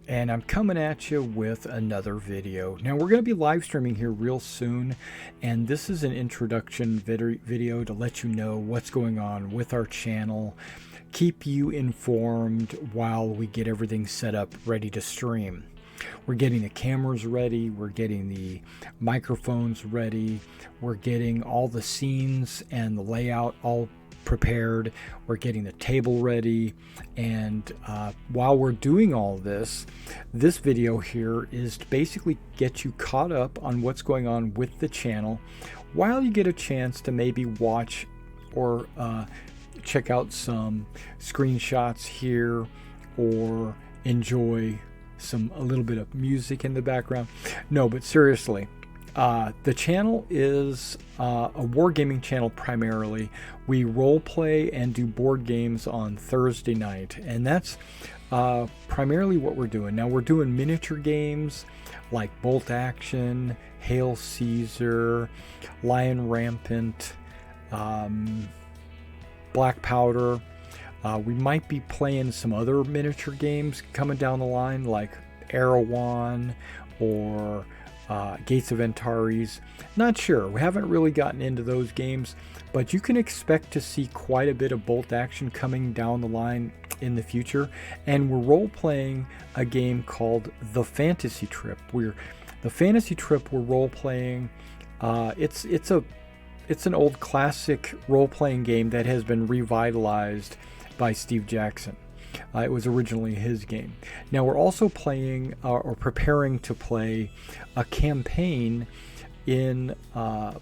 and I'm coming at you with another video. Now we're going to be live streaming here real soon, and this is an introduction video to let you know what's going on with our channel, keep you informed while we get everything set up ready to stream. We're getting the cameras ready, we're getting the microphones ready, we're getting all the scenes and the layout all prepared, we're getting the table ready, and while we're doing all this video here is to basically get you caught up on what's going on with the channel while you get a chance to maybe watch or check out some screenshots here or enjoy a little bit of music in the background. No, but seriously, the channel is a wargaming channel primarily. We role play and do board games on Thursday night, and that's primarily what we're doing. Now we're doing miniature games like Bolt Action, Hail Caesar, Lion Rampant, Black Powder. We might be playing some other miniature games coming down the line like Erewhon or Gates of Antares. Not sure. We haven't really gotten into those games, but you can expect to see quite a bit of Bolt Action coming down the line in the future. And we're role-playing a game called The Fantasy Trip. We're role-playing. It's an old classic role-playing game that has been revitalized by Steve Jackson. It was originally his game. Now we're also playing or preparing to play a campaign in Bolt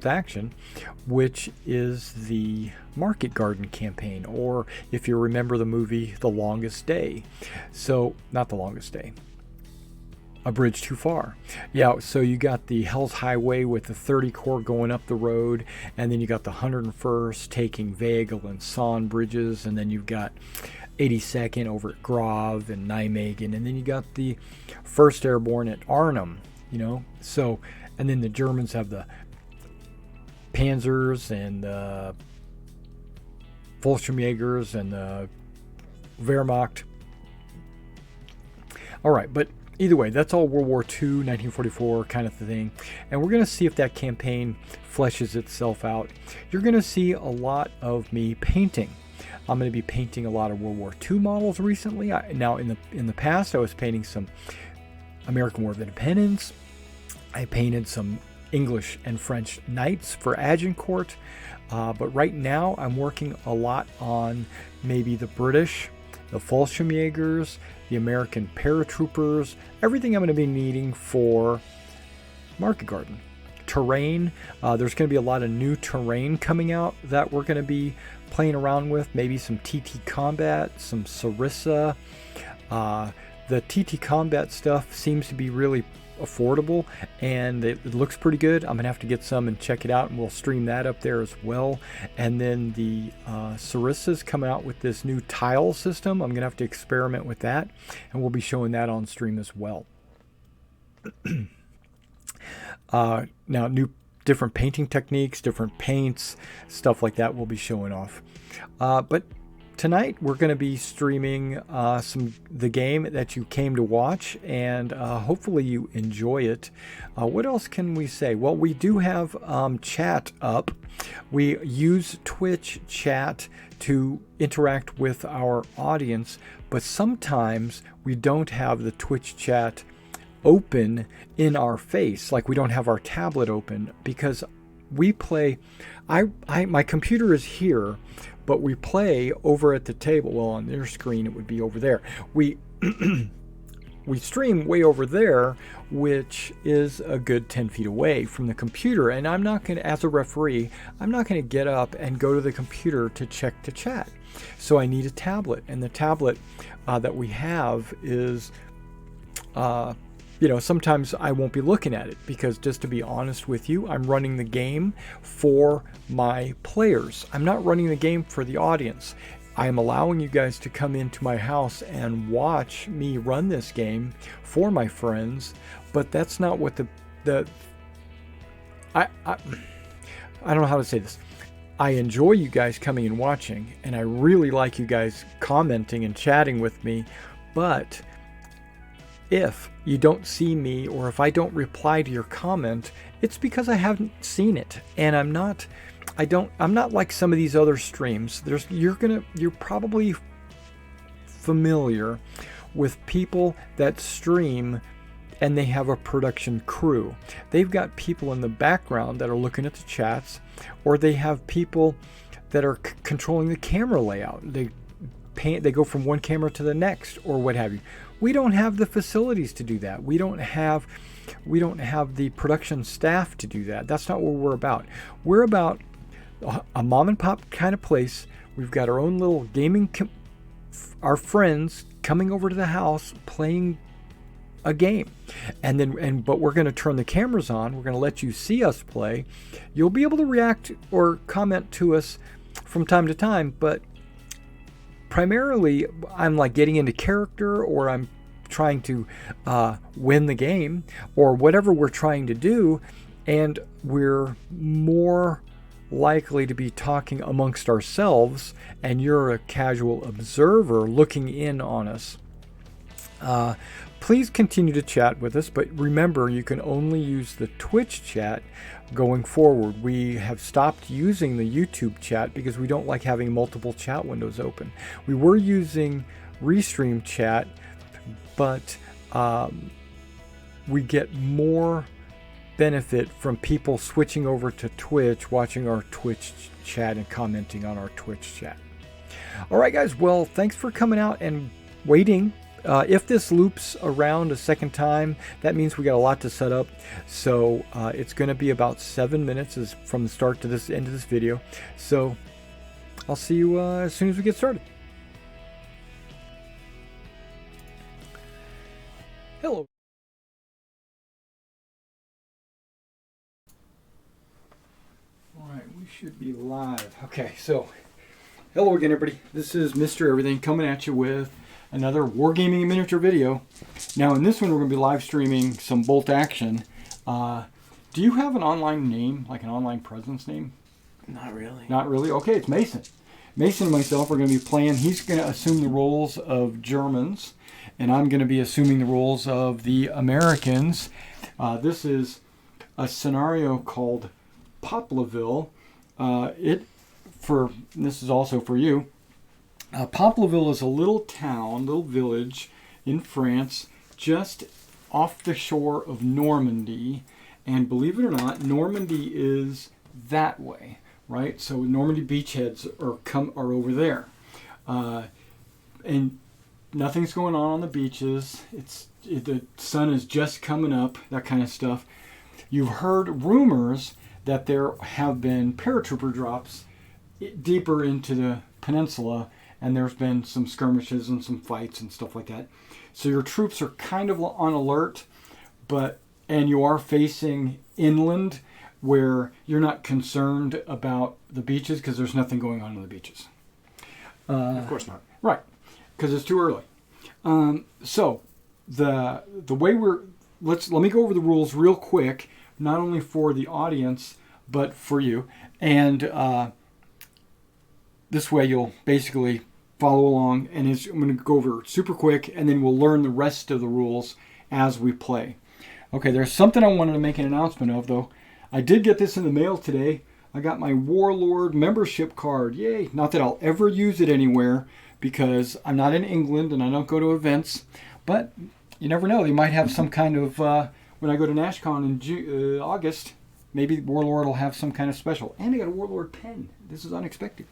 Action, which is the Market Garden campaign, or if you remember the movie The Longest Day. So, not The Longest Day, A Bridge Too Far. Yeah, so you got the Hell's Highway with the 30 Corps going up the road, and then you got the 101st taking Vehgel and Son bridges, and then you've got 82nd over at Grave and Nijmegen, and then you got the 1st Airborne at Arnhem, so, and then the Germans have the Panzers and the Fallschirmjägers and the Wehrmacht. All right, but either way, that's all World War II, 1944 kind of thing. And we're going to see if that campaign fleshes itself out. You're going to see a lot of me painting. I'm going to be painting a lot of World War II models recently. Now, in the past, I was painting some American War of Independence. I painted some English and French knights for Agincourt. But right now, I'm working a lot on maybe the British, the Fallschirmjägers, the American paratroopers, everything I'm going to be needing for Market Garden. Terrain, there's going to be a lot of new terrain coming out that we're going to be playing around with. Maybe some TT Combat, some Sarissa. The TT Combat stuff seems to be really affordable, and it looks pretty good. I'm gonna have to get some and check it out, and we'll stream that up there as well. And then the Sarissa's coming out with this new tile system. I'm gonna have to experiment with that, and we'll be showing that on stream as well. Now, different painting techniques, different paints, stuff like that we'll be showing off. But tonight we're going to be streaming the game that you came to watch, and hopefully you enjoy it. What else can we say? Well, we do have chat up. We use Twitch chat to interact with our audience, but sometimes we don't have the Twitch chat open in our face, like we don't have our tablet open, because we play. My computer is here, but we play over at the table. Well, on their screen it would be over there. We stream way over there, which is a good 10 feet away from the computer. And I'm not going to, as a referee, I'm not going to get up and go to the computer to check the chat. So I need a tablet, and the tablet that we have is sometimes I won't be looking at it because, just to be honest with you, I'm running the game for my players. I'm not running the game for the audience. I am allowing you guys to come into my house and watch me run this game for my friends, but that's not what I don't know how to say this. I enjoy you guys coming and watching, and I really like you guys commenting and chatting with me, but if you don't see me or if I don't reply to your comment, it's because I haven't seen it, and I'm not like some of these other streams. You're probably familiar with people that stream and they have a production crew. They've got people in the background that are looking at the chats, or they have people that are controlling the camera layout. They go from one camera to the next, or what have you. We don't have the facilities to do that. We don't have the production staff to do that. That's not what we're about. We're about a mom and pop kind of place. We've got our own little gaming, our friends coming over to the house playing a game, but we're going to turn the cameras on. We're going to let you see us play. You'll be able to react or comment to us from time to time, but primarily I'm like getting into character, or I'm trying to win the game, or whatever we're trying to do, and we're more likely to be talking amongst ourselves, and you're a casual observer looking in on us. Please continue to chat with us, but remember, you can only use the Twitch chat going forward. We have stopped using the YouTube chat because we don't like having multiple chat windows open. We were using Restream chat, but we get more benefit from people switching over to Twitch, watching our Twitch chat and commenting on our Twitch chat. All right, guys. Well, thanks for coming out and waiting. If this loops around a second time, that means we got a lot to set up. So it's going to be about 7 minutes from the start to this end of this video. So I'll see you as soon as we get started. Hello. All right, we should be live. Okay, so hello again, everybody. This is Mr. Everything coming at you with another Wargaming miniature video. Now in this one we're going to be live streaming some bolt action. Do you have an online name, like an online presence name? Not really. Not really? Okay, it's Mason. Mason and myself are going to be playing. He's going to assume the roles of Germans, and I'm going to be assuming the roles of the Americans. This is a scenario called Poplarville. This is also for you. Poplarville is a little town, little village in France, just off the shore of Normandy. And believe it or not, Normandy is that way, right? So Normandy beachheads are over there, and nothing's going on the beaches. The sun is just coming up, that kind of stuff. You've heard rumors that there have been paratrooper drops deeper into the peninsula, and there's been some skirmishes and some fights and stuff like that. So your troops are kind of on alert, and you are facing inland where you're not concerned about the beaches because there's nothing going on the beaches. Of course not. Right, because it's too early. So the way let me go over the rules real quick, not only for the audience but for you, and this way you'll basically follow along, and I'm going to go over super quick, and then we'll learn the rest of the rules as we play. Okay, there's something I wanted to make an announcement of, though. I did get this in the mail today. I got my Warlord membership card. Yay! Not that I'll ever use it anywhere because I'm not in England and I don't go to events, but you never know. They might have some kind of, when I go to NashCon in August, maybe Warlord will have some kind of special. And I got a Warlord pen. This is unexpected.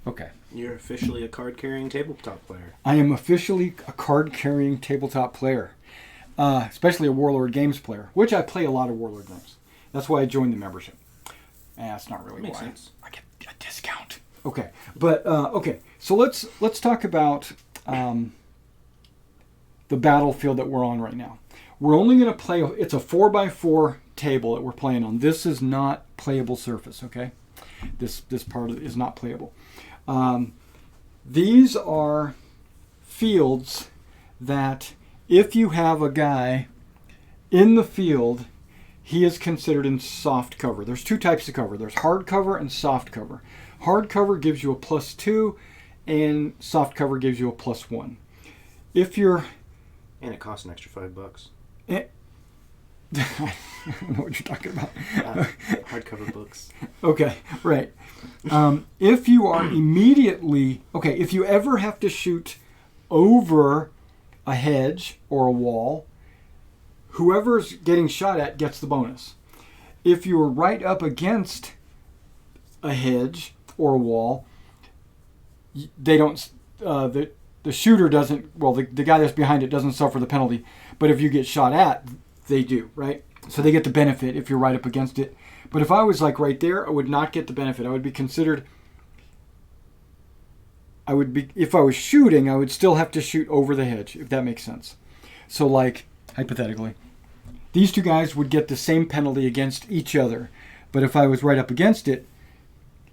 Okay. You're officially a card-carrying tabletop player. I am officially a card-carrying tabletop player, especially a Warlord Games player, which I play a lot of Warlord games. That's why I joined the membership. That's not really Makes why. sense. I get a discount. Okay, but okay. So let's talk about the battlefield that we're on right now. We're only going to play. It's a 4x4 table that we're playing on. This is not playable surface. Okay, this part of it is not playable. These are fields that if you have a guy in the field, he is considered in soft cover. There's two types of cover. There's hard cover and soft cover. Hard cover gives you a +2, and soft cover gives you a +1. If you're... And it costs an extra $5. I don't know what you're talking about. Hardcover books. Okay, right. If you are immediately... Okay, if you ever have to shoot over a hedge or a wall, whoever's getting shot at gets the bonus. If you're right up against a hedge or a wall, they don't... The shooter doesn't... Well, the guy that's behind it doesn't suffer the penalty. But if you get shot at, they do, right? So they get the benefit if you're right up against it. But if I was like right there, I would not get the benefit. I would be considered... If I was shooting, I would still have to shoot over the hedge, if that makes sense. So like, hypothetically, these two guys would get the same penalty against each other. But if I was right up against it,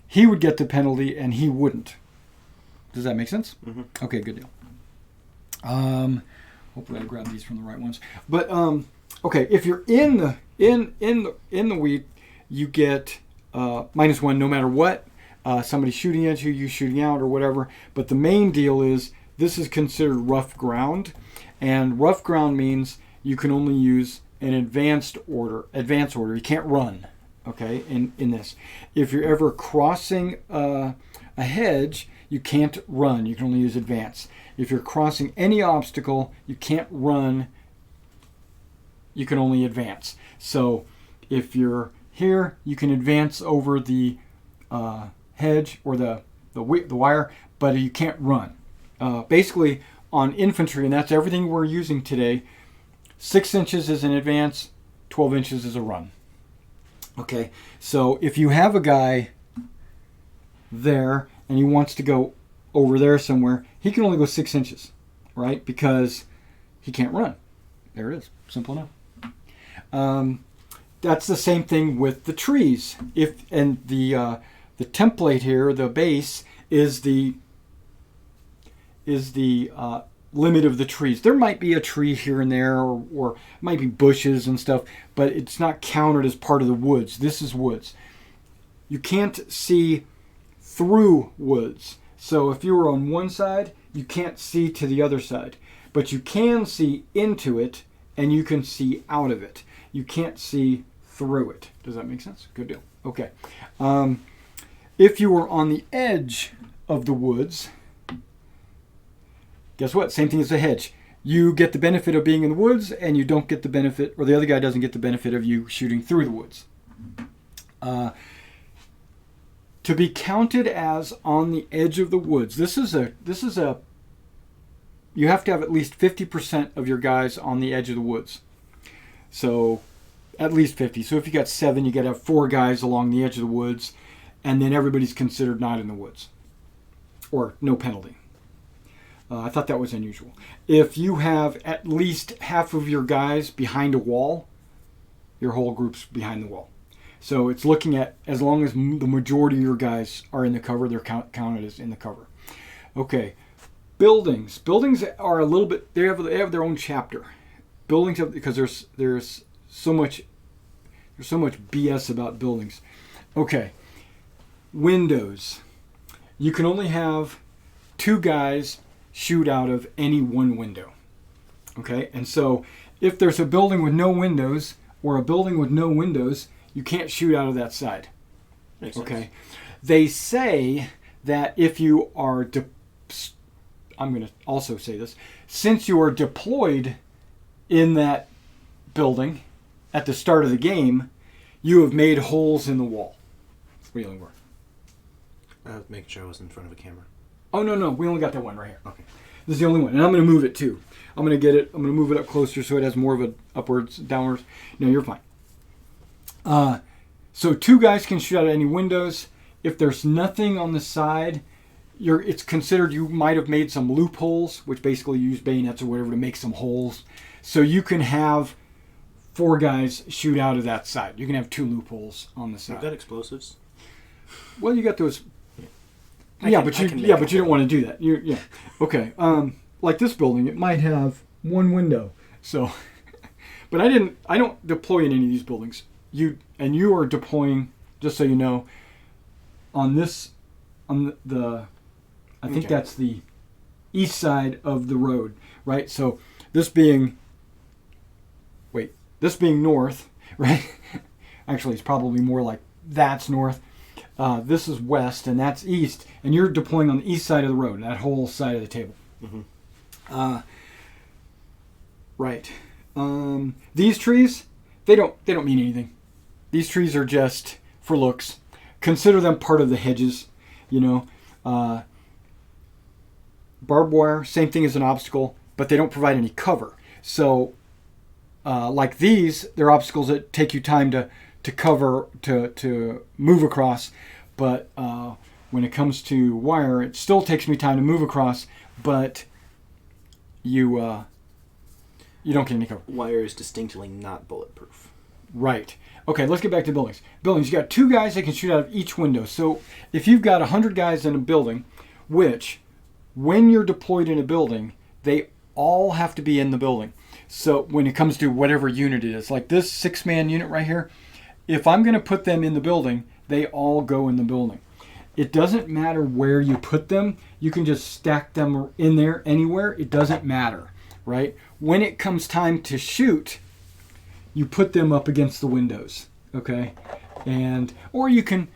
he would get the penalty and he wouldn't. Does that make sense? Mm-hmm. Okay, good deal. Hopefully I grab these from the right ones. But okay, if you're in the wheat, you get -1 no matter what. Somebody shooting at you, you shooting out, or whatever. But the main deal is this is considered rough ground, and rough ground means you can only use an advanced order. You can't run. Okay, in this, if you're ever crossing a hedge, you can't run. You can only use advance. If you're crossing any obstacle, you can't run. You can only advance. So if you're here, you can advance over the hedge or the wire, but you can't run. Basically, on infantry, and that's everything we're using today, 6 inches is an advance, 12 inches is a run. Okay, so if you have a guy there and he wants to go over there somewhere, he can only go 6 inches, right? Because he can't run. There it is. Simple enough. That's the same thing with the trees. The template here, the base, is the limit of the trees. There might be a tree here and there, or might be bushes and stuff, but it's not counted as part of the woods. This is woods. You can't see through woods. So if you were on one side, you can't see to the other side. But you can see into it, and you can see out of it. You can't see through it. Does that make sense? Good deal. Okay. If you were on the edge of the woods, guess what? Same thing as a hedge. You get the benefit of being in the woods, and you don't get the benefit, or the other guy doesn't get the benefit of you shooting through the woods. To be counted as on the edge of the woods, this is a you have to have at least 50% of your guys on the edge of the woods. So at least 50. So if you got 7, you got to have 4 guys along the edge of the woods, and then everybody's considered not in the woods, or no penalty. I thought that was unusual. If you have at least half of your guys behind a wall, your whole group's behind the wall. So it's looking at, as long as the majority of your guys are in the cover, they're counted as in the cover. Okay, buildings. Buildings are a little bit, they have their own chapter. Buildings have, because there's so much BS about buildings. Okay, windows. You can only have 2 guys shoot out of any one window. Okay, and so if there's a building with no windows, or a building with no windows, you can't shoot out of that side. Makes okay sense. They say that if you are I'm going to also say this, since you are deployed in that building at the start of the game, you have made holes in the wall. We only were. I was making sure I was in front of a camera. Oh, no, we only got that one right here. Okay. This is the only one, and I'm going to move it too. I'm going to move it up closer so it has more of an upwards, downwards. No, you're fine. So 2 guys can shoot out of any windows. If there's nothing on the side, it's considered you might have made some loopholes, which basically you use bayonets or whatever to make some holes. So you can have 4 guys shoot out of that side. You can have 2 loopholes on the side. You've got explosives? Well, you got those. But you don't want to do that. Okay. Like this building, it might have 1 window. So, But I don't deploy in any of these buildings. You are deploying, just so you know, on the I think that's the east side of the road, right? So this being north, right? Actually, it's probably more like that's north. This is west, and that's east, and you're deploying on the east side of the road, that whole side of the table. Mm-hmm. Right. These trees, they don't mean anything. These trees are just for looks. Consider them part of the hedges, you know. Barbed wire, same thing as an obstacle, but they don't provide any cover. So, like these, they're obstacles that take you time to cover, to move across. But when it comes to wire, it still takes me time to move across, but you don't get any cover. Wire is distinctly not bulletproof. Right. Okay, let's get back to buildings. Buildings, you got 2 guys that can shoot out of each window. So if you've got 100 guys in a building, which when you're deployed in a building, they all have to be in the building. So when it comes to whatever unit it is, like this 6-man unit right here, if I'm going to put them in the building, they all go in the building. It doesn't matter where you put them. You can just stack them in there anywhere. It doesn't matter, right? When it comes time to shoot, you put them up against the windows, okay? And or you can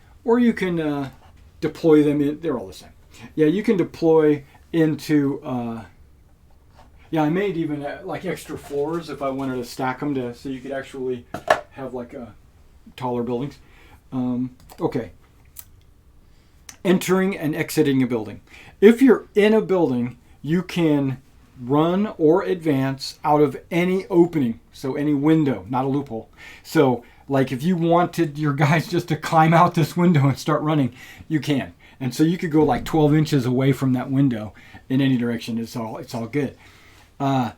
deploy them in. They're all the same. Yeah, you can deploy into. I made even like extra floors if I wanted to stack them so you could actually have like taller buildings. Okay. Entering and exiting a building. If you're in a building, you can run or advance out of any opening, so any window, not a loophole. So like if you wanted your guys just to climb out this window and start running, you can. And so you could go like 12 inches away from that window in any direction. It's all good. But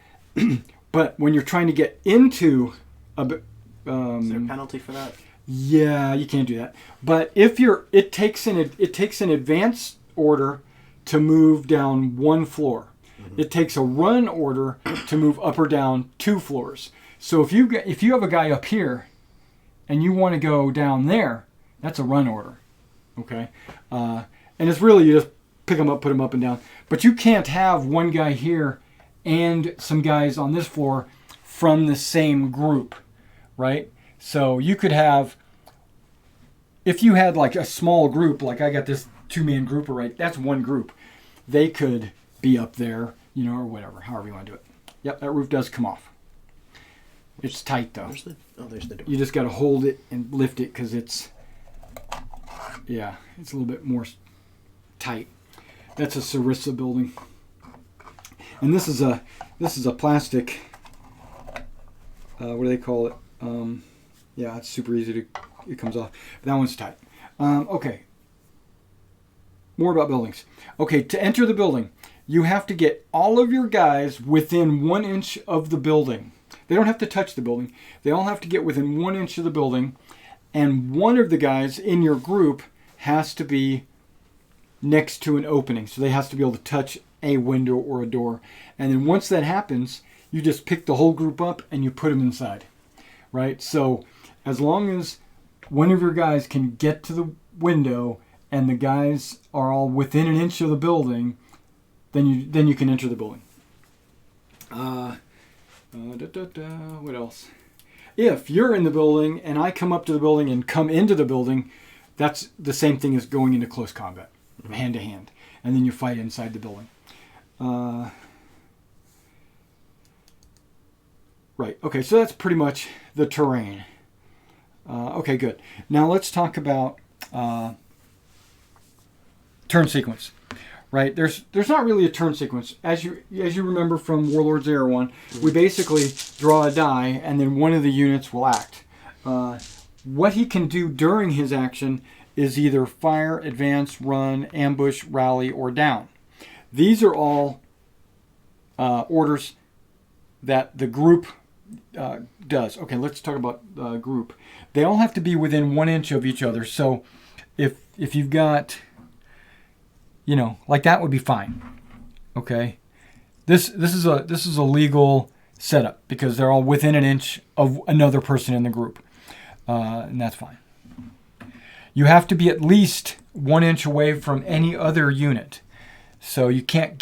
when you're trying to get into a is there a penalty for that? Yeah, you can't do that. But if it takes an advance order to move down 1 floor. Mm-hmm. It takes a run order to move up or down 2 floors. So if you have a guy up here and you want to go down there, that's a run order. Okay? And it's really you just pick them up, put them up and down. But you can't have one guy here and some guys on this floor from the same group, right? So you could have, if you had like a small group, like I got this 2-man group, right? That's one group. They could be up there, or whatever, however you want to do it. Yep, that roof does come off. It's tight though. There's the door. You just got to hold it and lift it because it's a little bit more tight. That's a Sarissa building. And this is a plastic, what do they call it? It's super easy it comes off. But that one's tight. Okay. More about buildings. Okay, to enter the building, you have to get all of your guys within 1 inch of the building. They don't have to touch the building. They all have to get within 1 inch of the building. And one of the guys in your group has to be next to an opening. So they has to be able to touch a window or a door. And then once that happens, you just pick the whole group up and you put them inside. Right? So as long as one of your guys can get to the window and the guys are all within 1 inch of the building, then you can enter the building. What else? If you're in the building and I come up to the building and come into the building, that's the same thing as going into close combat, hand to hand, and then you fight inside the building. Right. Okay. So that's pretty much the terrain. Okay. Good. Now let's talk about turn sequence. Right. There's not really a turn sequence. As you remember from Warlords Era 1, we basically draw a die and then one of the units will act. What he can do during his action is either fire, advance, run, ambush, rally, or down. These are all orders that the group does. Okay, let's talk about the group. They all have to be within 1 inch of each other. So if you've got, like that would be fine. Okay, this is a legal setup because they're all within an inch of another person in the group. And that's fine. You have to be at least 1 inch away from any other unit. So you can't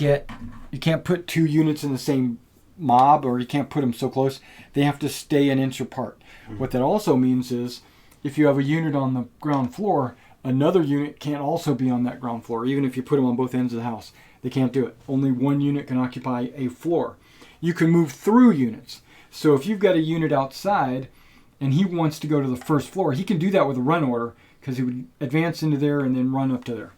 put 2 units in the same mob, or you can't put them so close. They have to stay an inch apart. What that also means is if you have a unit on the ground floor, another unit can't also be on that ground floor, even if you put them on both ends of the house. They can't do it. Only one unit can occupy a floor. You can move through units. So if you've got a unit outside and he wants to go to the first floor, he can do that with a run order because he would advance into there and then run up to there.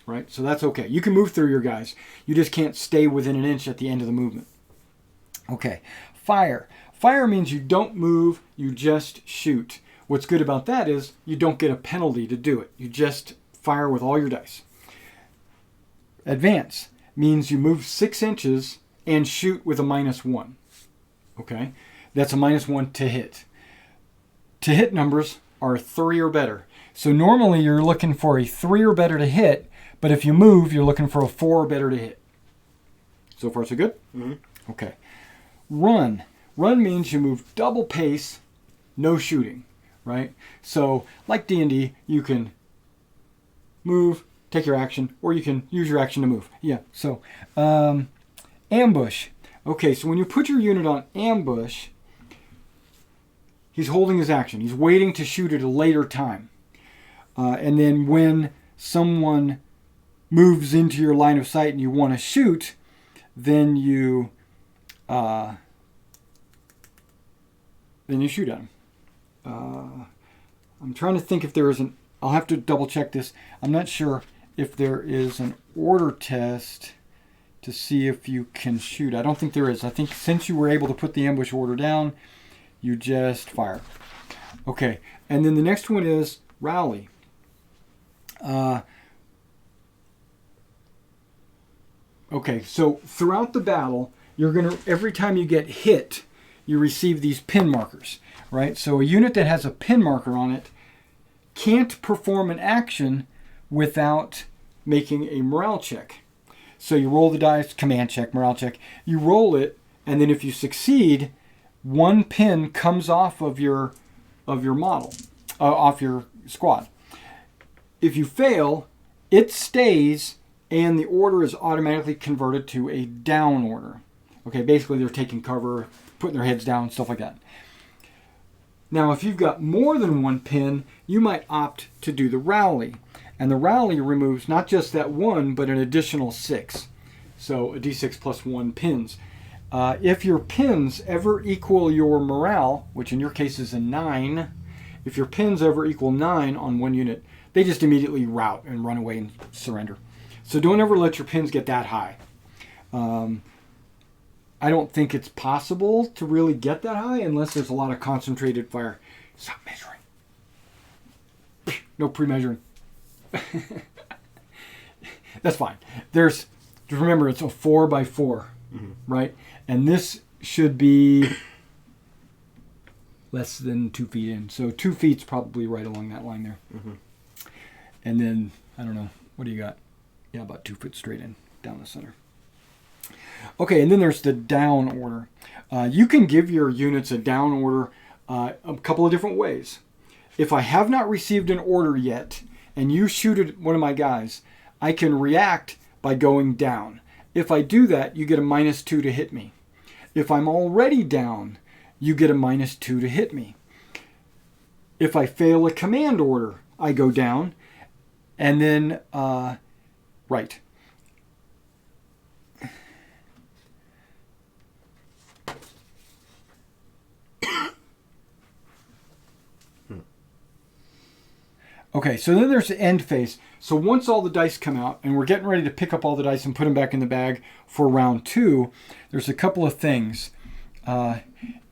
Right? So that's okay. You can move through your guys. You just can't stay within an inch at the end of the movement. Okay. Fire. Fire means you don't move, you just shoot. What's good about that is you don't get a penalty to do it. You just fire with all your dice. Advance means you move 6 inches and shoot with a -1. Okay? That's a -1 to hit. To hit numbers are 3 or better. So normally you're looking for a 3 or better to hit, but if you move, you're looking for a 4 or better to hit. So far, so good? Mm-hmm. Okay. Run. Run means you move double pace, no shooting, right? So like D&D, you can move, take your action, or you can use your action to move. Yeah, so ambush. Okay, so when you put your unit on ambush, he's holding his action. He's waiting to shoot at a later time. And then when someone moves into your line of sight and you want to shoot, then you shoot at him. I'm trying to think if there is an... I'll have to double check this. I'm not sure if there is an order test to see if you can shoot. I don't think there is. I think since you were able to put the ambush order down, you just fire. Okay, and then the next one is rally. Okay, so throughout the battle, you're gonna, every time you get hit, you receive these pin markers, right? So a unit that has a pin marker on it can't perform an action without making a morale check. So you roll the dice, command check, morale check. You roll it, and then if you succeed, 1 pin comes off of your model, off your squad. If you fail, it stays, and the order is automatically converted to a down order. Okay, basically they're taking cover, putting their heads down, stuff like that. Now, if you've got more than 1 pin, you might opt to do the rally. And the rally removes not just that 1, but an additional 6. So a d6 plus 1 pins. If your pins ever equal your morale, which in your case is a 9, if your pins ever equal 9 on 1 unit, they just immediately rout and run away and surrender. So don't ever let your pins get that high. I don't think it's possible to really get that high unless there's a lot of concentrated fire. Stop measuring. No pre-measuring. That's fine. Just remember, it's a 4x4, mm-hmm. right? And this should be less than 2 feet in. So 2 feet's probably right along that line there. Mm-hmm. And then, I don't know, what do you got? Yeah, about 2 foot straight in, down the center. Okay, and then there's the down order. You can give your units a down order a couple of different ways. If I have not received an order yet, and you shoot at one of my guys, I can react by going down. If I do that, you get a -2 to hit me. If I'm already down, you get a -2 to hit me. If I fail a command order, I go down, and then, right. Okay, so then there's the end phase. So once all the dice come out, and we're getting ready to pick up all the dice and put them back in the bag for round 2, there's a couple of things.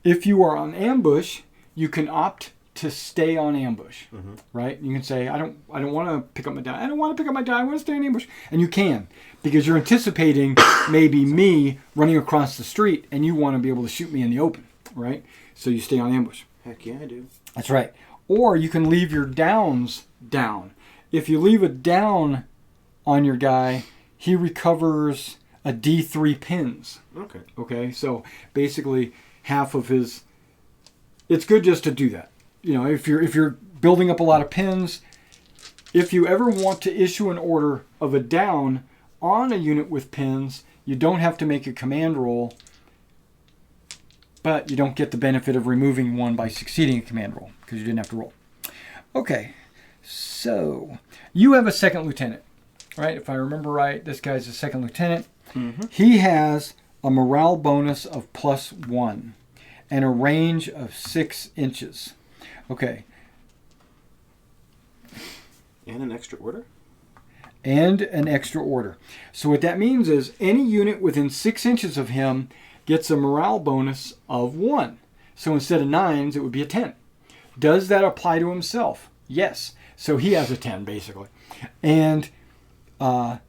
If you are on ambush, you can opt to stay on ambush, mm-hmm. right? You can say, I don't want to pick up my die. I don't want to pick up my die. I want to stay on ambush. And you can, because you're anticipating maybe me running across the street, and you want to be able to shoot me in the open, right? So you stay on ambush. Heck yeah, I do. That's right. Or you can leave your downs down. If you leave a down on your guy, he recovers a D3 pins. Okay. Okay, so basically half of his. It's good just to do that. You know, if you're building up a lot of pins, if you ever want to issue an order of a down on a unit with pins, you don't have to make a command roll, but you don't get the benefit of removing one by succeeding a command roll because you didn't have to roll. Okay, so you have a second lieutenant, right? If I remember right, this guy's a second lieutenant. Mm-hmm. He has a morale bonus of +1 and a range of 6 inches. Okay. And an extra order? And an extra order. So what that means is any unit within 6 inches of him gets a morale bonus of 1. So instead of 9s, it would be a 10. Does that apply to himself? Yes. So he has a 10, basically. And the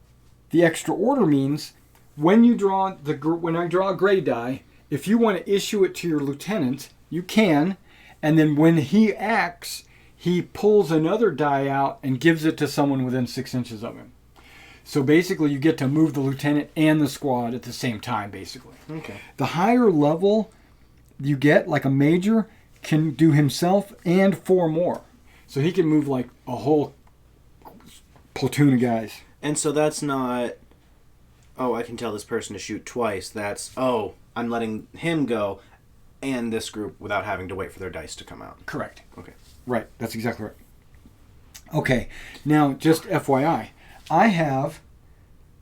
extra order means when you draw when I draw a gray die, if you want to issue it to your lieutenant, you can. And then when he acts, he pulls another die out and gives it to someone within 6 inches of him. So basically, you get to move the lieutenant and the squad at the same time, basically. Okay. The higher level you get, like a major, can do himself and 4 more. So he can move like a whole platoon of guys. And so that's not, oh, I can tell this person to shoot twice. That's, oh, I'm letting him go and this group without having to wait for their dice to come out. Correct. Okay. Right. That's exactly right. Okay. Now, just FYI,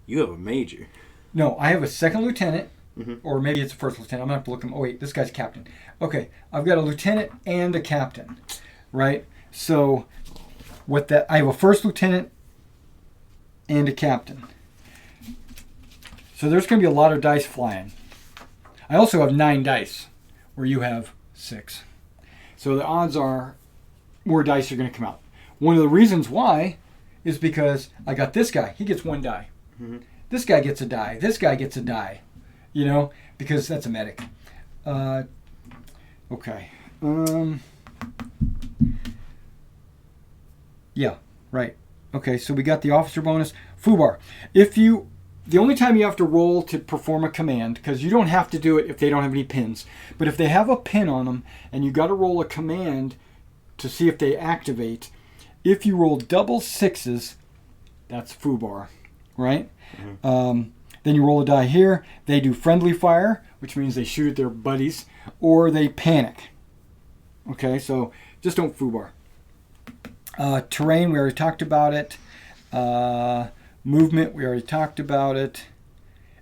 You have a major. No, I have a second lieutenant, Mm-hmm. or maybe it's a first lieutenant. I'm going to have to look him. Oh, wait, this guy's captain. Okay. I've got a lieutenant and a captain, right? So, I have a first lieutenant and a captain. So there's going to be a lot of dice flying. I also have 9 dice, where you have 6. So the odds are more dice are going to come out. One of the reasons why is because I got this guy. He gets 1 die. Mm-hmm. This guy gets a die. This guy gets a die. You know, because that's a medic. Okay. Yeah, right. Okay, so we got the officer bonus. Fubar. The only time you have to roll to perform a command, because you don't have to do it if they don't have any pins, but if they have a pin on them and you got to roll a command to see if they activate, if you roll double 6s, that's Fubar, right? Mm-hmm. Then you roll a die here. They do friendly fire, which means they shoot at their buddies, or they panic. Okay, so just don't Fubar. Terrain, we already talked about it. Movement, we already talked about it.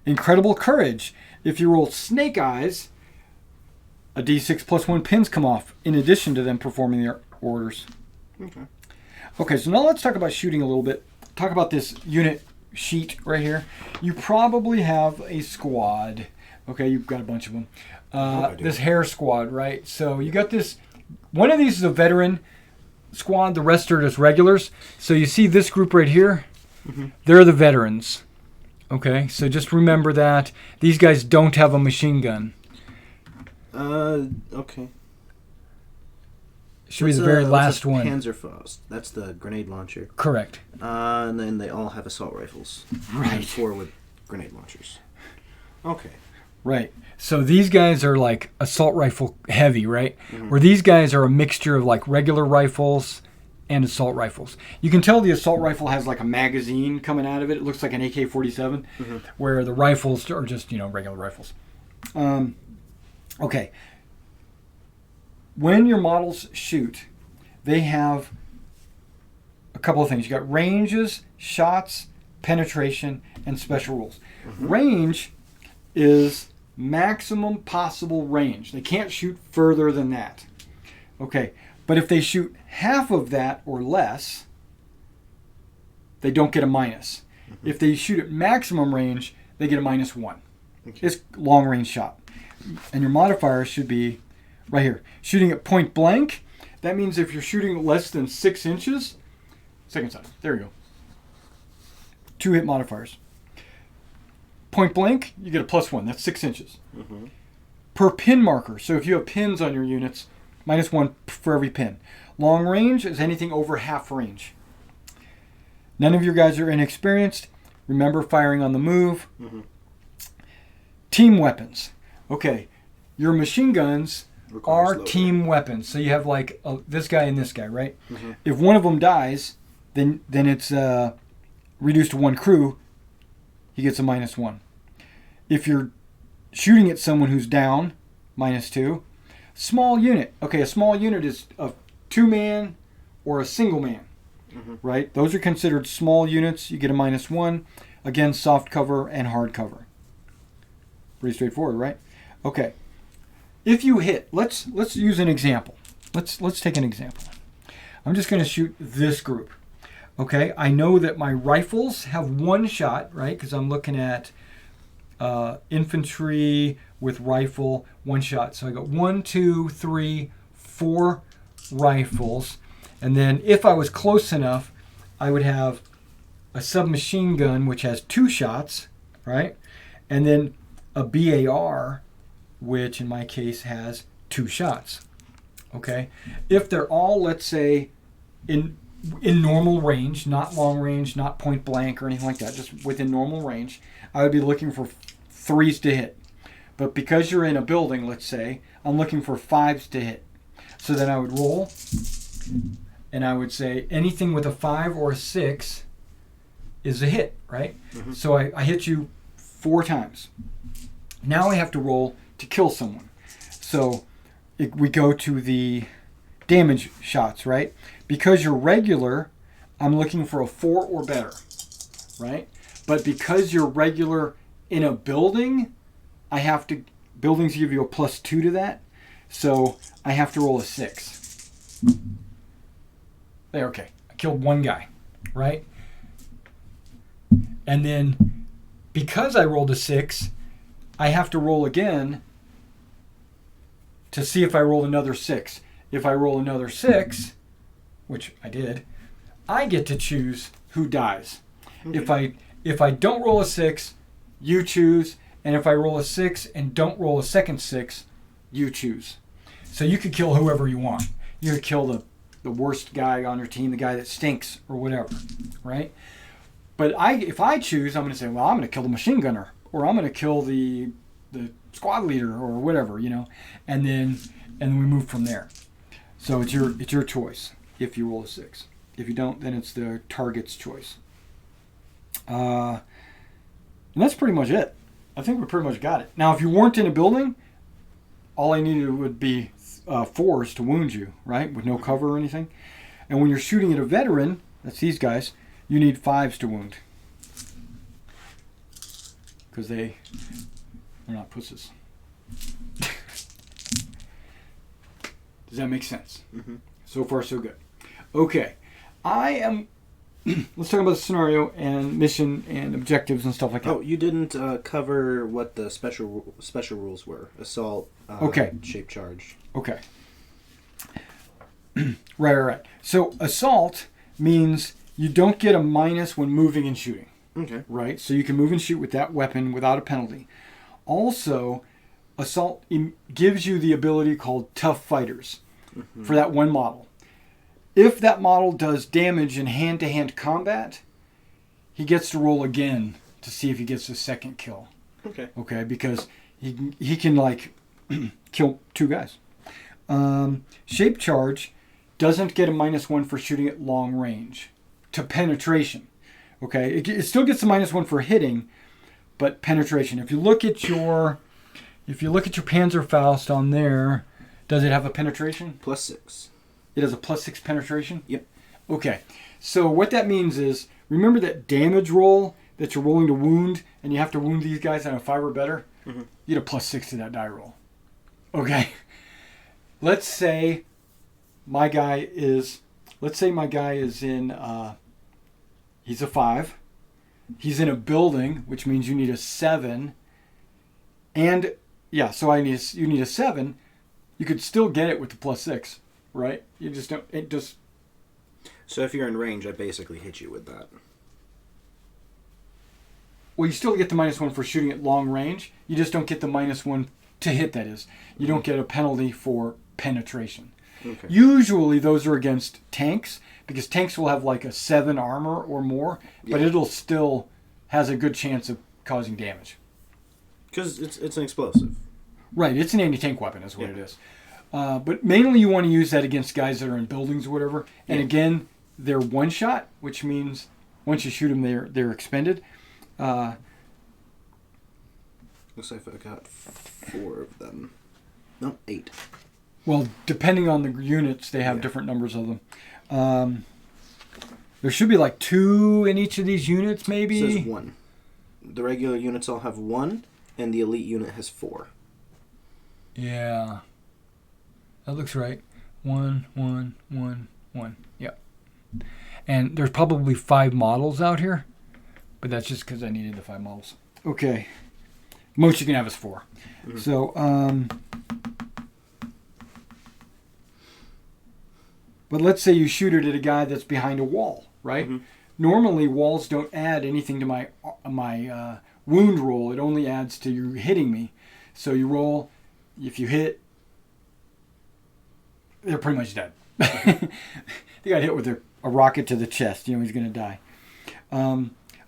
Incredible courage. If you roll snake eyes, a d6 plus 1 pins come off, in addition to them performing their orders. Okay, so now let's talk about shooting a little bit. Talk about this unit sheet right here. You probably have a squad. Okay, you've got a bunch of them. This hair squad, right? So you got this. One of these is a veteran squad. The rest are just regulars. So you see this group right here. Mm-hmm. They're the veterans. Okay, so just remember that. These guys don't have a machine gun. Okay. Should be the very last one. Panzerfaust. That's the grenade launcher. Correct. And then they all have assault rifles. Right. And 4 with grenade launchers. Okay. Right. So these guys are like assault rifle heavy, right? Mm-hmm. Where these guys are a mixture of like regular rifles and assault rifles. You can tell the assault rifle has like a magazine coming out of it. It looks like an AK-47, mm-hmm. where the rifles are just, regular rifles. Okay. When your models shoot, they have a couple of things. You got ranges, shots, penetration, and special rules. Mm-hmm. Range is maximum possible range. They can't shoot further than that. Okay, but if they shoot half of that or less, they don't get a minus. Mm-hmm. If they shoot at maximum range, they get a -1. Okay. It's long range shot. And your modifiers should be right here. Shooting at point blank, that means if you're shooting less than 6 inches, second side, there you go. 2 hit modifiers. Point blank, you get a +1, that's 6 inches. Mm-hmm. Per pin marker, so if you have pins on your units, -1 for every pin. Long range is anything over half range. None of your guys are inexperienced. Remember firing on the move. Mm-hmm. Team weapons. Okay, Your machine guns Requires are loading. team weapons. So you have like this guy and this guy, right? Mm-hmm. If one of them dies, then it's reduced to one crew. He gets a -1. If you're shooting at someone who's down, -2. Small unit. Okay, a small unit is a 2-man or a single man, right? Those are considered small units. You get a -1. Again, soft cover and hard cover. Pretty straightforward, right? Okay. If you hit, let's use an example. Let's take an example. I'm just going to shoot this group. Okay, I know that my rifles have one shot, right? Because I'm looking at infantry with rifle, one shot. So I got 1, 2, 3, 4 rifles. And then if I was close enough, I would have a submachine gun, which has 2 shots, right? And then a BAR, which in my case has 2 shots. Okay? If they're all, let's say, in normal range, not long range, not point blank or anything like that, just within normal range, I would be looking for 3s to hit. But because you're in a building, let's say, I'm looking for 5s to hit. So then I would roll, and I would say anything with a 5 or a 6 is a hit, right? Mm-hmm. So I hit you 4 times. Now I have to roll to kill someone. So we go to the damage shots, right? Because you're regular, I'm looking for a 4 or better, right? But because you're regular in a building, buildings give you a +2 to that, so I have to roll a 6. There, okay. I killed 1 guy, right? And then because I rolled a 6, I have to roll again to see if I roll another 6. If I roll another 6, which I did, I get to choose who dies. Okay. If I don't roll a 6, you choose, and if I roll a 6 and don't roll a second 6, you choose. So you could kill whoever you want. You could kill the worst guy on your team, the guy that stinks, or whatever, right? But if I choose, I'm going to say, well, I'm going to kill the machine gunner, or I'm going to kill the squad leader, or whatever, and then we move from there. So it's your choice if you roll a 6. If you don't, then it's the target's choice. And that's pretty much it. I think we pretty much got it. Now, if you weren't in a building, all I needed would be 4s to wound you, right, with no cover or anything. And when you're shooting at a veteran, that's these guys, you need 5s to wound. Because they're not pussies. Does that make sense? Mm-hmm. So far, so good. Okay. Let's talk about the scenario and mission and objectives and stuff like that. Oh, you didn't cover what the special rules were. Assault, okay. Shape charge. Okay. Right. So assault means you don't get a minus when moving and shooting. Okay. Right? So you can move and shoot with that weapon without a penalty. Also, assault gives you the ability called Tough Fighters for that one model. If that model does damage in hand-to-hand combat, he gets to roll again to see if he gets a second kill. Okay. Okay, because he can like kill 2 guys. Shape charge doesn't get a -1 for shooting at long range to penetration. Okay, it still gets a -1 for hitting, but penetration. If you look at your Panzerfaust on there, does it have a penetration? +6. It has a +6 penetration? Yep. Okay. So what that means is, remember that damage roll that you're rolling to wound, and you have to wound these guys on a 5 or better? Mm-hmm. You get a +6 to that die roll. Okay. Let's say my guy is in, he's a 5. He's in a building, which means you need a 7. And, yeah, so you need a 7. You could still get it with the +6. Right? You just don't... It just... So if you're in range, I basically hit you with that. Well, you still get the -1 for shooting at long range. You just don't get the -1 to hit, that is. You don't get a penalty for penetration. Okay. Usually those are against tanks, because tanks will have like a 7 armor or more, but it'll still has a good chance of causing damage. Because it's an explosive. Right, it's an anti-tank weapon is what it is. But mainly you want to use that against guys that are in buildings or whatever. And again, they're one shot, which means once you shoot them, they're expended. Looks like I got 4 of them. No, 8. Well, depending on the units, they have different numbers of them. There should be like 2 in each of these units, maybe? It says 1. The regular units all have 1, and the elite unit has 4. Yeah. That looks right. 1, 1, 1, 1. Yeah. And there's probably 5 models out here, but that's just because I needed the 5 models. Okay. Most you can have is 4. Mm-hmm. So, but let's say you shoot it at a guy that's behind a wall, right? Mm-hmm. Normally, walls don't add anything to my wound roll. It only adds to you hitting me. So you roll. If you hit, they're pretty much dead. They got hit with a rocket to the chest. You know he's going to die.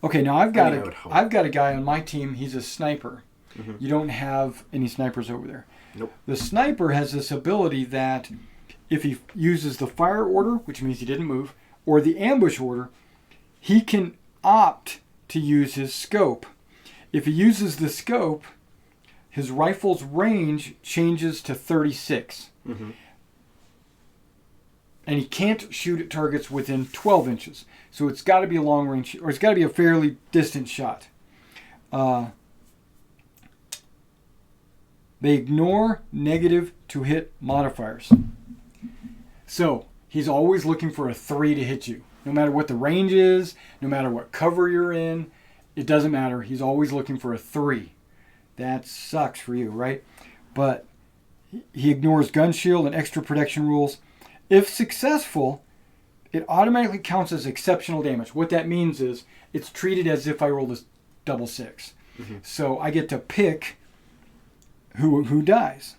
Okay, now I've got a guy on my team. He's a sniper. Mm-hmm. You don't have any snipers over there. Nope. The sniper has this ability that if he uses the fire order, which means he didn't move, or the ambush order, he can opt to use his scope. If he uses the scope, his rifle's range changes to 36. Mm-hmm. And he can't shoot at targets within 12 inches. So it's got to be a long range, or it's got to be a fairly distant shot. They ignore negative to hit modifiers. So he's always looking for a 3 to hit you. No matter what the range is, no matter what cover you're in, it doesn't matter. He's always looking for a 3. That sucks for you, right? But he ignores gun shield and extra protection rules. If successful, it automatically counts as exceptional damage. What that means is it's treated as if I rolled a double 6. Mm-hmm. So I get to pick who dies.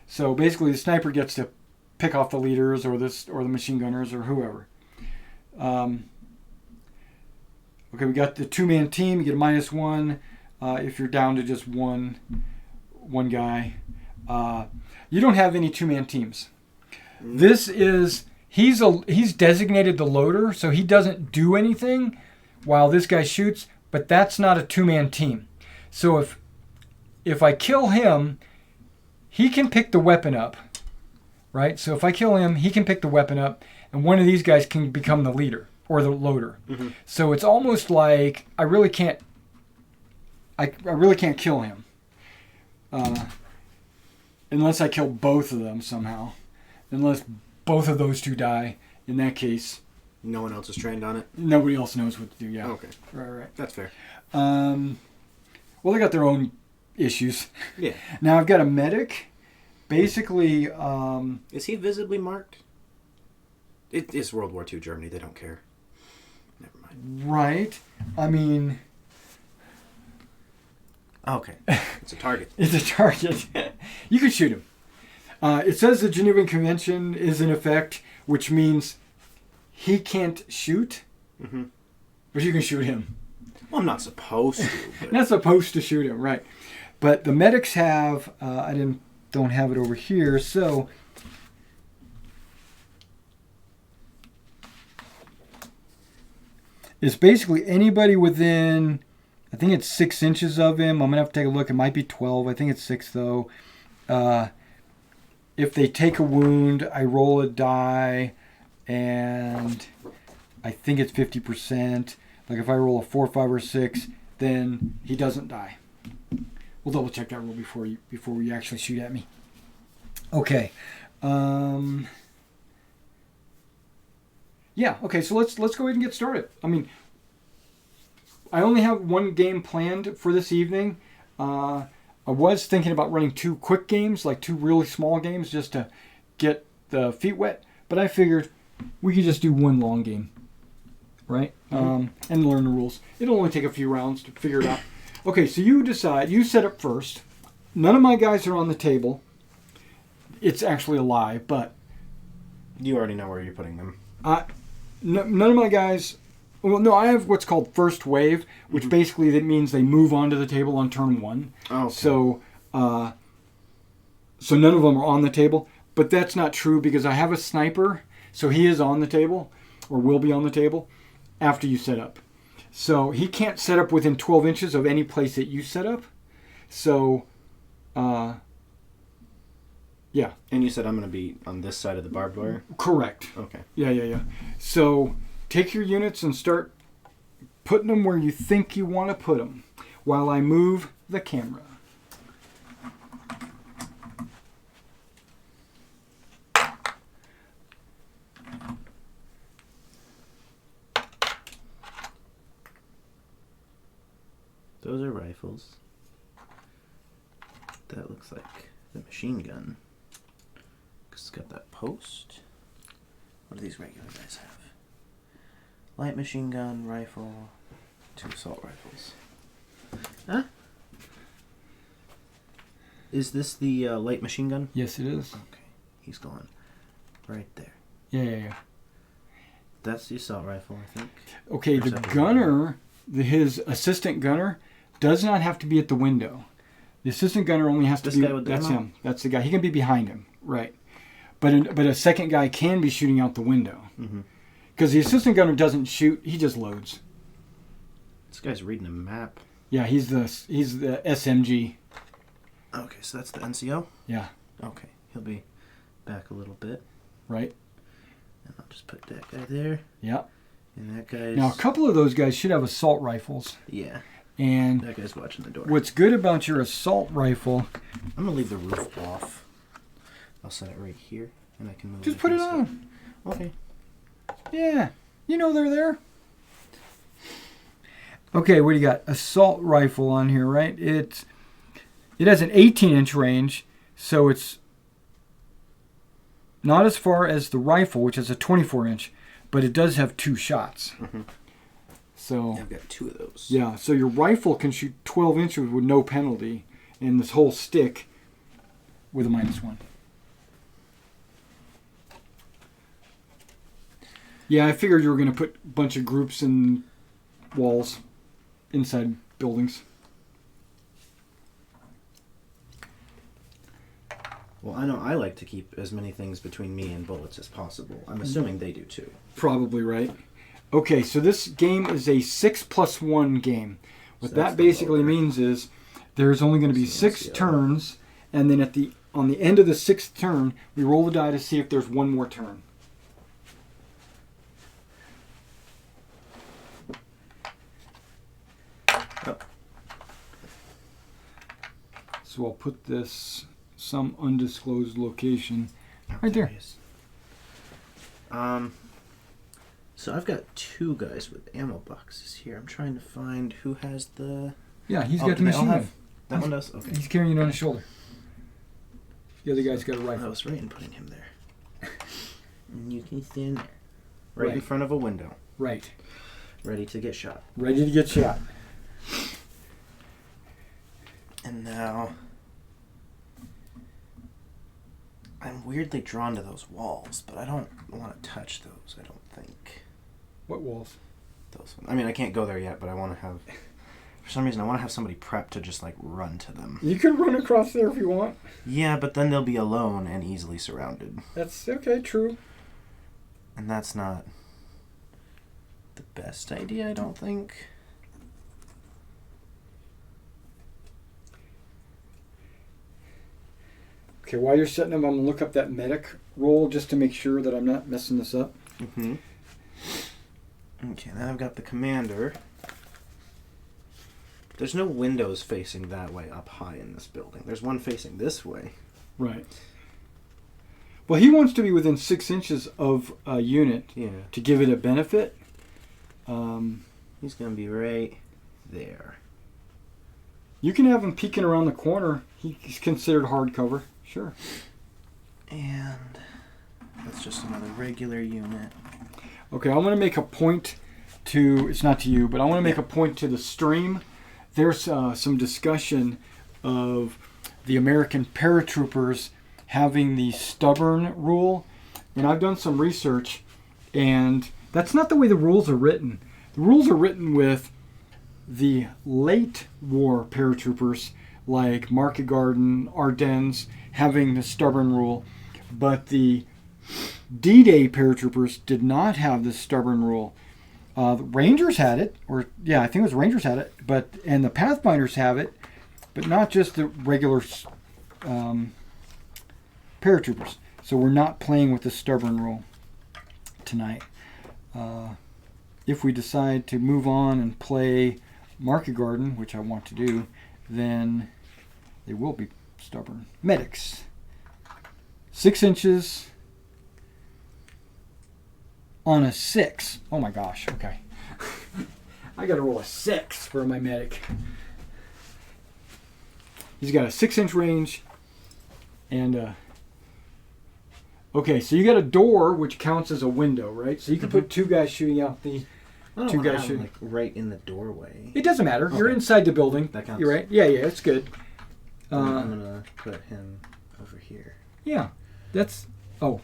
So basically the sniper gets to pick off the leaders or the machine gunners or whoever. Okay, we got the 2-man team. You get a -1 if you're down to just one guy. You don't have any 2-man teams. This is he's designated the loader, so he doesn't do anything while this guy shoots. But that's not a 2-man team. So if I kill him, he can pick the weapon up, right? So if I kill him, he can pick the weapon up, and one of these guys can become the leader or the loader. Mm-hmm. So it's almost like I really can't kill him unless I kill both of them somehow. Unless both of those 2 die, in that case, no one else is trained on it. Nobody else knows what to do. Yeah. Okay. Right. That's fair. Well, they got their own issues. Yeah. Now I've got a medic. Basically, is he visibly marked? It's World War II Germany. They don't care. Never mind. Right. I mean. Okay. It's a target. It's a target. You can shoot him. It says the Geneva Convention is in effect, which means he can't shoot, but you can shoot him. Well, I'm not supposed to. But... Not supposed to shoot him, right? But the medics have. Don't have it over here, so. It's basically anybody within. I think it's 6 inches of him. I'm gonna have to take a look. It might be 12. I think it's 6 though. If they take a wound, I roll a die, and I think it's 50%. Like if I roll a 4, 5, or 6, then he doesn't die. We'll double check that rule before you actually shoot at me. Okay. Yeah. Okay. So let's go ahead and get started. I mean, I only have one game planned for this evening. I was thinking about running 2 quick games, like 2 really small games, just to get the feet wet. But I figured we could just do 1 long game, right? Mm-hmm. And learn the rules. It'll only take a few rounds to figure it out. Okay, so you decide. You set up first. None of my guys are on the table. It's actually a lie, but... You already know where you're putting them. None of my guys Well, no, I have what's called first wave, which basically that means they move onto the table on turn 1. Oh, okay. So none of them are on the table, but that's not true because I have a sniper, so he is on the table, or will be on the table, after you set up. So he can't set up within 12 inches of any place that you set up. So, yeah. And you said I'm going to be on this side of the barbed wire? Correct. Okay. Yeah. So take your units and start putting them where you think you want to put them while I move the camera. Those are rifles. That looks like the machine gun. 'Cause it's got that post. What do these regular guys have? Light machine gun, rifle, 2 assault rifles. Huh? Is this the light machine gun? Yes, it is. Okay, he's going right there. Yeah. That's the assault rifle, I think. Okay, Or the is that gunner, his assistant gunner, does not have to be at the window. The assistant gunner only has to This be. guy with the That's ammo? him. That's the guy. He can be behind him, right? But a second guy can be shooting out the window because the assistant gunner doesn't shoot. He just loads. This guy's reading a map. Yeah, he's the SMG. Okay, so that's the NCO? Yeah. Okay, he'll be back a little bit. Right. And I'll just put that guy there. Yeah. And that guy's... Now a couple of those guys should have assault rifles. Yeah. And That guy's watching the door. what's good about your assault rifle? I'm gonna leave the roof off. I'll set it right here, and I can move. Just put it on. Okay. Yeah. You know they're there. Okay, what do you got? Assault rifle on here, right? It has an 18-inch range, so it's not as far as the rifle, which is a 24-inch, but it does have 2 shots. So I've got 2 of those. yeah, so your rifle can shoot 12 inches with no penalty, and this whole stick with a -1. Yeah, I figured you were going to put a bunch of groups in walls inside buildings. Well, I know I like to keep as many things between me and bullets as possible. I'm assuming they do too. Probably right. Okay, so this game is a 6+1 game. What So that that's the basically lower. means is there's only going to be So let's 6 see. turns, and then on the end of the 6th turn, we roll the die to see if there's one more turn. Oh. So I'll put this some undisclosed location right There there. he is. So I've got 2 guys with ammo boxes here. I'm trying to find who has the... Yeah, he's Oh, got the do they all machine gun. have- That one does? Okay. He's carrying it on his shoulder. The other guy's got a I rifle. was right in putting him there. And you can stand there. Right in Right. front of a window. Right. Ready to get shot. Ready to get shot. And now... I'm weirdly drawn to those walls, but I don't want to touch those, I don't think. What walls? Those ones. I mean, I can't go there yet, but I want to have... For some reason, I want to have somebody prepped to just, like, run to them. You can run across there if you want. Yeah, but then they'll be alone and easily surrounded. That's okay, true. And that's not the best idea, I don't think. Okay, while you're setting them, I'm going to look up that medic roll just to make sure that I'm not messing this up. Mm-hmm. Okay, now I've got the commander. There's no windows facing that way up high in this building. There's one facing this way. Right. Well, he wants to be within 6 inches of a unit Yeah. to give it a benefit. He's going to be right there. You can have him peeking around the corner. He's considered hard cover. Sure. And that's just another regular unit. Okay, I want to make a point to, it's not to you, but I want to make a point to the stream. There's some discussion of the American paratroopers having the stubborn rule. And I've done some research, and that's not the way the rules are written. The rules are written with the late war paratroopers like Market Garden, Ardennes having the stubborn rule, but the D-Day paratroopers did not have the stubborn rule. The Rangers had it, I think it was Rangers had it, and the Pathfinders have it, but not just the regular paratroopers. So we're not playing with the stubborn rule tonight. If we decide to move on and play Market Garden, which I want to do, then they will be stubborn. Medics. 6 inches on a 6. Oh my gosh, okay. I gotta roll a 6 for my medic. He's got a 6-inch range and okay, so you got a door which counts as a window, right? So you can put 2 guys shooting out the I don't two want to guys have shooting. him, like right in the doorway. It doesn't matter. Okay. You're inside the building. That counts. You're right. Yeah, it's good. I'm gonna put him over here. Yeah, that's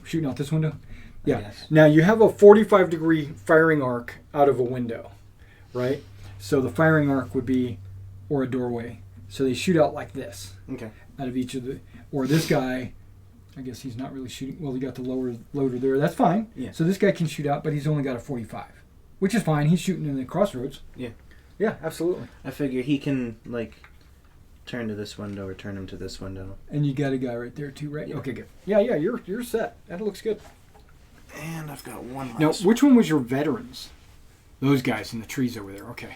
shooting out this window. Yeah. Yes. Now you have a 45-degree firing arc out of a window, right? So the firing arc would be, or a doorway. So they shoot out like this. Okay. Out of each of the, or this guy, I guess he's not really shooting. Well, he got the loader there. That's fine. Yeah. So this guy can shoot out, but he's only got a 45, which is fine. He's shooting in the crossroads. Yeah. Yeah, absolutely. I figure he can turn to this window or turn him to this window. And you got a guy right there too, right? Yeah. Okay, good. Yeah, you're set. That looks good. And I've got one Now, last. which one was your veterans? Those guys in the trees over there. Okay.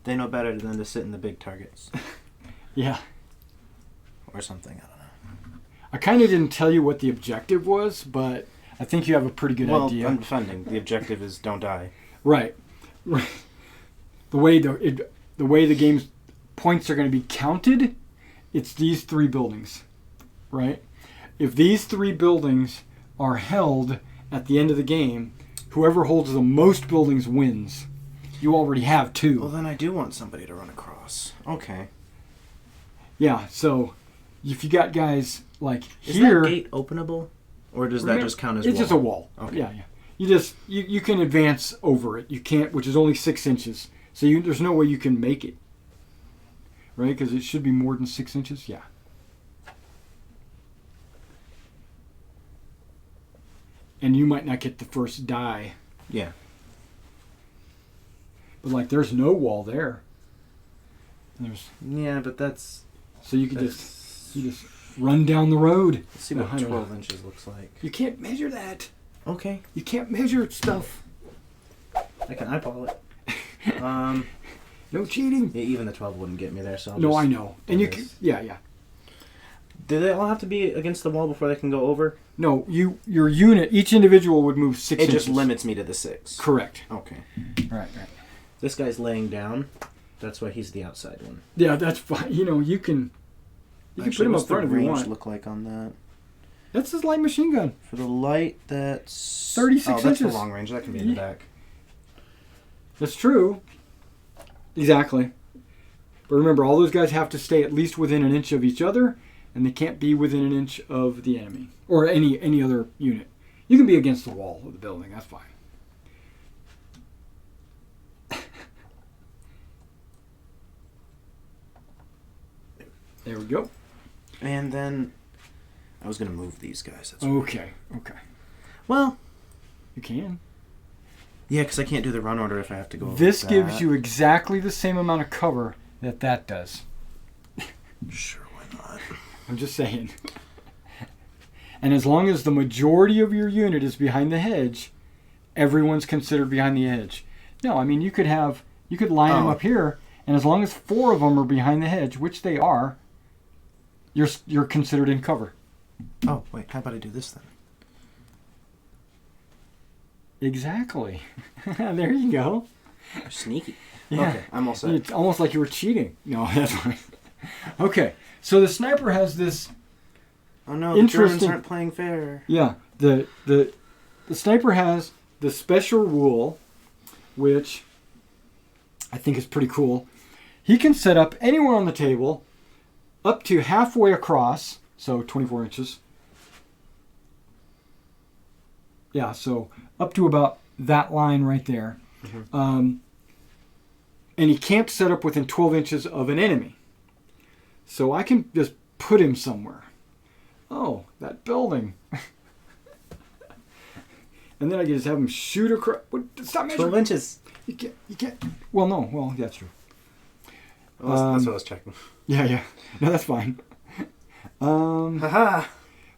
They know better than to sit in the big targets. Yeah. Or something, I don't know. I kind of didn't tell you what the objective was, but I think you have a pretty good idea. Well, I'm defending. The objective is don't die. Right. Right. The way the game's points are going to be counted, it's these 3 buildings, right? If these 3 buildings are held at the end of the game, whoever holds the most buildings wins. You already have 2. Well, then I do want somebody to run across. Okay. Yeah, so if you got guys like Is here... that gate openable? Or does that just count as It's wall? just a wall. Okay. Yeah. You can advance over it. You can't, which is only 6 inches. So there's no way you can make it. Right? Because it should be more than 6 inches. Yeah. And you might not get the first die. Yeah. But there's no wall there. Yeah, but that's... So you could just run down the road. Let's see what 12 inches looks like. You can't measure that. Okay. You can't measure stuff. I can eyeball it. No cheating. Yeah, even the 12 wouldn't get me there, so No, I know. And you can, yeah. Do they all have to be against the wall before they can go over? No, your unit, each individual would move 6 It inches. just limits me to the 6. Correct. Okay. Right. This guy's laying down. That's why he's the outside one. Yeah, that's fine. You can put him up front if you want. What's the range look like on that? That's his light machine gun. For the light, that's 36 that's inches. the long range. That can be in the back. That's true. Exactly. But remember, all those guys have to stay at least within an inch of each other, and they can't be within an inch of the enemy or any other unit. You can be against the wall of the building. That's fine. There we go. And then I was going to move these guys. That's Okay. Well, You can. yeah, because I can't do the run order if I have to go over This that. gives you exactly the same amount of cover that does. Sure, why not? I'm just saying. And as long as the majority of your unit is behind the hedge, everyone's considered behind the hedge. No, I mean you could line them up here, and as long as 4 of them are behind the hedge, which they are, you're considered in cover. Oh, wait, how about I do this then? Exactly. There you go. You're sneaky. Yeah. Okay, I'm all set. It's almost like you were cheating. No, that's fine. Okay, so the sniper has this. Oh no, the Germans Interesting. aren't playing fair. Yeah, the sniper has the special rule, which I think is pretty cool. He can set up anywhere on the table, up to halfway across, so 24 inches. Yeah, so up to about that line right there. And he can't set up within 12 inches of an enemy. So I can just put him somewhere. Oh, that building. And then I can just have him shoot across. Stop measuring. 12 inches. You can't. Well, no. Well, that's true. Well, that's what I was checking. Yeah. No, that's fine. Haha.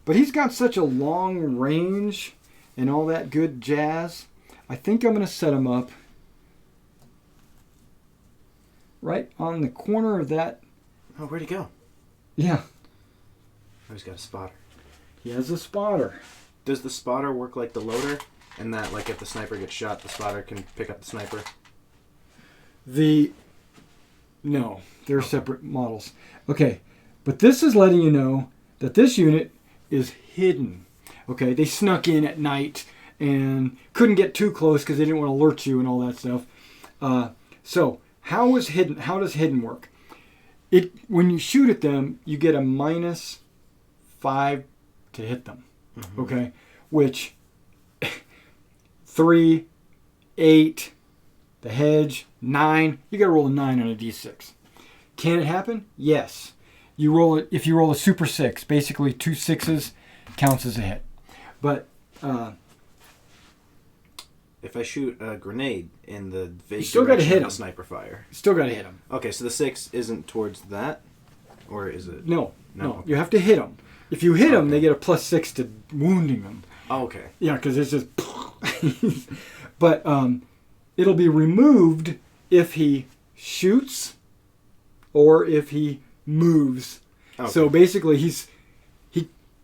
But he's got such a long range and all that good jazz. I think I'm going to set him up right on the corner of that. Oh, where'd he go? Yeah. Oh, he's got a spotter. He has a spotter. Does the spotter work like the loader? And that, like, if the sniper gets shot, the spotter can pick up the sniper? No, they're separate models. Okay, but this is letting you know that this unit is hidden. Okay, they snuck in at night and couldn't get too close because they didn't want to alert you and all that stuff. So how does hidden work? When you shoot at them, you get a -5 to hit them. Okay, which 3, 8, the hedge, 9. You got to roll a 9 on a d6. Can it happen? Yes. You roll it if you roll a super 6. Basically, 2 6s counts as a hit. But if I shoot a grenade in the vague still gotta direction hit of him. the sniper fire, still got to hit them. okay, so the 6 isn't towards that, or is it? No. Okay. You have to hit them. If you hit them, Okay. they get a +6 to wounding them. Oh, okay. Yeah, because it's just. But it'll be removed if he shoots or if he moves. Okay. So basically,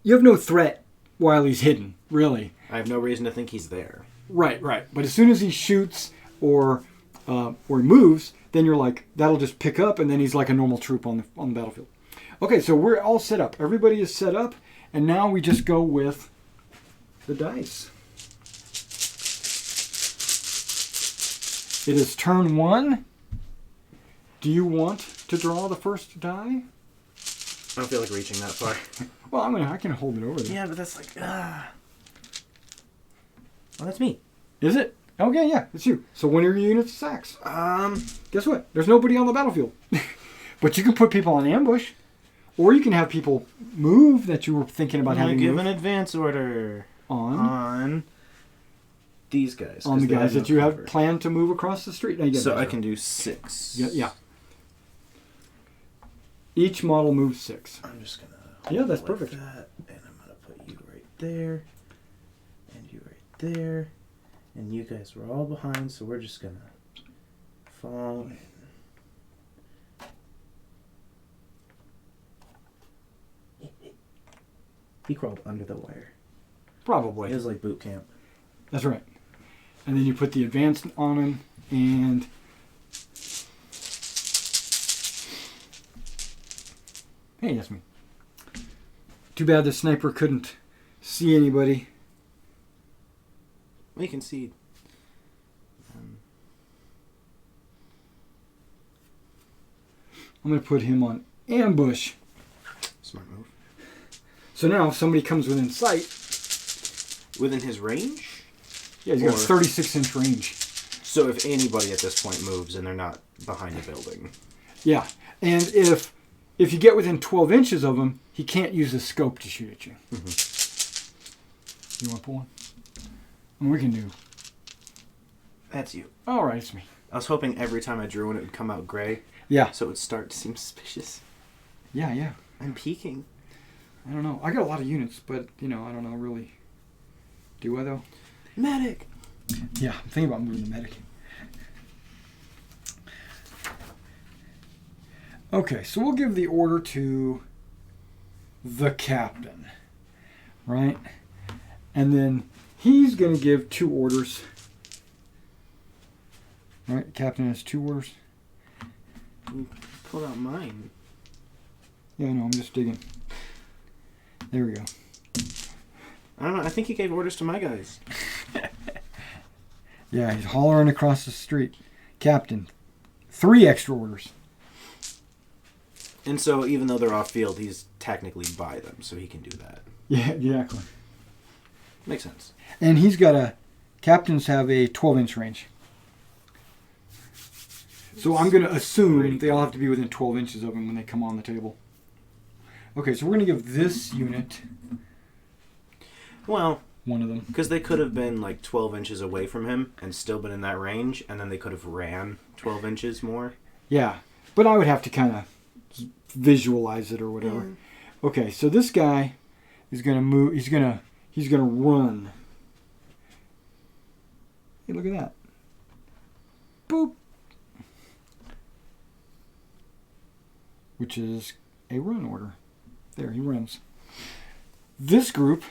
you have no threat while he's hidden, really. I have no reason to think he's there. Right. But as soon as he shoots or moves, then you're like, that'll just pick up, and then he's like a normal troop on the battlefield. Okay, so we're all set up. Everybody is set up, and now we just go with the dice. It is turn 1. Do you want to draw the first die? I don't feel like reaching that far. Well, I can hold it over there. Yeah, but that's like, Well, that's me. Is it? Okay, yeah, it's you. So when are your units sacks? Um, Guess what? There's nobody on the battlefield. But you can put people on ambush. Or you can have people move that you were thinking about having give move an advance order on these guys. the guys that you cover. have planned to move across the street. Now you get So I measure. can do 6. Yeah. Each model moves 6. I'm just gonna. Yeah, that's like perfect. That, and I'm gonna put you right there, and you right there, and you guys were all behind, so we're just gonna fall in. He crawled under the wire. Probably. It was like boot camp. That's right. And then you put the advance on him, and hey, that's me. Too bad the sniper couldn't see anybody. We can see. I'm going to put him on ambush. Smart move. So now if somebody comes within sight, Within his range? yeah, he's got a Or- 36-inch range. So if anybody at this point moves and they're not behind the building. Yeah, and if you get within 12 inches of him, he can't use his scope to shoot at you. You want to pull one? And we can do. That's you. All right, it's me. I was hoping every time I drew one it would come out gray. Yeah. So it would start to seem suspicious. Yeah. I'm peeking. I don't know. I got a lot of units, but, I don't know really. Do I, though? Medic! Yeah, I'm thinking about moving the medic. Okay, so we'll give the order to the captain, right? And then he's going to give 2 orders. Right, the captain has 2 orders. You pulled out mine. Yeah, I know, I'm just digging. There we go. I don't know. I think he gave orders to my guys. Yeah, he's hollering across the street. Captain, 3 extra orders. And so even though they're off field, he's technically by them, so he can do that. Yeah, exactly. Makes sense. And he's got a Captains have a 12-inch range. So I'm going to assume they all have to be within 12 inches of him when they come on the table. Okay, so we're going to give this unit Well, one of them. because they could have been like 12 inches away from him and still been in that range, and then they could have ran 12 inches more. Yeah, but I would have to kind of visualize it or whatever. Mm. Okay, so this guy is going to move. He's going to run. Hey, look at that. Boop. Which is a run order. There, he runs. This group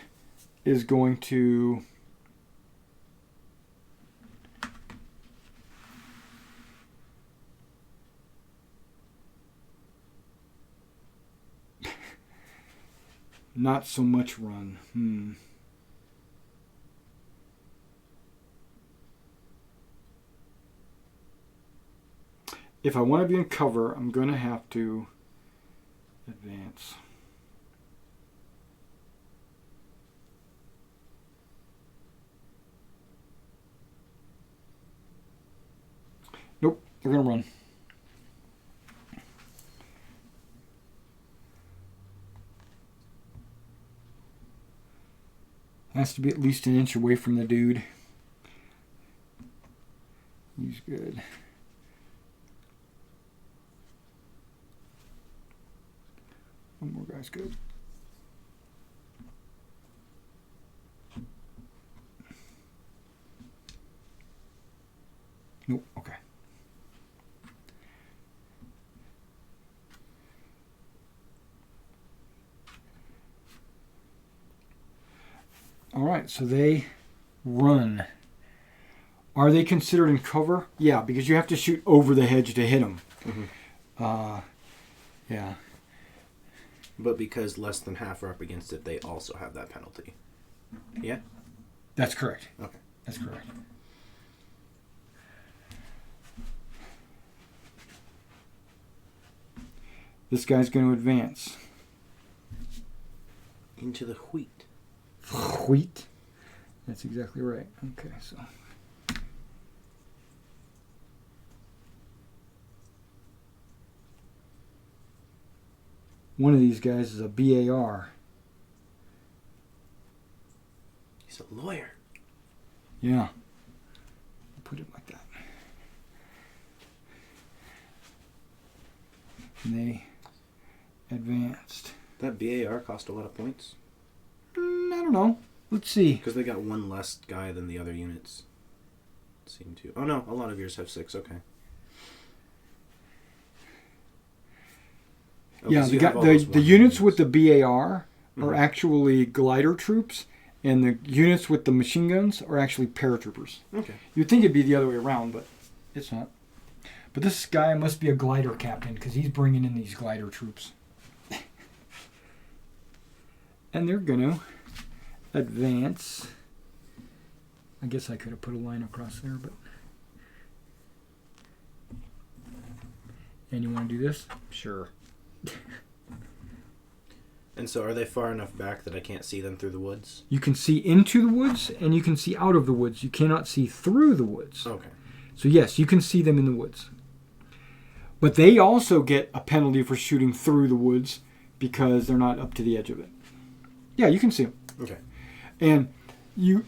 is going to not so much run. If I want to be in cover, I'm going to have to advance. Nope, they're going to run. Has to be at least an inch away from the dude. He's good. One more guy's good. Nope, okay. All right, so they run. Are they considered in cover? Yeah, because you have to shoot over the hedge to hit them. Mm-hmm. Yeah. But because less than half are up against it, they also have that penalty. Yeah? That's correct. Okay. That's correct. This guy's going to advance. Into the wheat. Wheat? That's exactly right. Okay, so... One of these guys is a BAR. He's a lawyer. Yeah. Put it like that. And they advanced. That BAR cost a lot of points. I don't know. Let's see. Because they got one less guy than the other units. Seem to. Oh no, a lot of yours have 6. Okay. Yeah, the units with the BAR are actually glider troops, and the units with the machine guns are actually paratroopers. Okay. You'd think it'd be the other way around, but it's not. But this guy must be a glider captain because he's bringing in these glider troops. And they're going to advance. I guess I could have put a line across there, but... And you want to do this? Sure. And so are they far enough back that I can't see them through the woods? You can see into the woods and you can see out of the woods. You cannot see through the woods. Okay. So yes, you can see them in the woods. But they also get a penalty for shooting through the woods because they're not up to the edge of it. Yeah, you can see them. Okay. And you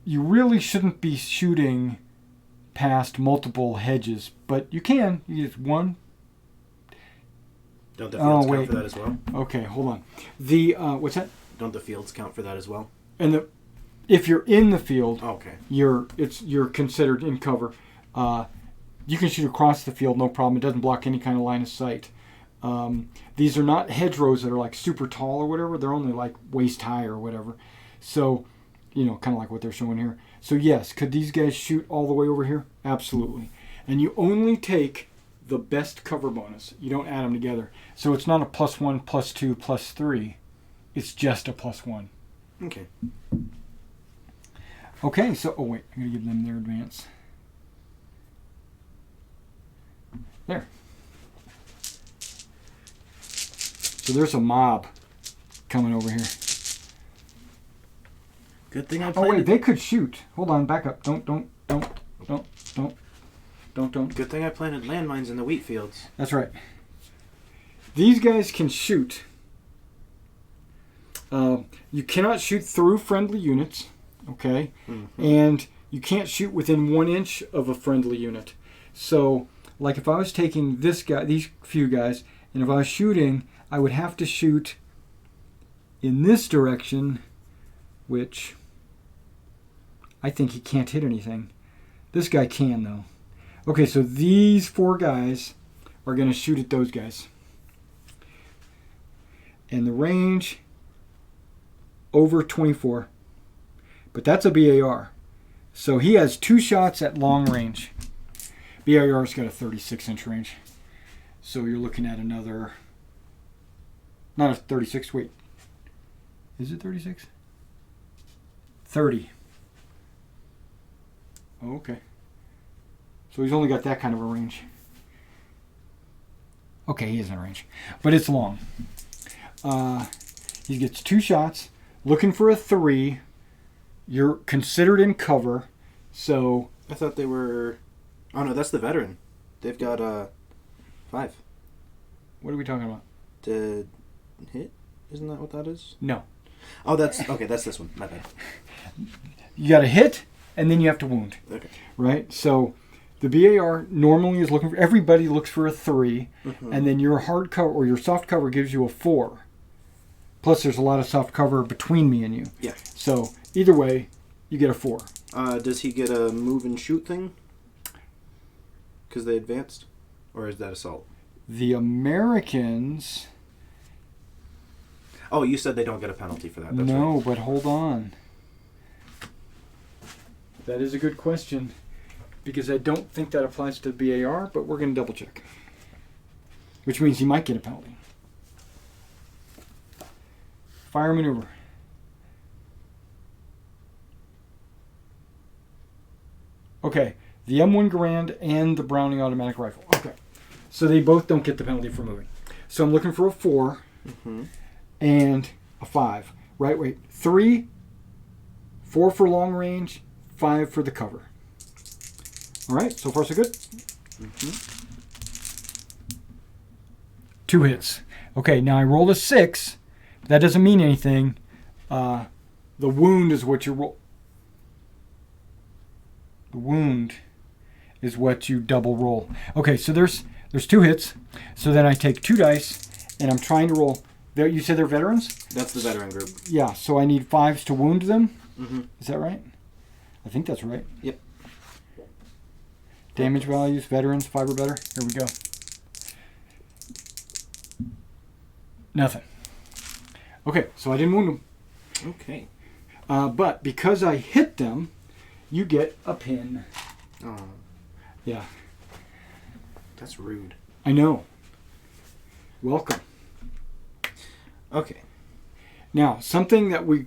really shouldn't be shooting past multiple hedges, but you can. You get one. Don't the fields count wait. for that as well? Okay, hold on. The what's that? Don't the fields count for that as well? And if you're in the field, okay, you're considered in cover. You can shoot across the field, no problem. It doesn't block any kind of line of sight. These are not hedgerows that are like super tall or whatever. They're only like waist high or whatever. So, kind of like what they're showing here. So yes, could these guys shoot all the way over here? Absolutely. And you only take the best cover bonus. You don't add them together. So it's not a +1, +2, +3. It's just a +1. Okay. Okay, so, oh wait, I'm going to give them their advance. There. So there's a mob coming over here. Good thing I Oh planted. wait, they could shoot. Hold on, back up. Don't. Good thing I planted landmines in the wheat fields. That's right. These guys can shoot. You cannot shoot through friendly units, okay? Mm-hmm. And you can't shoot within 1 inch of a friendly unit. So, like if I was taking this guy, these few guys, and if I was shooting, I would have to shoot in this direction, which I think he can't hit anything. This guy can, though. Okay, so these 4 guys are going to shoot at those guys. And the range, over 24. But that's a BAR. So he has 2 shots at long range. BAR's got a 36-inch range. So you're looking at another... Not a 36, wait. Is it 36? 30. Oh, okay. So he's only got that kind of a range. Okay, he is in range. But it's long. He gets 2 shots. Looking for a 3. You're considered in cover. So... I thought they were... Oh, no, that's the veteran. They've got 5. What are we talking about? To hit? Isn't that what that is? No. Oh, that's... Okay, that's this one. My bad. You got to hit, and then you have to wound. Okay. Right? So... The BAR normally is looking for... Everybody looks for a 3. Mm-hmm. And then your hard cover or your soft cover gives you a 4. Plus, there's a lot of soft cover between me and you. Yeah. So, either way, you get a 4. Does he get a move and shoot thing? Because they advanced? Or is that assault? The Americans... Oh, you said they don't get a penalty for that. That's no, right. but hold on. That is a good question. Because I don't think that applies to BAR, but we're going to double check. Which means he might get a penalty. Fire maneuver. Okay, the M1 Garand and the Browning automatic rifle. Okay, so they both don't get the penalty for moving. So I'm looking for a 4 and a 5. Right, wait. 3, 4 for long range, 5 for the cover. All right, so far so good. 2 hits. Okay, now I rolled a 6. That doesn't mean anything. The wound is what you roll. The wound is what you double roll. Okay, so there's 2 hits. So then I take 2 dice, and I'm trying to roll. You said they're veterans? That's the veteran group. Yeah, so I need 5s to wound them. Mm-hmm. Is that right? I think that's right. Yep. Damage values, veterans, 5 or better. Here we go. Nothing. Okay, so I didn't wound them. Okay. But because I hit them, you get a pin. Oh, Yeah, that's rude. I know. Welcome. Okay. Now, something that we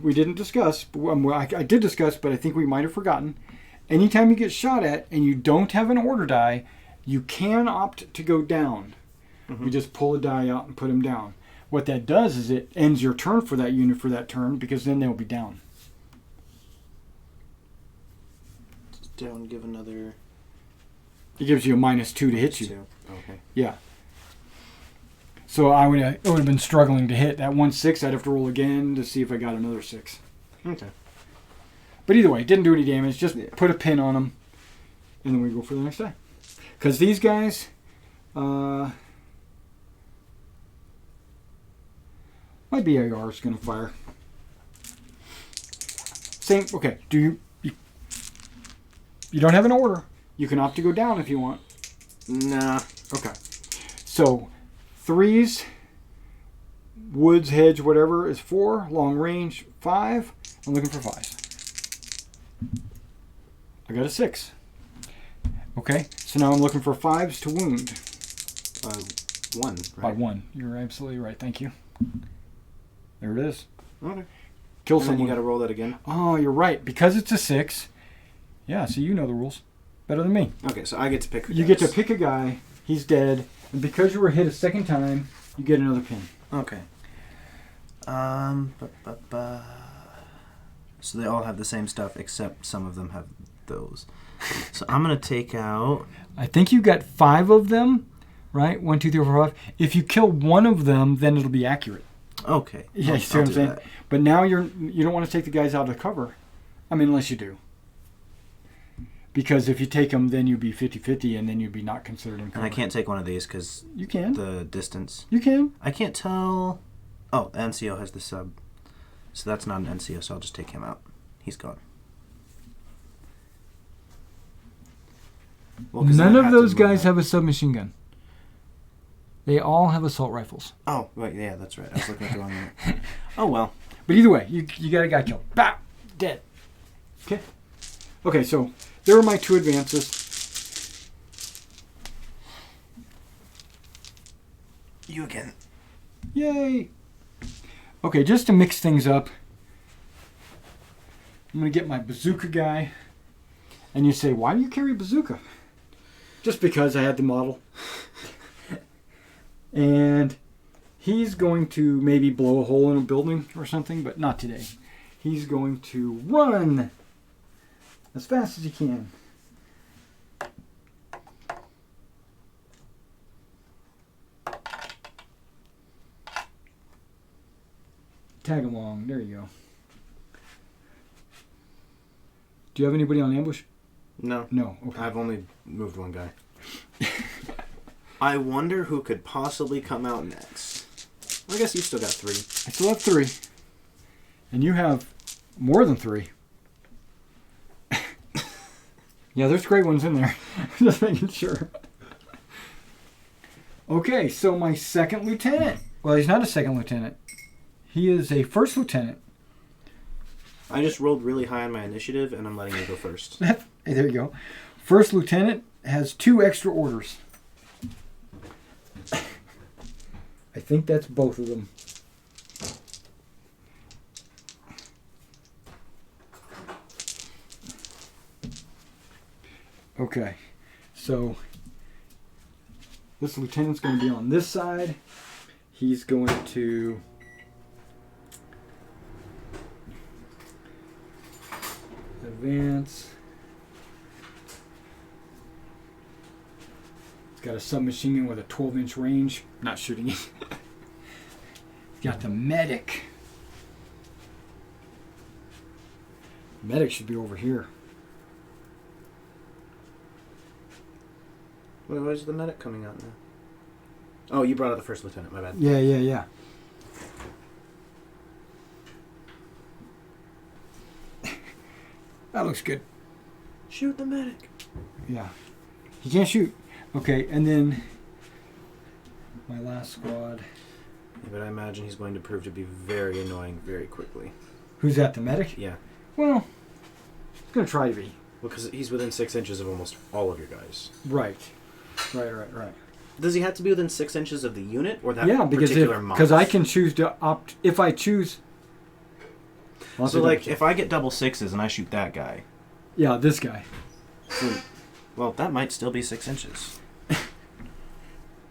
didn't discuss, I did discuss, but I think we might have forgotten. Anytime you get shot at and you don't have an order die, you can opt to go down. Mm-hmm. You just pull a die out and put them down. What that does is it ends your turn for that unit for that turn, because then they'll be down. Down, give another... It gives you a -2 to hit you. 2. Okay. Yeah. So it would have been struggling to hit. That 1-6, I'd have to roll again to see if I got another 6. Okay. But either way, didn't do any damage. Just Yeah. put a pin on them, and then we go for the next die. Because these guys, my BAR is going to fire. Same. Okay. You don't have an order. You can opt to go down if you want. Nah. Okay. So 3s, woods, hedge, whatever is 4. Long range 5. I'm looking for 5s. I got a 6. Okay. So now I'm looking for 5s to wound. 1. Right? By 1. You're absolutely right. Thank you. There it is. Okay. Kill And then someone. you got to roll that again. Oh, you're right. Because it's a 6. Yeah, so you know the rules better than me. Okay, so I get to pick. You get to pick a guy. He's dead. And because you were hit a second time, you get another pin. Okay. So they all have the same stuff, except some of them have those. So I'm going to take out... I think you got 5 of them, right? 1, 2, 3, 4, 5. If you kill one of them, then it'll be accurate. Okay. Yeah, you see what I'm saying? That. But now you don't want to take the guys out of cover. I mean, unless you do. Because if you take them, then you'd be 50-50, and then you'd be not considered in cover. And I can't take one of these because... You can. The distance. You can. I can't tell... Oh, NCO has the sub. So that's not an NCO, so I'll just take him out. He's gone. Well, none of those guys have a submachine gun. They all have assault rifles. Oh, right, yeah, that's right. I was looking at the wrong one. Oh, well. But either way, you got a guy killed. Bah! Dead. Okay? Okay, so there are my 2 advances. You again. Yay! Okay, just to mix things up, I'm going to get my bazooka guy. And you say, why do you carry a bazooka? Just because I had the model. And he's going to maybe blow a hole in a building or something, but not today. He's going to run as fast as he can. Tag along. There you go. Do you have anybody on ambush? No. No. Okay. I've only moved one guy. I wonder who could possibly come out next. I guess you still got 3. I still have 3. And you have more than 3. Yeah, there's great ones in there. Just making sure. Okay, so my second lieutenant. Well, he's not a second lieutenant. He is a first lieutenant. I just rolled really high on my initiative, and I'm letting you go first. Hey, there you go. First lieutenant has 2 extra orders. I think that's both of them. Okay, so this lieutenant's going to be on this side. He's going to advance. He's got a submachine gun with a 12-inch range. Not shooting it. He's got the medic. Medic should be over here. Wait, where's the medic coming out now? Oh, you brought out the first lieutenant, my bad. Yeah. That looks good. Shoot the medic. Yeah. He can't shoot. Okay, and then my last squad. Yeah, but I imagine he's going to prove to be very annoying very quickly. Who's that, the medic? Yeah. Well, he's going to try to be. Well, because he's within 6 inches of almost all of your guys. Right. Does he have to be within 6 inches of the unit or that particular month? Because I can choose to opt. If I choose. So, like, if I get double 6s and I shoot that guy. Yeah, this guy. Well, that might still be 6 inches.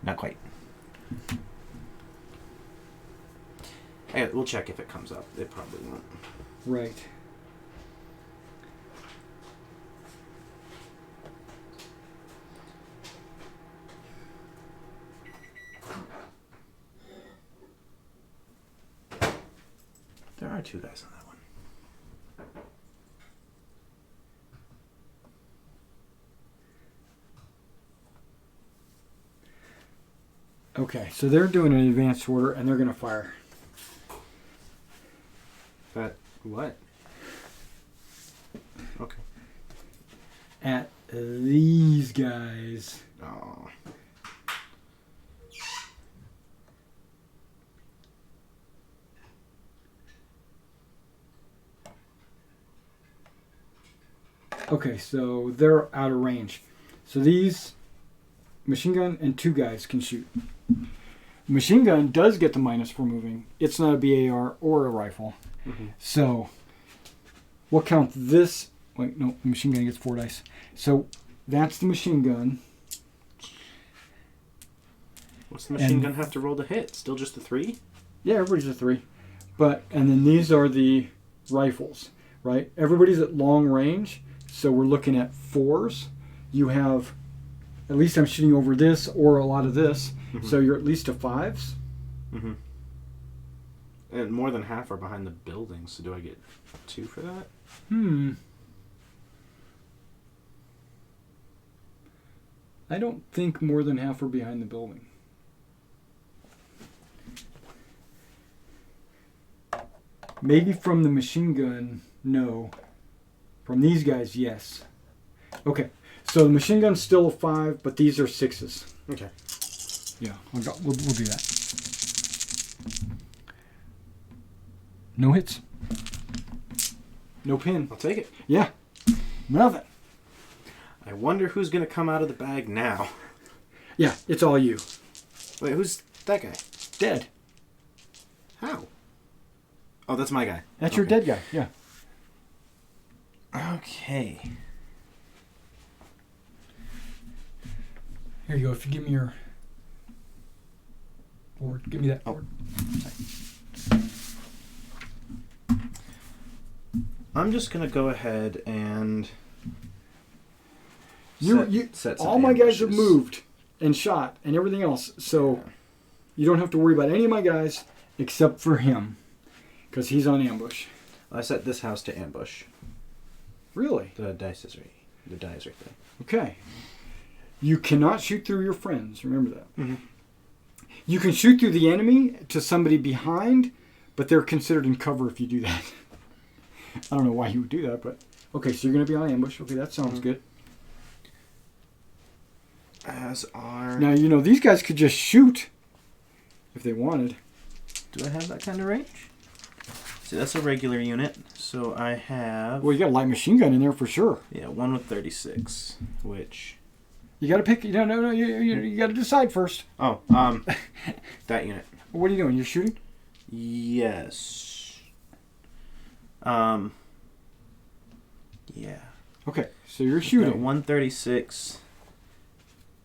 Not quite. Hey, we'll check if it comes up. It probably won't. Right. There are 2 guys on that one. Okay, so they're doing an advanced order and they're going to fire. But what? Okay. At these guys. Oh. Okay, so they're out of range. So these machine gun and 2 guys can shoot. Machine gun does get the minus for moving. It's not a BAR or a rifle. Mm-hmm. So we'll count this. Wait, no, machine gun gets 4 dice. So that's the machine gun. What's the machine gun have to roll to hit? Still just the 3? Yeah, everybody's a 3. And then these are the rifles. right? Everybody's at long range, so we're looking at 4s. You have, at least I'm shooting over this or a lot of this, so you're at least to 5s. Mm-hmm. And more than half are behind the building, so do I get 2 for that? I don't think more than half are behind the building. Maybe from the machine gun, no. From these guys, yes. Okay, so the machine gun's still a 5, but these are 6s. Okay. Yeah, we'll do that. No hits. No pin. I'll take it. Yeah. Nothing. I wonder who's going to come out of the bag now. Yeah, it's all you. Wait, who's that guy? Dead. How? Oh, that's my guy. That's your dead guy, yeah. Okay. Here you go. If you give me your board. Give me that board. I'm just going to go ahead and set some all my guys have ambushes. moved and shot and everything else, so you don't have to worry about any of my guys except for him, because he's on ambush. I set this house to ambush. Really? The die is right there. Okay. You cannot shoot through your friends. Remember that. Mm-hmm. You can shoot through the enemy to somebody behind, but they're considered in cover if you do that. I don't know why you would do that, but okay. So you're going to be on ambush. Okay, that sounds good. As are... Now, you know, these guys could just shoot if they wanted. Do I have that kind of range? See, that's a regular unit, so I have... Well, you got a light machine gun in there for sure. Yeah, 1 with 36, which... You got to pick... No, you got to decide first. Oh, that unit. What are you doing? You're shooting? Yes. Yeah. Okay, so you're Got shooting. 136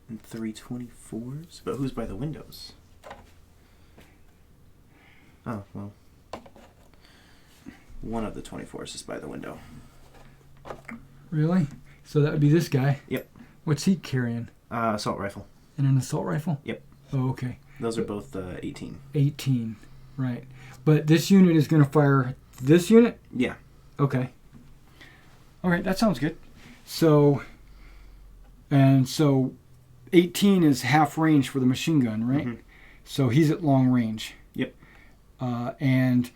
and 324s, but who's by the windows? Oh, well. One of the 24s is by the window. Really? So that would be this guy? Yep. What's he carrying? Assault rifle. And an assault rifle? Yep. Oh, okay. Those are both 18. 18, right. But this unit is going to fire this unit? Yeah. Okay. All right, that sounds good. So 18 is half range for the machine gun, right? Mm-hmm. So he's at long range. Yep. And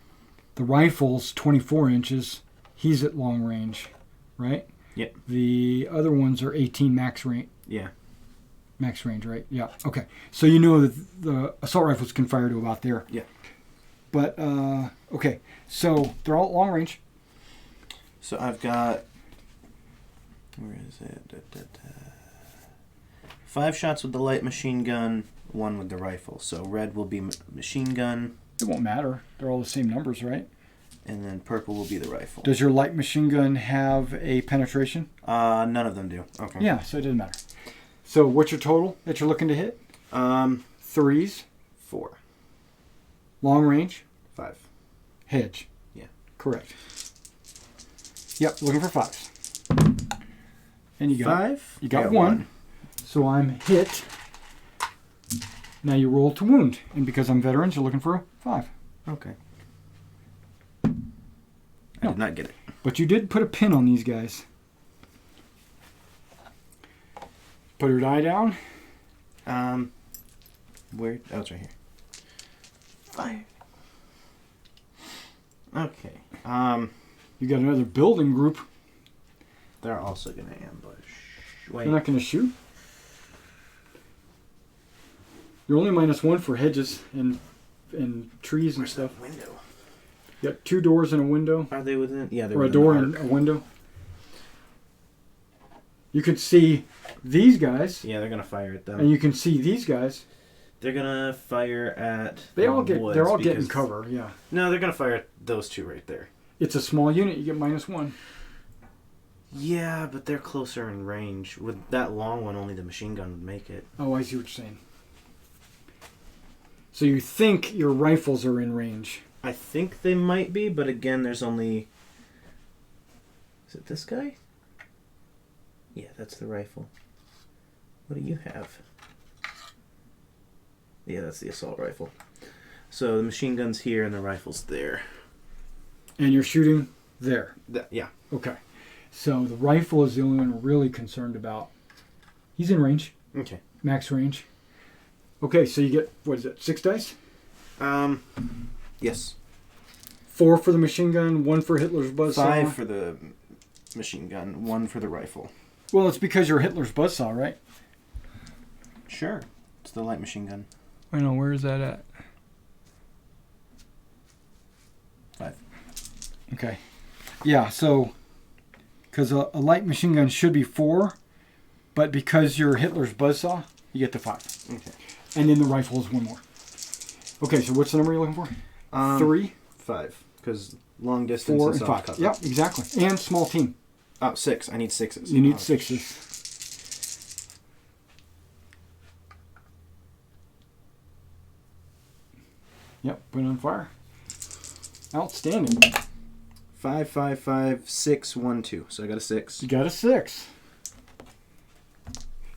the rifle's 24 inches. He's at long range, right? Yep. The other ones are 18 max range. Yeah. Max range, right? Yeah. Okay. So you know that the assault rifles can fire to about there. Yeah. But, okay. So they're all at long range. So I've got... Where is it? 5 shots with the light machine gun, 1 with the rifle. So red will be machine gun. It won't matter. They're all the same numbers, right? And then purple will be the rifle. Does your light machine gun have a penetration? None of them do. Okay. Yeah, so it doesn't matter. So what's your total that you're looking to hit? 3s. 4. Long range. 5. Hedge. Yeah. Correct. Yep, looking for 5s. And you got 5? You got 1. So I'm hit. Now you roll to wound. And because I'm veterans, you're looking for a 5. Okay. I did not get it. But you did put a pin on these guys. Put her die down. Where? Oh, it's right here. 5. Okay. You got another building group. They're also going to ambush. Wait. They're not going to shoot. You're only -1 for hedges and trees and Where's stuff. that window? You got 2 doors and a window. Are they within? Yeah, they're Or a within door the and arc. a window. You could see these guys. Yeah, they're gonna fire at them. And you can see these guys. They're gonna fire at. They're all woods getting because- cover, yeah. No, they're gonna fire at those 2 right there. It's a small unit, you get -1. Yeah, but they're closer in range. With that long one, only the machine gun would make it. Oh, I see what you're saying. So you think your rifles are in range. I think they might be, but again, there's only Is it this guy? Yeah, that's the rifle. What do you have? Yeah, that's the assault rifle. So the machine gun's here and the rifle's there. And you're shooting there. Yeah. Okay. So the rifle is the only one we're really concerned about. He's in range. Okay. Max range. Okay, so you get, what is it, 6 dice? Yes. 4 for the machine gun, 1 for Hitler's buzzsaw. 5 for the machine gun, 1 for the rifle. Well, it's because you're Hitler's buzzsaw, right? Sure. It's the light machine gun. I know, where is that at? 5. Okay. Yeah, so, because a light machine gun should be 4, but because you're Hitler's buzzsaw, you get the 5. Okay. And then the rifle is 1 more. Okay, so what's the number you're looking for? 3? 5. Because long distance 4 and and soft 5. cover. Yep, exactly. And small team. Oh, 6. I need 6s. You need 6s. Yep, put it on fire. Outstanding. 5, 5, 5, 6, 1, 2. So I got a 6. You got a 6.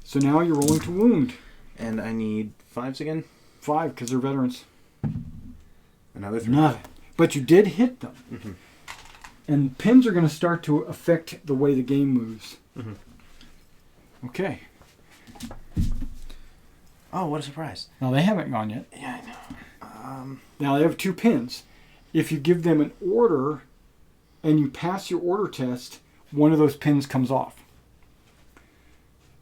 So now you're rolling to wound. And I need 5s again? 5, because they're veterans. Another 3. Nothing. But you did hit them. Mm-hmm. And pins are going to start to affect the way the game moves. Mm-hmm. Okay. Oh, what a surprise. Now they haven't gone yet. Yeah, I know. Now they have 2 pins. If you give them an order and you pass your order test, one of those pins comes off.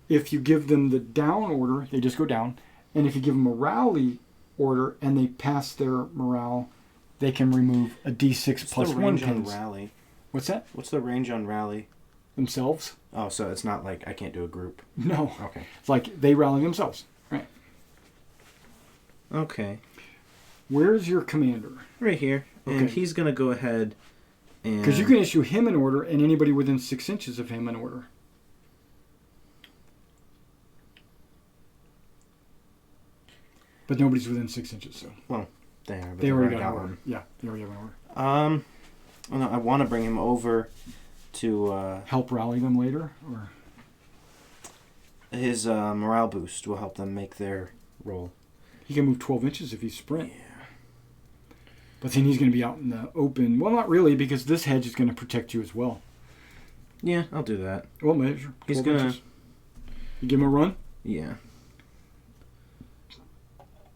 If you give them the down order, they just go down. And if you give them a rally order and they pass their morale, they can remove a D6 plus 1 pins. On rally? What's that? What's the range on rally? Themselves? Oh, so it's not like I can't do a group. No. Okay. It's like they rally themselves. Right. Okay. Where's your commander? Right here. Okay. And he's going to go ahead and... Because you can issue him an order and anybody within 6 inches of him an order. But nobody's within 6 inches, so... Well, they are, but they already got an one. order. Yeah, they already have an order. Well, no, I want to bring him over to... help rally them later, or... His morale boost will help them make their roll. He can move 12 inches if he's sprint. Yeah. But then he's going to be out in the open. Well, not really, because this hedge is going to protect you as well. Yeah, I'll do that. What measure? He's going to... You give him a run? Yeah.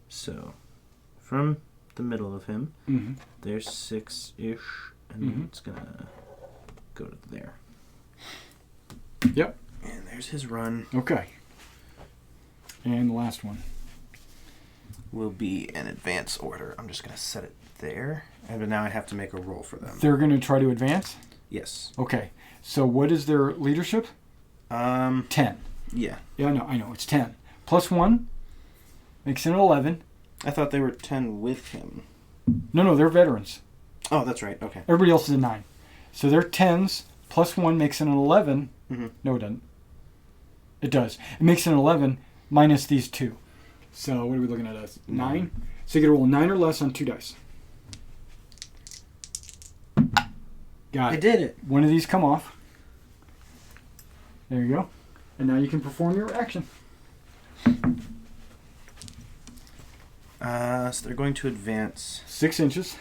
So, from the middle of him, there's 6-ish, and then it's going to go to there. Yep. And there's his run. Okay. And the last one will be an advance order. I'm just going to set it there. And now I have to make a roll for them. They're going to try to advance? Yes. Okay. So what is their leadership? 10. Yeah. Yeah, I know. It's 10. Plus 1 makes it an 11. I thought they were 10 with him. No, they're veterans. Oh, that's right. Okay. Everybody else is a 9. So they're 10s. Plus 1 makes it an 11. No, it doesn't. It does. It makes it an 11 minus these 2. So what are we looking at? 9? So you get to roll 9 or less on 2 dice. Got it. I did it. One of these come off. There you go. And now you can perform your action. So they're going to advance 6 inches.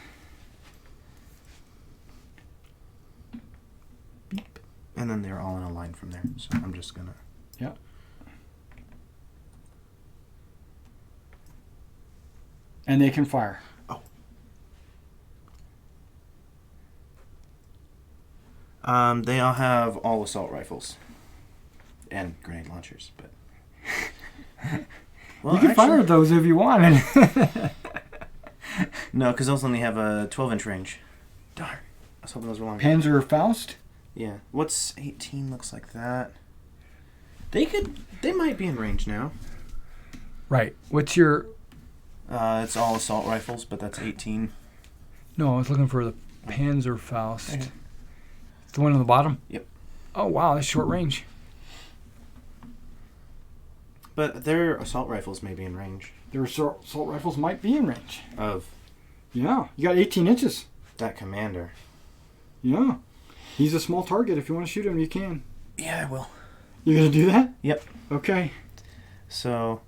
and then they're all in a line from there. So I'm just gonna... Yeah. And they can fire. Oh. They all have all assault rifles. And grenade launchers, but... Well, you can fire those if you want. No, because those only have a 12-inch range. Darn. I was hoping those were longer. Panzer Faust? Yeah. What's 18 looks like that? They might be in range now. Right. What's your... It's all assault rifles, but that's 18. No, I was looking for the Panzer Faust. Okay. The one on the bottom? Yep. Oh, wow. That's short range. But their assault rifles may be in range. Their assault rifles might be in range. Of? Yeah. You got 18 inches. That commander. Yeah. He's a small target. If you want to shoot him, you can. Yeah, I will. You're going to do that? Yep. Okay. So,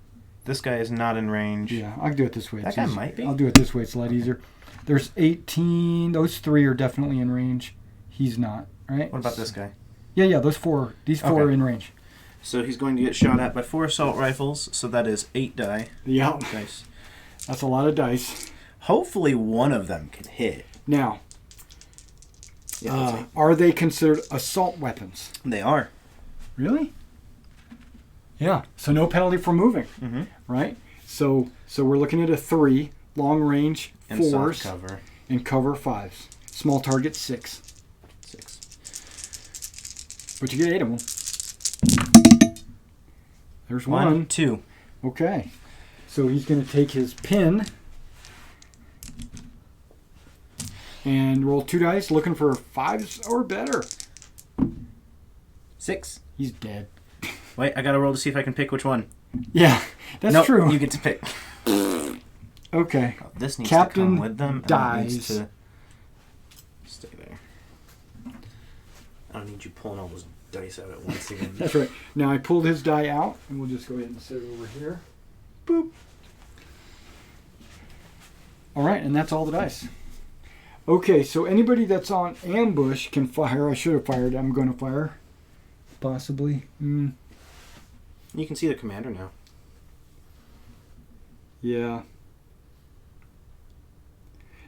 this guy is not in range. Yeah, I'll do it this way. That guy might be. I'll do it this way. It's a lot easier. There's 18. Those 3 are definitely in range. He's not, right? What about this guy? Yeah, those 4. These 4 are in range. So he's going to get shot at by 4 assault rifles, so that is 8 die. Yeah. Dice. That's a lot of dice. Hopefully one of them can hit. Now, are they considered assault weapons? They are. Really? Yeah. So no penalty for moving, right? So we're looking at a 3, long range 4s, and soft cover, and cover 5s. Small target 6. 6. But you get 8 of them. There's 1, 2. Okay. So he's going to take his pin and roll 2 dice, looking for 5s or better. 6. He's dead. Wait, I got to roll to see if I can pick which one. Yeah, that's true. You get to pick. Okay. Oh, this needs Captain to come with them. dies. And it needs to stay there. I don't need you pulling all those dice out at once again. That's right. Now I pulled his die out, and we'll just go ahead and set it over here. Boop. All right, and that's all the dice. Okay, so anybody that's on ambush can fire. I should have fired. I'm going to fire. Possibly. You can see the commander now. Yeah.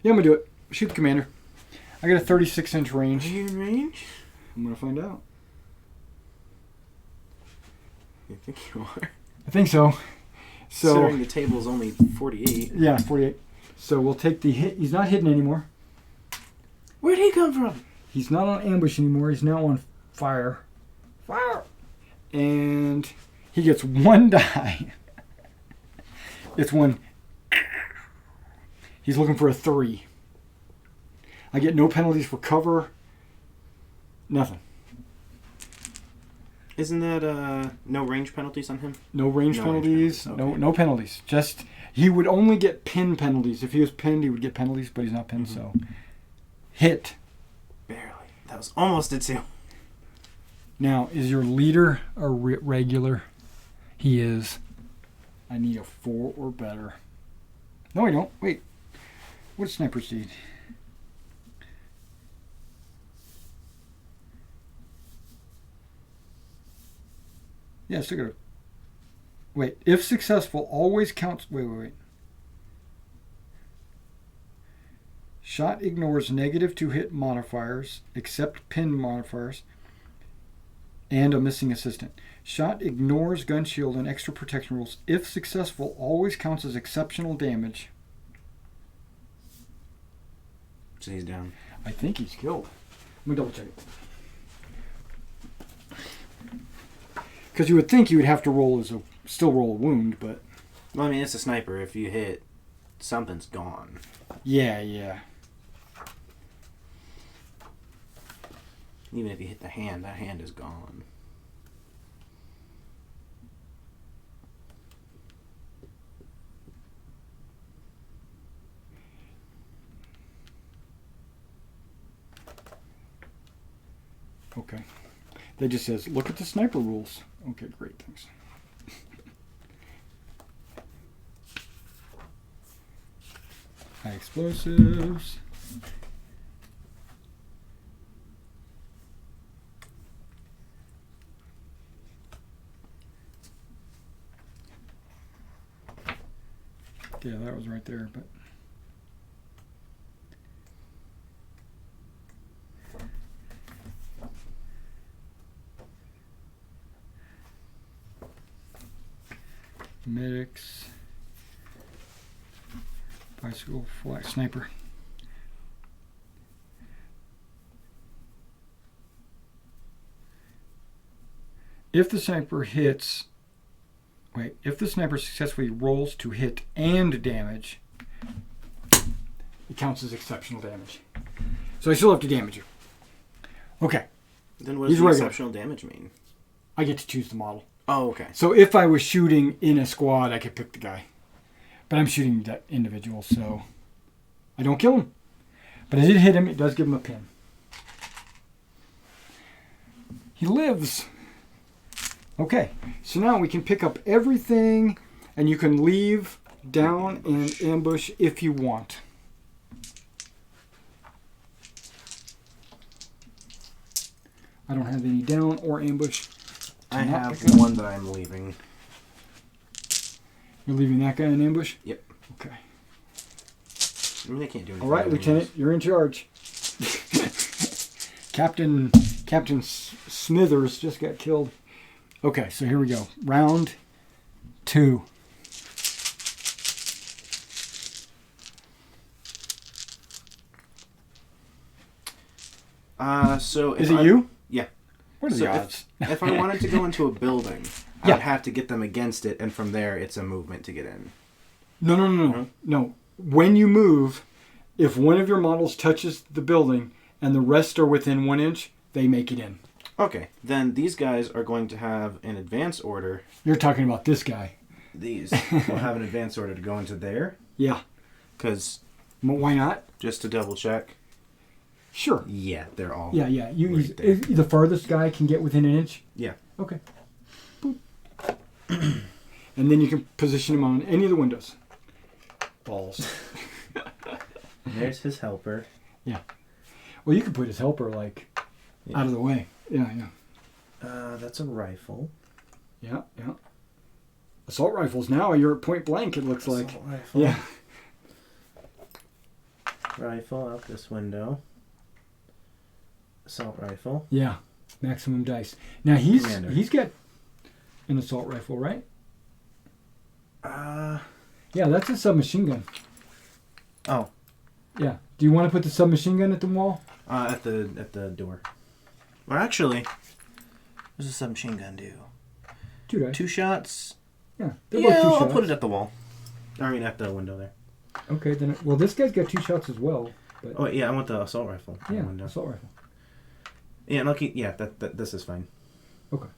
Yeah, I'm going to do it. Shoot the commander. I got a 36-inch range. Are you in range? I'm going to find out. You think you are? I think so. Considering the table's only 48. Yeah, 48. So we'll take the hit. He's not hidden anymore. Where'd he come from? He's not on ambush anymore. He's now on fire. Fire! And he gets 1 die. It's 1. He's looking for a 3. I get no penalties for cover. Nothing. Isn't that no range penalties on him? No range penalties. Range penalties. Okay. No penalties. Just he would only get pin penalties. If he was pinned, he would get penalties, but he's not pinned. So hit. Barely. That was almost a 2. Now, is your leader a regular? He is. I need a 4 or better. No, I don't. Wait. What does sniper need? Yeah, still got to. Wait. If successful, always counts. Wait. Shot ignores negative to hit modifiers, except pin modifiers, and a missing assistant. Shot ignores gun shield and extra protection rules. If successful, always counts as exceptional damage. So he's down. I think he's killed. Let me double check it. Because you would think you would have to still roll a wound, but... Well, I mean, it's a sniper. If you hit, something's gone. Yeah. Even if you hit the hand, that hand is gone. Okay. That just says, look at the sniper rules. Okay, great, thanks. High explosives. Yeah, that was right there, but... Medics, bicycle, flag, sniper. If the sniper successfully rolls to hit and damage, it counts as exceptional damage. So I still have to damage you. Okay. Then what does the exceptional damage mean? I get to choose the model. Oh, okay. So if I was shooting in a squad, I could pick the guy. But I'm shooting that individual, so I don't kill him. But I did hit him. It does give him a pin. He lives. Okay, so now we can pick up everything, and you can leave down and ambush if you want. I don't have any down or ambush. I have one that I'm leaving. You're leaving that guy in ambush? Yep. Okay. I mean, I can't do anything. All right, Lieutenant, you're in charge. Captain Smithers just got killed. Okay, so here we go. Round 2. So is it you? Yeah. What are the odds? If I wanted to go into a building, Yeah. I'd have to get them against it, and from there, it's a movement to get in. No. When you move, if one of your models touches the building and the rest are within 1 inch, they make it in. Okay, then these guys are going to have an advance order. You're talking about this guy. These will have an advance order to go into there. Yeah. Because... Why not? Just to double check. Sure. Yeah, they're all... Yeah. right there. The farthest guy can get within 1 inch? Yeah. Okay. Boop. And then you can position him on any of the windows. Balls. There's his helper. Yeah. Well, you could put his helper, like, out of the way. Yeah. That's a rifle. Yeah. Assault rifles now, you're at point blank, it looks like. Assault rifle. Yeah. Rifle out this window. Assault rifle. Yeah. Maximum dice. Now, he's got an assault rifle, right? Yeah, that's a submachine gun. Oh. Yeah. Do you want to put the submachine gun at the wall? At the door. Well, actually, what does a submachine gun do? 2 dice. 2 shots. Yeah. I'll put it at the wall. I mean, at the window there. Okay, then. Well, this guy's got 2 shots as well. But oh yeah, I want the assault rifle. Yeah, assault rifle. Yeah, and I'll keep. Yeah, that this is fine. Okay.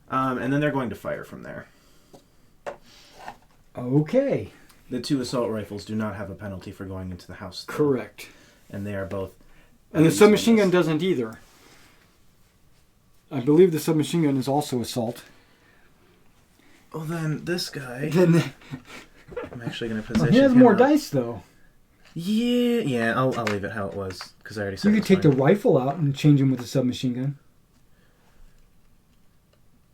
And then they're going to fire from there. Okay. The 2 assault rifles do not have a penalty for going into the house. Though. Correct. And they are both. And the submachine gun doesn't either. I believe the submachine gun is also assault. Well, then this guy. Then I'm actually going to position. He has him more up. dice though. Yeah. I'll leave it how it was because I already said. You could take the rifle out and change him with the submachine gun.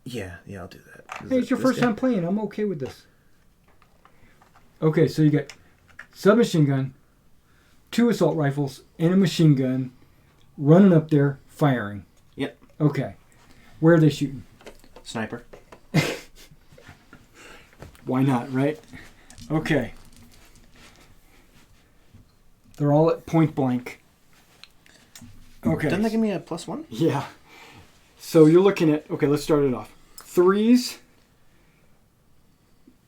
Yeah, I'll do that. Hey, it's your first time playing. I'm okay with this. Okay, so you got submachine gun, 2 assault rifles, and a machine gun running up there firing. Yep. Okay. Where are they shooting? Sniper. Why not, right? Okay. They're all at point blank. Okay. Doesn't that give me a +1? Yeah. So you're looking at... Okay, let's start it off. 3s.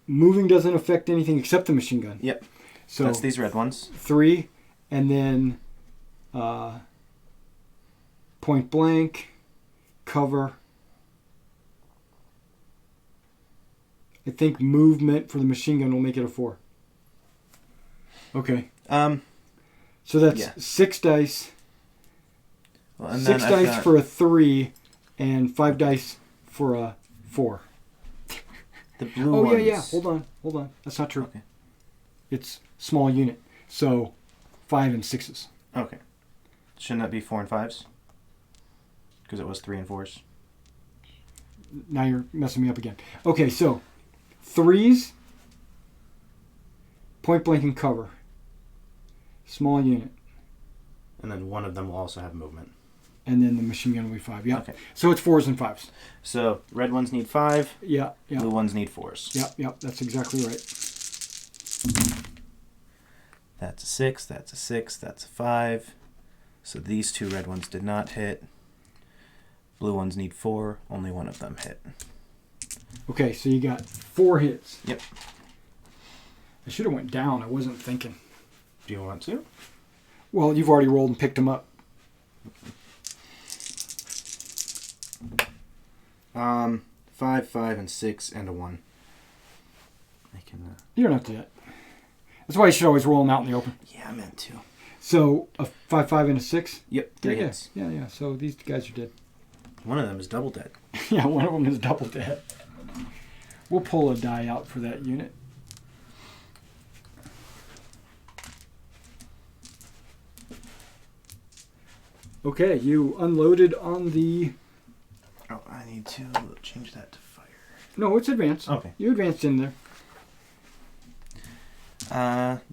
Moving doesn't affect anything except the machine gun. Yep. So that's these red ones. 3, and then point blank, cover. I think movement for the machine gun will make it a 4. Okay. So that's 6 dice. Well, and 6 dice for a 3, and 5 dice for a 4. The blue ones. Yeah. Hold on. That's not true. Okay. It's small unit. So 5 and 6s. Okay. Shouldn't that be 4 and 5s? Because it was 3 and 4s. Now you're messing me up again. Okay, so 3s, point blank and cover. Small unit. And then one of them will also have movement. And then the machine gun will be 5. Yeah. Okay. So it's 4s and 5s. So red ones need 5. Yeah. Blue ones need 4s. Yeah. That's exactly right. That's a 6. That's a 6. That's a 5. So these 2 red ones did not hit. Blue ones need 4. Only one of them hit. Okay, so you got 4 hits. Yep. I should have went down. I wasn't thinking. Do you want to? Well, you've already rolled and picked them up. 5, 5, and 6, and a 1. I can. You don't have to do that. That's why you should always roll them out in the open. Yeah, I meant to. So a 5, 5, and a 6. Yep. 3 hits. Yeah. So these guys are dead. One of them is double dead. Yeah, one of them is double dead. We'll pull a die out for that unit. Okay, you unloaded on the... Oh, I need to change that to fire. No, it's advanced. Okay. You advanced in there.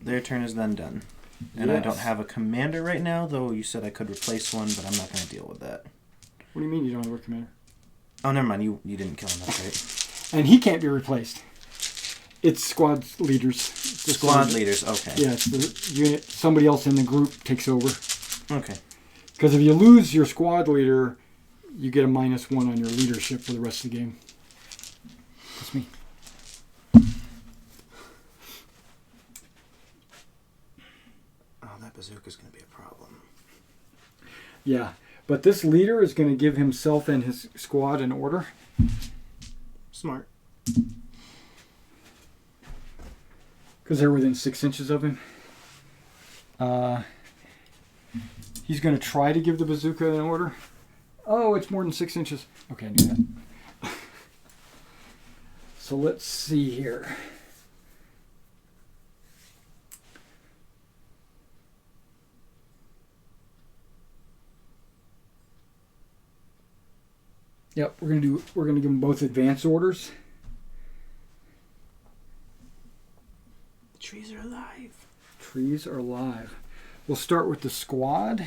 Their turn is then done. And Yes. I don't have a commander right now, though you said I could replace one, but I'm not going to deal with that. What do you mean you don't have a commander? Oh, never mind. You didn't kill him, that's right. And he can't be replaced. It's squad leaders. Squad leaders, okay. Yeah, it's the unit. Somebody else in the group takes over. Okay. Because if you lose your squad leader, you get a -1 on your leadership for the rest of the game. That's me. Oh, that bazooka's going to be a problem. Yeah, but this leader is going to give himself and his squad an order. Smart. Because they're within 6 inches of him. He's going to try to give the bazooka an order. Oh, it's more than 6 inches. Okay, I knew that. So let's see here. Yep, we're gonna give them both advance orders. The trees are alive. Trees are alive. We'll start with the squad.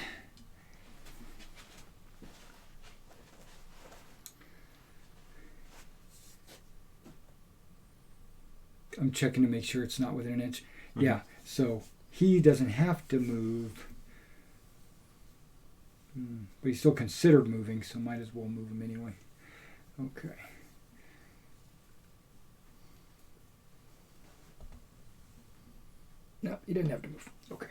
I'm checking to make sure it's not within an inch. Mm-hmm. Yeah, so he doesn't have to move. But he's still considered moving, so might as well move him anyway. Okay. No, he didn't have to move. Okay.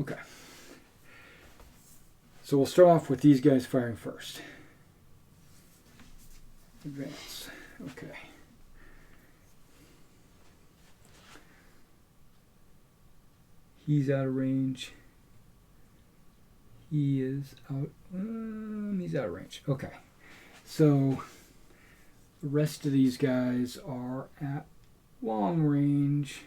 Okay. So we'll start off with these guys firing first. Advance. Okay. He's out of range. He is out. He's out of range. Okay. So the rest of these guys are at long range.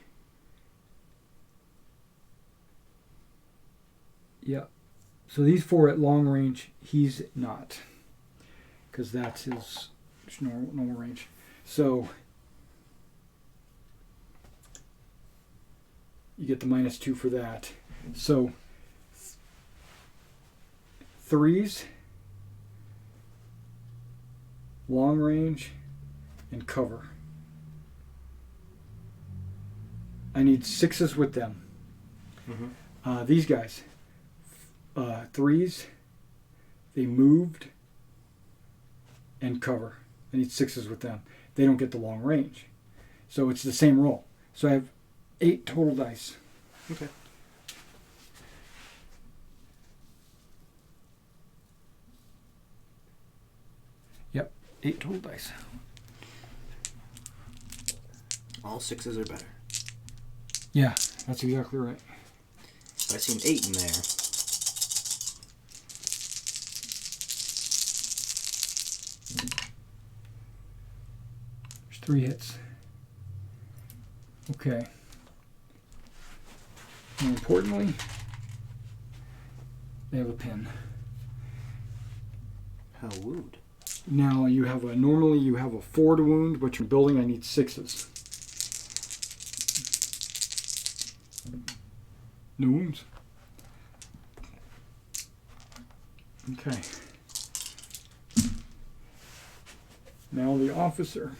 Yep. So these 4 at long range, he's not. Because that's his normal range. So you get the -2 for that. So 3s, long range, and cover. I need 6s with them. Mm-hmm. These guys. 3s, they moved, and cover. I need 6s with them. They don't get the long range. So it's the same roll. So I have 8 total dice. Okay. Yep, 8 total dice. All 6s are better. Yeah, that's exactly right. So I seen 8 in there. There's 3 hits. Okay. More importantly, they have a pin. How wound? Now you have normally you have a 4 to wound, but you're building, I need 6s. No wounds. Okay. Now the officer.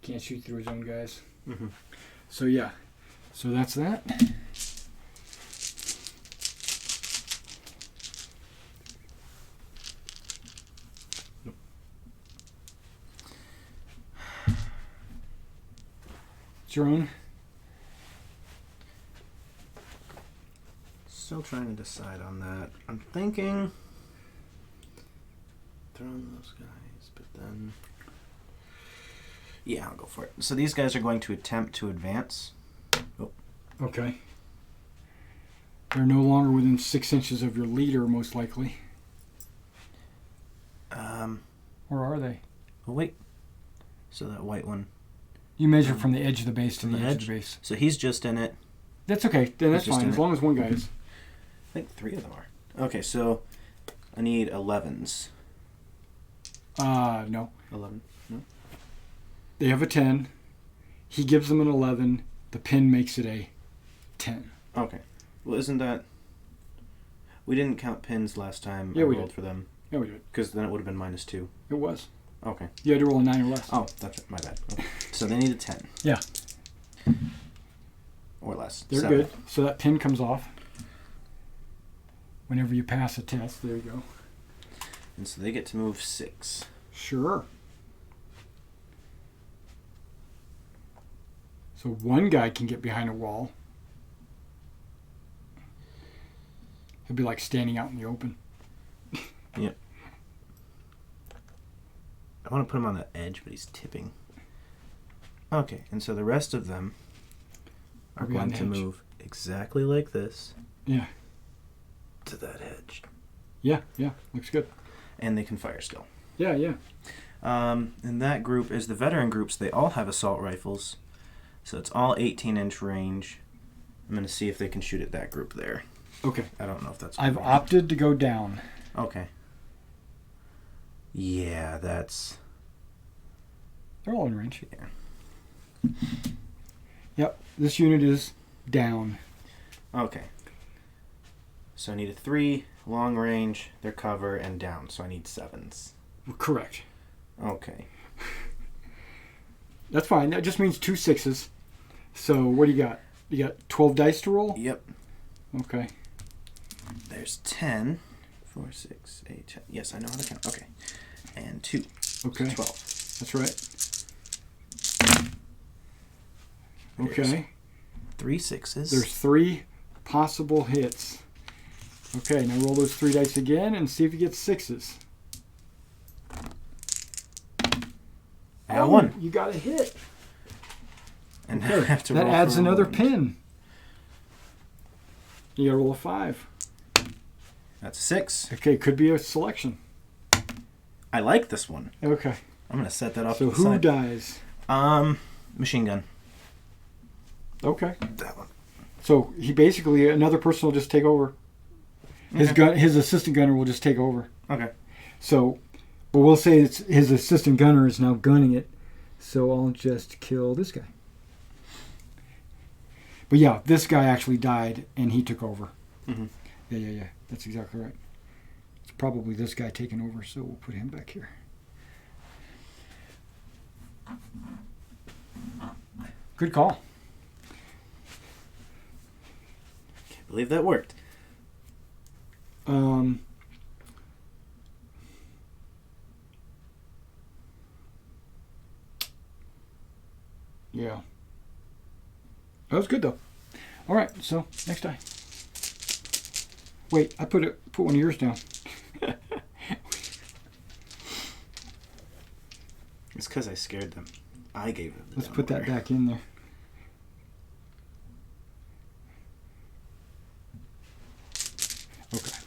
Can't shoot through his own guys. Mm-hmm. So yeah. So that's that. It's your own. Still trying to decide on that. I'm thinking throwing those guys, but then yeah, I'll go for it. So these guys are going to attempt to advance. Oh. Okay. They're no longer within 6 inches of your leader, most likely. Or are they? Oh wait. So that white one. You measure from the edge of the base to the edge of the base. So he's just in it. That's okay. Then that's fine, as long as one guy is. I think 3 of them are. Okay, so I need 11s. No. 11? No? They have a 10. He gives them an 11. The pin makes it a 10. Okay. Well, isn't that... We didn't count pins last time Yeah, I we rolled did. for them. Yeah, we did. Because then it would have been -2. It was. Okay. You had to roll a 9 or less. Oh, that's right. My bad. Okay. So they need a 10. Yeah. Or less. They're 7. good. So that pin comes off. Whenever you pass a test, there you go. And so they get to move 6. Sure. So one guy can get behind a wall. He'll be like standing out in the open. Yep. I want to put him on the edge, but he's tipping. Okay, and so the rest of them are going to move exactly like this. Yeah. To that edge. Yeah, looks good. And they can fire still. Yeah. And that group is the veteran groups. They all have assault rifles. So it's all 18-inch range. I'm going to see if they can shoot at that group there. Okay. I don't know if that's... I've opted to go down. Okay. Yeah, that's... They're all in range. Yeah. Yep, this unit is down. Okay. So I need a 3, long range, their cover, and down. So I need 7s. Correct. Okay. That's fine. That just means 2 6s. So what do you got? You got 12 dice to roll? Yep. Okay. There's 10. 4, 6, 8, 10. Yes, I know how to count. Okay. And 2. Okay. 12. That's right. Okay. There's 3 6s. There's 3 possible hits. Okay, now roll those 3 dice again and see if you get 6s. I got 1. You got a hit. And now I have to roll. That adds for another one. pin. You gotta roll a 5. That's 6. Okay, could be a selection. I like this one. Okay. I'm gonna set that off So to the who side. dies? Machine gun. Okay. That one. So he basically, another person will just take over. His assistant gunner will just take over. Okay. So, but we'll say it's his assistant gunner is now gunning it. So I'll just kill this guy. But yeah, this guy actually died and he took over. Mm-hmm. Yeah. That's exactly right. It's probably this guy taking over, so we'll put him back here. Good call. Can't believe that worked. Yeah. That was good though. All right, so next die. Wait, I put one of yours down. It's because I scared them. I gave them the Let's put that back in there. Okay.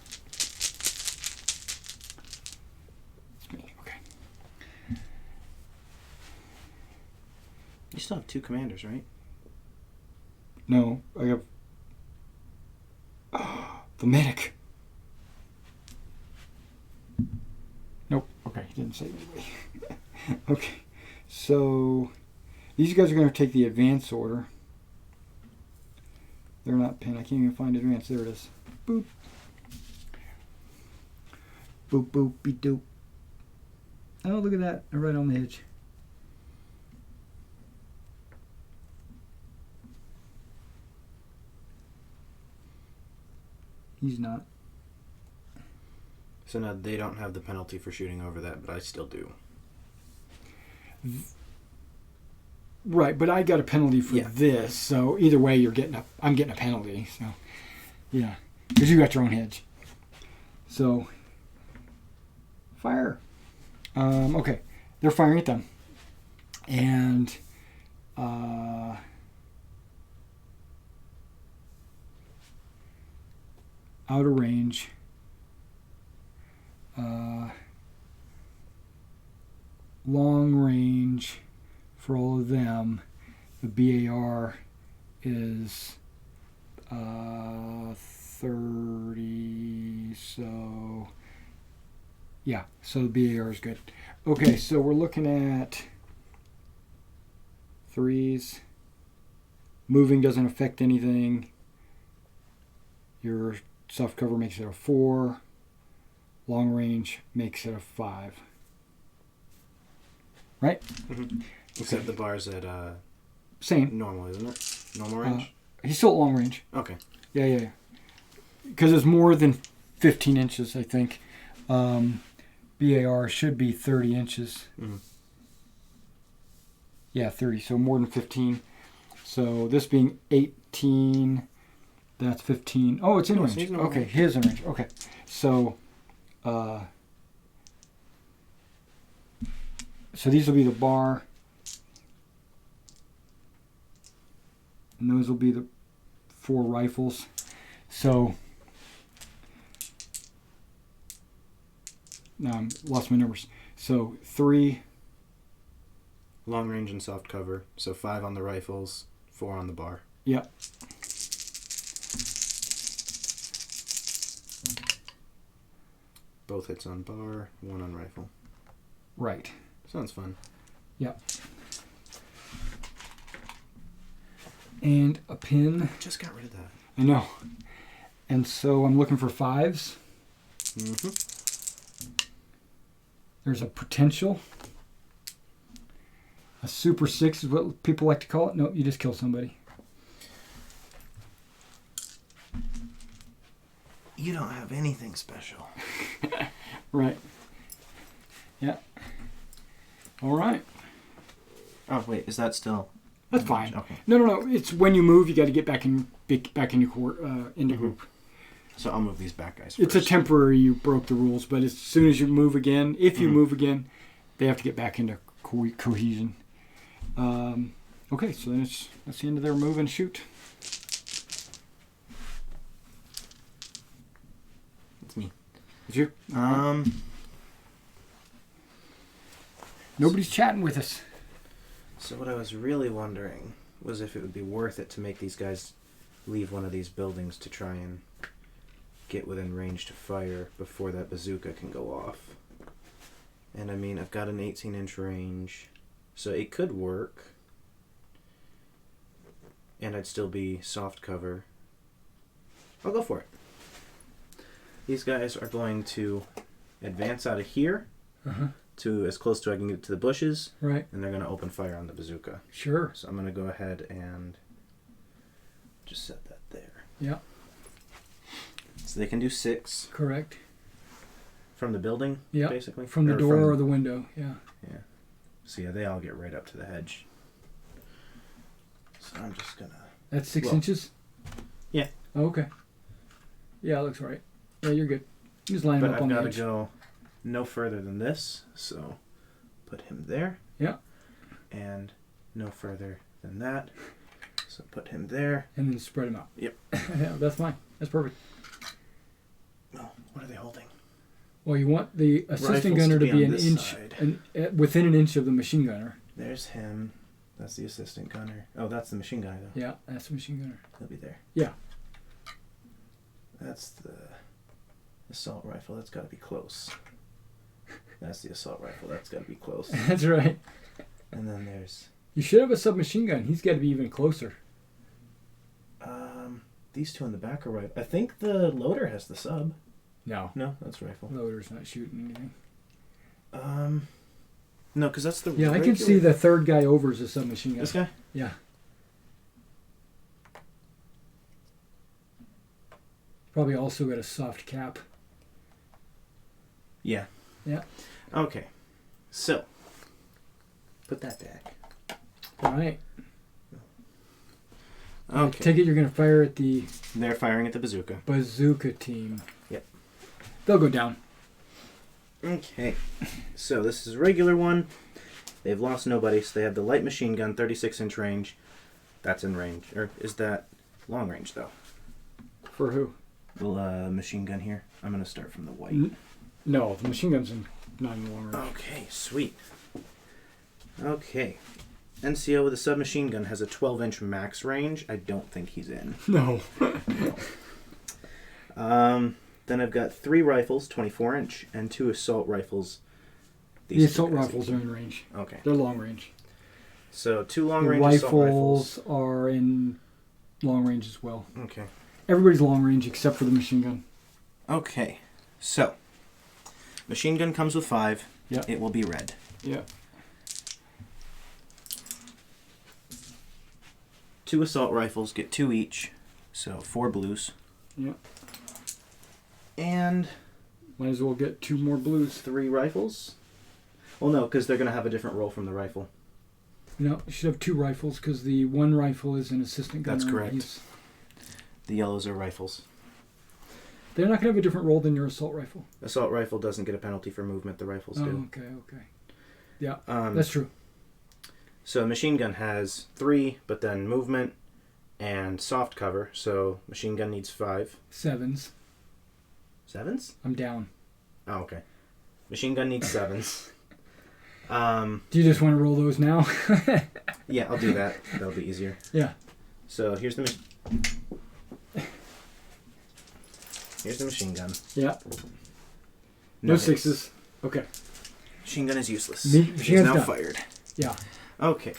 It's me. Okay. You still have 2 commanders, right? No, I have the medic. Nope. Okay, he didn't say anyway. Okay, so these guys are going to take the advance order. They're not pinned. I can't even find advance. There it is. Boop. Boop, boop, beep, doop. Oh, look at that. They're right on the edge. He's not. So now they don't have the penalty for shooting over that, but I still do. Right, but I got a penalty for this, so either way, I'm getting a penalty. So, yeah, because you got your own hedge. So, fire. Okay, they're firing at them, and out of range. Long range for all of them, the BAR is 30, so yeah, so the BAR is good. Okay, so we're looking at 3s. Moving doesn't affect anything. Your soft cover makes it a 4. Long range makes it a 5. Right? Mm-hmm. Except the bar's at same normal, isn't it? Normal range? He's still at long range. Okay. Yeah. Because it's more than 15 inches, I think. BAR should be 30 inches. Mm-hmm. Yeah, 30. So more than 15. So this being 18, that's 15. Oh, it's in range. Okay, his in range. Okay. So, so these will be the bar. And those will be the 4 rifles. So, now I lost my numbers. So 3. Long range and soft cover. So 5 on the rifles, 4 on the bar. Yeah. Both hits on bar, 1 on rifle. Right. Sounds fun. Yeah. And a pin. Just got rid of that. I know. And so I'm looking for 5s. Mm-hmm. There's a potential. A super 6 is what people like to call it. No, you just kill somebody. You don't have anything special. Right. Yeah. All right. Oh, wait. Is that still... That's fine. Okay. No. It's when you move, you got to get back into group. So I'll move these back guys first. It's a temporary. You broke the rules, but as soon as you move again, if you move again, they have to get back into cohesion. Okay, so then that's the end of their move and shoot. It's me. It's you. Nobody's chatting with us. So what I was really wondering was if it would be worth it to make these guys leave one of these buildings to try and get within range to fire before that bazooka can go off. And I mean, I've got an 18-inch range, so it could work. And I'd still be soft cover. I'll go for it. These guys are going to advance out of here to as close to I can get to the bushes. Right. And they're going to open fire on the bazooka. Sure. So I'm going to go ahead and just set that there. Yeah. So they can do 6. Correct. From the building, yeah, basically? From the door or the window, yeah. Yeah. So yeah, they all get right up to the hedge. So I'm just going to... That's 6 inches? Yeah. Oh, okay. Yeah, it looks right. Yeah, you're good. You just line him up on the edge. But I've got to go no further than this, so put him there. Yeah. And no further than that, so put him there. And then spread him out. Yep. Yeah, that's fine. That's perfect. Oh, what are they holding? Well, you want the assistant gunner to be an inch, within an inch of the machine gunner. There's him. That's the assistant gunner. Oh, that's the machine gunner, though. Yeah, that's the machine gunner. He'll be there. Yeah. That's the assault rifle. That's got to be close. That's the assault rifle. That's got to be close. That's right. And then there's... You should have a submachine gun. He's got to be even closer. These two in the back are right. I think the loader has the sub. No. No, that's rifle. Loader's not shooting anything. No, because that's the... Yeah, I can see the third guy over as a submachine gun. This guy? Yeah. Probably also got a soft cap. Yeah. Yeah. Okay. So, put that back. All right. Okay. Take it you're going to fire at the They're firing at the bazooka. bazooka team. Yep. They'll go down. Okay. So, this is a regular one. They've lost nobody, so they have the light machine gun, 36-inch range. That's in range. Or is that long range, though? For who? The machine gun here. I'm going to start from the white. No, the machine gun's not in long range. Okay, sweet. Okay. NCO with a submachine gun has a 12-inch max range. I don't think he's in. No. Then I've got 3 rifles, 24-inch, and 2 assault rifles. The assault rifles are in range. Okay. They're long range. So 2 long The range assault rifles rifles. are in long range as well. Okay. Everybody's long range except for the machine gun. Okay. So machine gun comes with 5. Yeah. It will be red. Yeah. 2 assault rifles get 2 each, so 4 blues. Yeah. And Might as well get 2 more blues. 3 rifles. Well, no, because they're going to have a different roll from the rifle. No, you should have 2 rifles because the one rifle is an assistant gunner. That's correct. The yellows are rifles. They're not going to have a different roll than your assault rifle. Assault rifle doesn't get a penalty for movement. The rifles do. Okay. Yeah, Um, that's true. So machine gun has 3, but then movement and soft cover. So machine gun needs 5. 7s. 7s? I'm down. Oh, okay. Machine gun needs 7s. Do you just want to roll those now? Yeah, I'll do that. That'll be easier. Yeah. So here's the machine gun. Yeah. No No hits. 6s. Okay. Machine gun is useless. Machine It's gun's now done. fired. Yeah. Okay.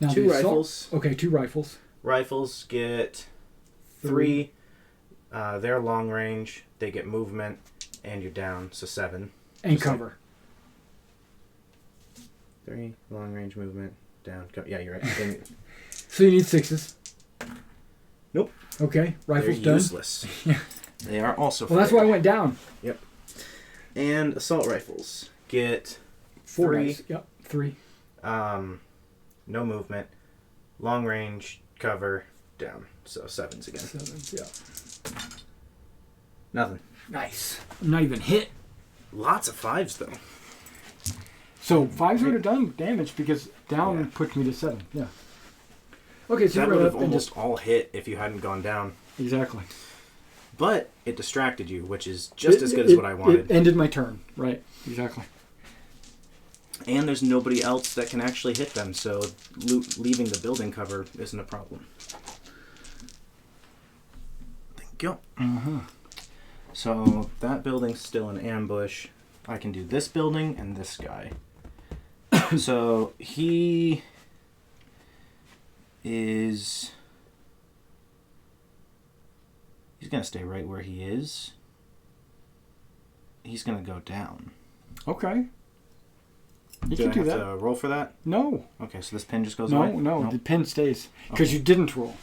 Now 2 the assault- rifles. Okay, 2 rifles. Rifles get 3. They're long range. They get movement, and you're down, so 7. And Just cover. 3 long range movement down. Yeah, you're right. Then So you need 6s. Nope. Okay, rifles they're done. useless. Yeah. They are also. Well, that's why I fired. went down. Yep. And assault rifles get 4 3. dice. Yep, 3. No movement, long range, cover, down. So 7s again. 7s, yeah. Nothing. Nice. I'm not even hit. Lots of 5s though. So 5s would have done damage because down Yeah. puts me to 7. Yeah. Okay, so That you're would right have up and almost all hit if you hadn't gone down. exactly. But it distracted you, which is just as good as what I wanted. It ended my turn. Right. Exactly. And there's nobody else that can actually hit them, so leaving the building cover isn't a problem. Thank you. Uh-huh. So that building's still an ambush. I can do this building and this guy. So he is... He's going to stay right where he is. He's going to go down. Okay. You Do can I do have that. to roll for that? No. Okay, so this pin just goes No, away? no. The pin stays. Because Okay. you didn't roll.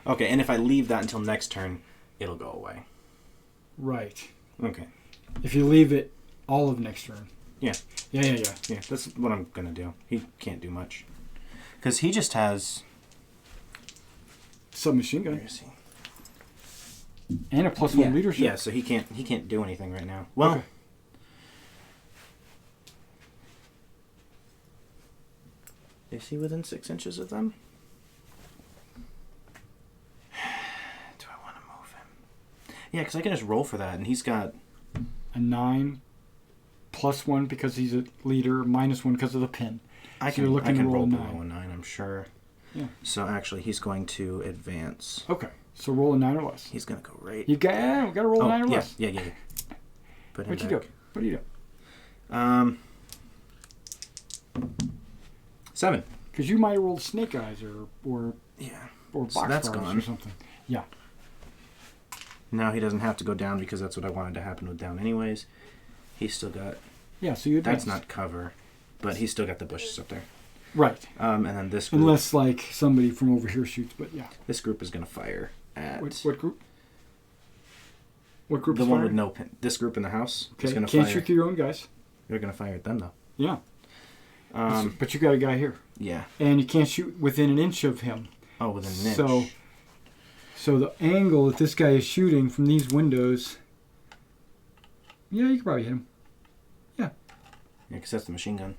Okay, and if I leave that until next turn, it'll go away. Right. Okay. If you leave it all of next turn. Yeah. Yeah. Yeah, that's what I'm going to do. He can't do much. Because he just has... Submachine Where gun. is he? And a +1 leadership. Yeah, so he can't do anything right now. Well... Okay. Is he within 6 inches of them? Do I want to move him? Yeah, because I can just roll for that, and he's got... A 9. +1 because he's a leader. -1 because of the pin. I So can, you're looking to roll roll a below 9. a 9, I'm sure. Yeah. So actually, he's going to advance. Okay. So roll a 9 or less. He's going to go right... You got to roll a 9 or yeah, less. yeah. Put him What you back. do? 7. Because you might have rolled snake eyes or Yeah. box So that's bars gone. or something. Yeah. Now he doesn't have to go down because that's what I wanted to happen with down anyways. He's still got... Yeah, so you advance. That's not cover, but he's still got the bushes up there. Right. And then this group... Unless, like, somebody from over here shoots, but yeah. This group is going to fire at... What group? What group The is one firing? with no pin. This group in the house is Okay, going to can't fire. shoot through your own guys. You're going to fire at them, though. Yeah. But you got a guy here. Yeah. And you can't shoot within an inch of him. Oh, within an inch. So the angle that this guy is shooting from these windows... Yeah, you can probably hit him. Yeah. Yeah, because that's the machine gun.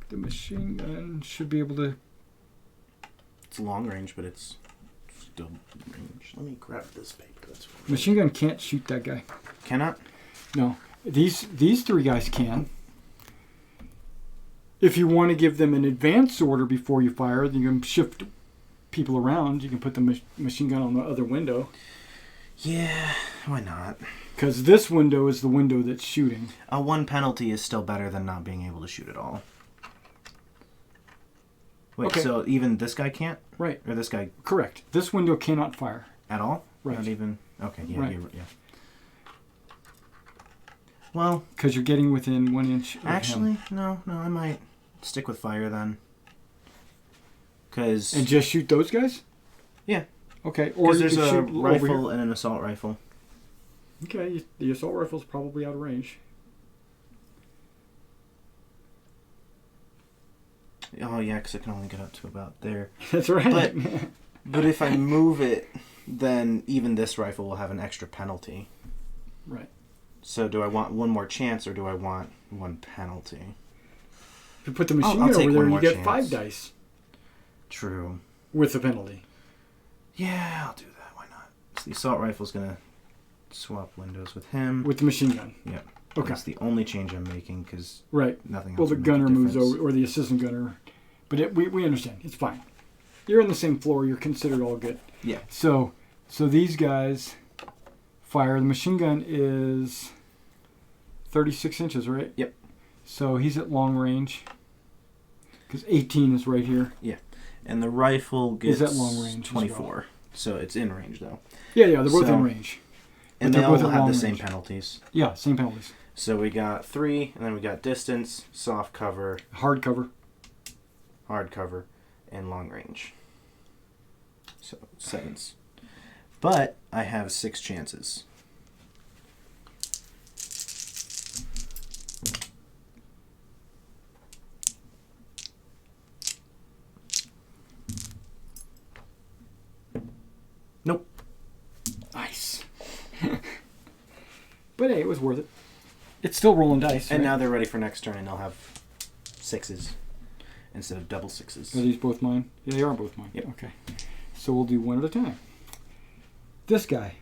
The machine gun should be able to... It's long range, but it's still range. Let me grab this paper. That's what Machine gun can't shoot that guy. Cannot? No. These three guys can. If you want to give them an advance order before you fire, then you can shift people around. You can put the machine gun on the other window. Yeah, why not? Because this window is the window that's shooting. A 1 penalty is still better than not being able to shoot at all. Wait, Okay. so even this guy can't? Right. Or this guy Correct. This window cannot fire. at all? Right. Not even... Okay, yeah, Right. yeah. Well... Because you're getting within 1 inch of Actually, him. no, I might stick with fire then. Because... And just shoot those guys? Yeah. Okay. Or Because you there's can a shoot over rifle here. and an assault rifle. Okay. The assault rifle's probably out of range. Oh, yeah, because it can only get up to about there. That's right. But if I move it, then even this rifle will have an extra penalty. Right. So do I want one more chance or do I want 1 penalty? If you put the machine I'll gun take over there, one you more get chance. 5 dice True. with the penalty. Yeah, I'll do that. Why not? So the assault rifle's going to swap windows with him. With the machine gun. Yeah. Okay. That's the only change I'm making because Right. nothing else Well, the would make a gunner moves difference. over, or the assistant gunner. But we understand. It's fine. You're on the same floor. You're considered all good. Yeah. So these guys fire. The machine gun is 36 inches, right? Yep. So he's at long range. Because 18 is right here. Yeah. And the rifle gets Is at long range as 24. well. So it's in range though. Yeah, they're both So- in range. And But they they're all both at have long the same range. penalties. Yeah, same penalties. So we got 3, and then we got distance, soft cover, Hard cover. hard cover, and long range. So 7s. But I have 6 chances. Nope. Nice. But hey, it was worth it. It's still rolling dice. And right? now they're ready for next turn, and they'll have 6s instead of double 6s. Are these both mine? Yeah, they are both mine. Yep. Okay. So we'll do one at a time. This guy.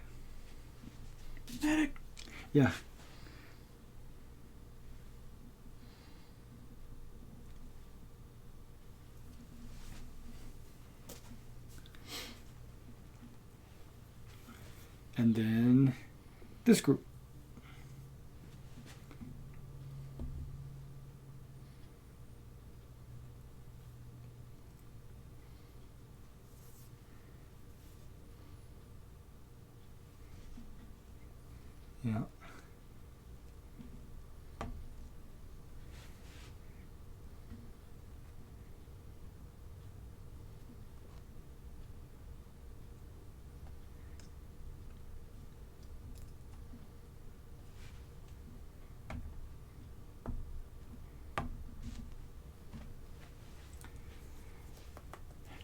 Yeah. And then this group. Yeah.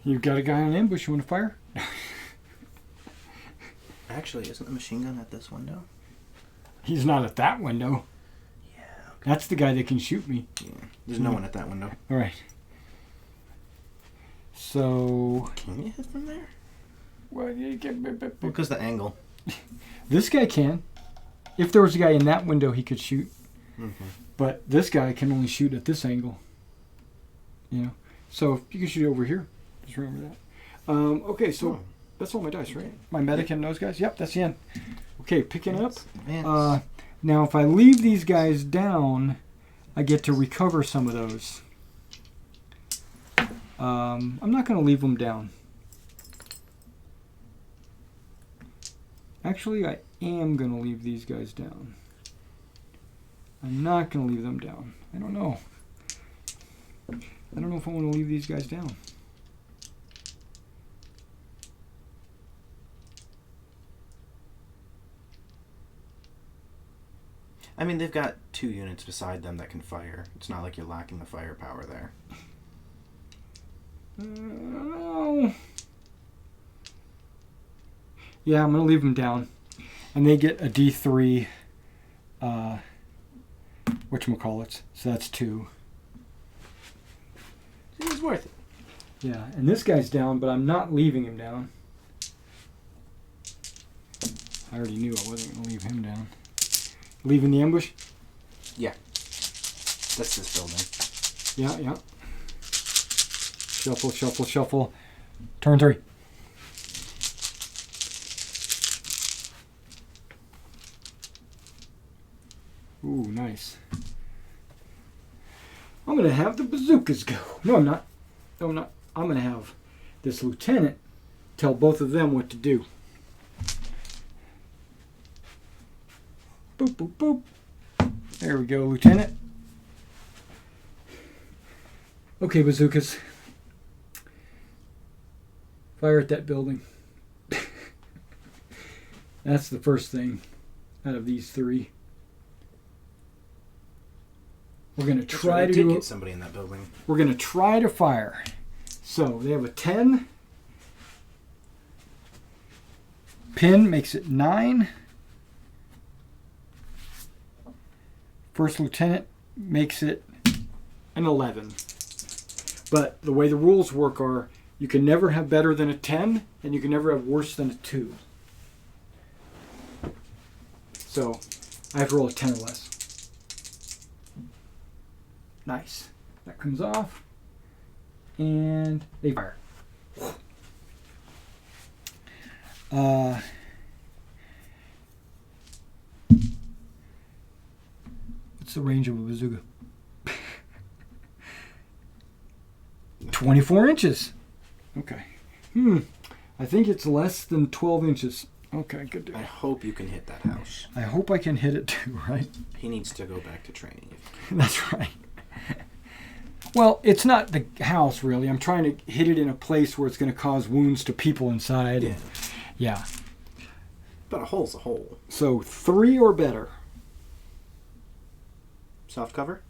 You've got a guy on ambush. You want to fire? Actually, isn't the machine gun at this window? He's not at that window. Yeah. That's the guy that can shoot me. Yeah. There's no one at that window. All right. So, Can you hit from there? well, you get, Well, because the angle. this guy can. If there was a guy in that window, he could shoot. Mm-hmm. But this guy can only shoot at this angle. You know, so if you can shoot over here. Just remember that. Okay, so Oh. that's all my dice, right? Okay. My medic and those guys. Yep, that's the end. Okay, picking up. Advance. Now, if I leave these guys down, I get to recover some of those. I'm not going to leave them down. Actually, I am going to leave these guys down. I'm not going to leave them down. I don't know. I don't know if I want to leave these guys down. I mean, they've got 2 units beside them that can fire. It's not like you're lacking the firepower there. Yeah, I'm going to leave them down. And they get a D3, whatchamacallits. So that's 2. It's worth it. Yeah, and this guy's down, but I'm not leaving him down. I already knew I wasn't going to leave him down. Leaving the ambush? Yeah. That's this building. Yeah, yeah. Shuffle, shuffle, shuffle. Turn 3. Ooh, nice. I'm going to have the bazookas go. No, I'm not. No, I'm not. I'm going to have this lieutenant tell both of them what to do. Boop, boop, boop. There we go, Lieutenant. Okay, bazookas. Fire at that building. That's the first thing out of these 3. We're going to try to get somebody in that building. We're going to try to fire. So they have a 10. Pin makes it 9. First lieutenant makes it an 11. But the way the rules work are you can never have better than a 10 and you can never have worse than a 2. So I have to roll a 10 or less. Nice. That comes off. And they fire. What's the range of a bazooka? 24 inches. Okay. I think it's less than 12 inches. Okay, good deal. I hope you can hit that house. I hope I can hit it too, right? He needs to go back to training. That's right. Well, it's not the house, really. I'm trying to hit it in a place where it's going to cause wounds to people inside. Yeah. Yeah. But a hole's a hole. So 3 or better. Soft cover?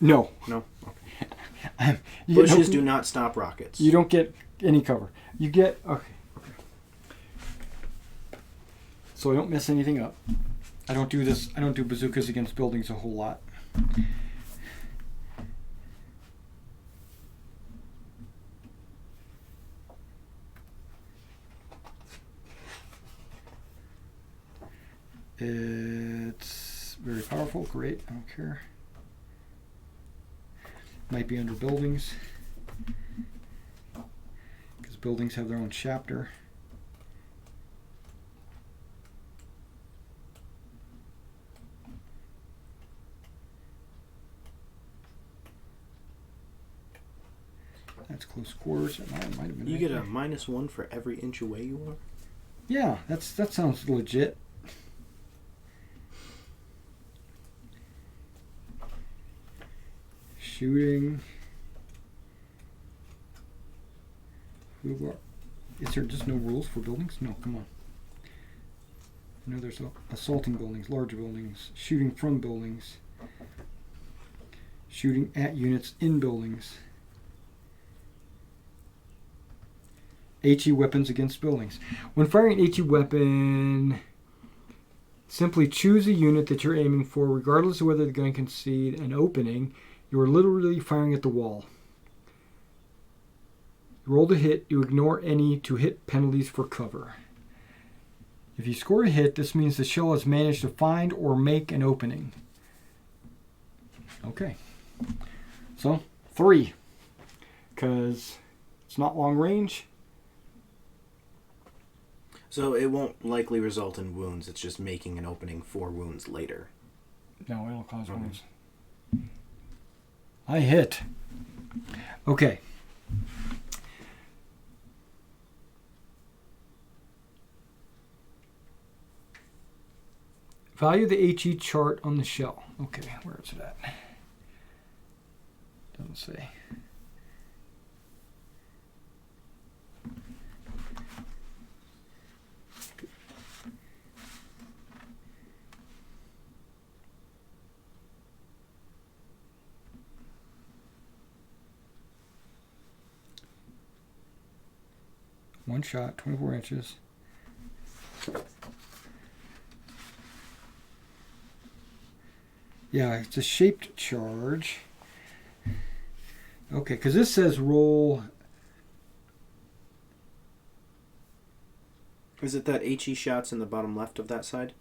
No. No? Okay. Bushes do not stop rockets. You don't get any cover. You get... Okay. So I don't mess anything up. I don't do this. I don't do bazookas against buildings a whole lot. It's very powerful. Great. I don't care. Might be under buildings, because buildings have their own chapter. That's close quarters. It might have been. You get a -1 for every inch away you are? Yeah, that sounds legit. Shooting. Is there just no rules for buildings? No, come on. I know there's assaulting buildings, large buildings, shooting from buildings, shooting at units in buildings, HE weapons against buildings. When firing an HE weapon, simply choose a unit that you're aiming for, regardless of whether the gun can see an opening. You are literally firing at the wall. You roll to hit. You ignore any to hit penalties for cover. If you score a hit, this means the shell has managed to find or make an opening. Okay. So, 3. Because it's not long range. So it won't likely result in wounds. It's just making an opening for wounds later. No, it'll cause wounds. I hit. Okay. Value the HE chart on the shell. Okay, where is it at? Doesn't say. One shot, 24 inches. Yeah, it's a shaped charge. Okay, because this says roll. Is it that HE shots in the bottom left of that side?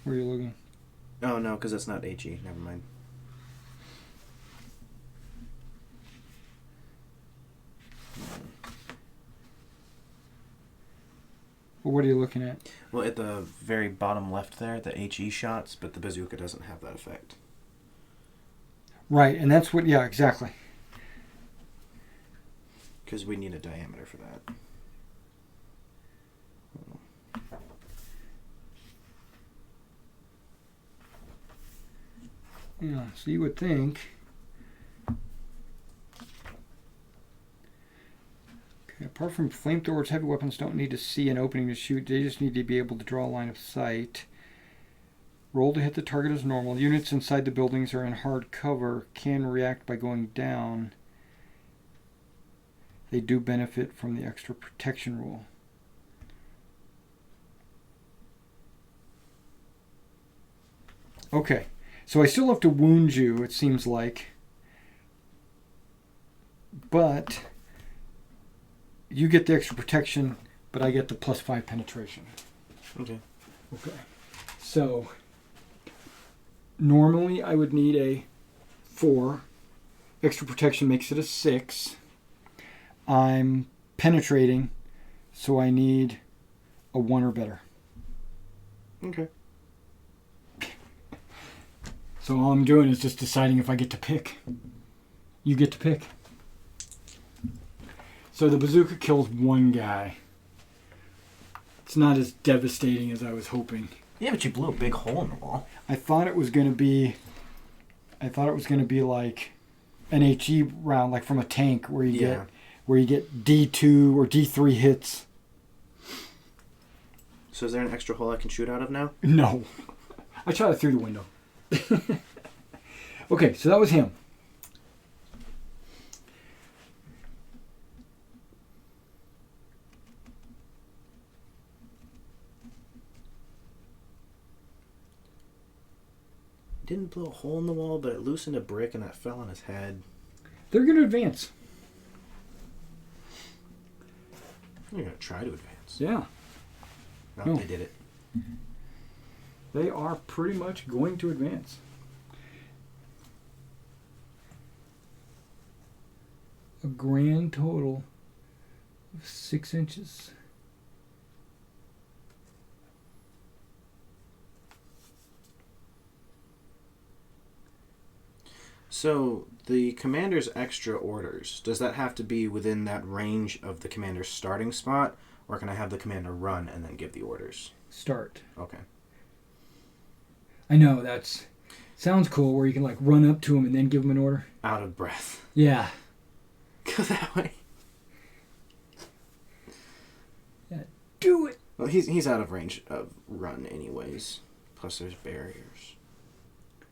Where are you looking? Oh, no, because that's not HE. Never mind. Well, what are you looking at? Well, at the very bottom left there, the HE shots, but the bazooka doesn't have that effect. Right, and that's what, yeah, exactly. Because we need a diameter for that. Yeah, so you would think. Okay, apart from flamethrowers, heavy weapons don't need to see an opening to shoot. They just need to be able to draw a line of sight. Roll to hit the target as normal. Units inside the buildings are in hard cover, can react by going down. They do benefit from the extra protection rule. Okay, so I still have to wound you, it seems like. But you get the extra protection, but I get the +5 penetration. Okay. Okay. So normally I would need a 4. Extra protection makes it a 6. I'm penetrating, so I need a 1 or better. Okay. So all I'm doing is just deciding if I get to pick. You get to pick. So the bazooka kills 1 guy. It's not as devastating as I was hoping. Yeah, but you blew a big hole in the wall. I thought it was going to be like an HE round, like from a tank, where you get D2 or D3 hits. So is there an extra hole I can shoot out of now? No. I shot it through the window. Okay, so that was him. Didn't blow a hole in the wall, but it loosened a brick and that fell on his head. They're going to advance. They're going to try to advance. Yeah. No, they did it. They are pretty much going to advance. A grand total of 6 inches. So, the commander's extra orders, does that have to be within that range of the commander's starting spot? Or can I have the commander run and then give the orders? Start. Okay. I know, that's... Sounds cool, where you can like run up to him and then give him an order. Out of breath. Yeah. Go that way. Yeah, do it! Well, he's out of range of run anyways. Plus there's barriers. I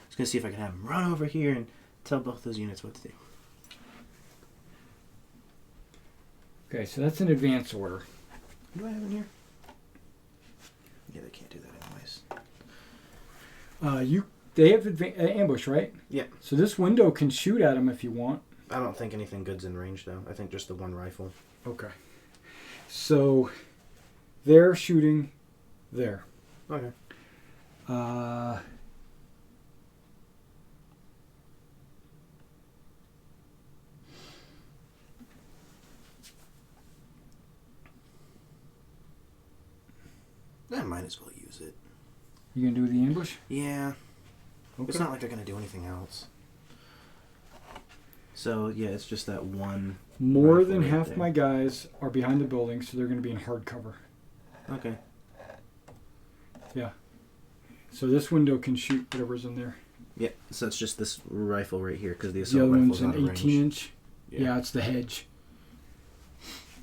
was going to see if I can have him run over here and tell both those units what to do. Okay, so that's an advance order. What do I have in here? Yeah, they can't do that anyways. They have ambush, right? Yeah. So this window can shoot at him if you want. I don't think anything good's in range, though. I think just the one rifle. Okay. So they're shooting there. Okay. I might as well use it. You gonna do the ambush? Yeah. Okay. It's not like they're going to do anything else. So, yeah, it's just that one. More than right half there. my guys are behind the building, so they're going to be in hard cover. Okay. Yeah. So this window can shoot whatever's in there. Yeah, so it's just this rifle right here, because the The assault other rifle's one's out an of 18 range. inch. Yeah, it's the hedge.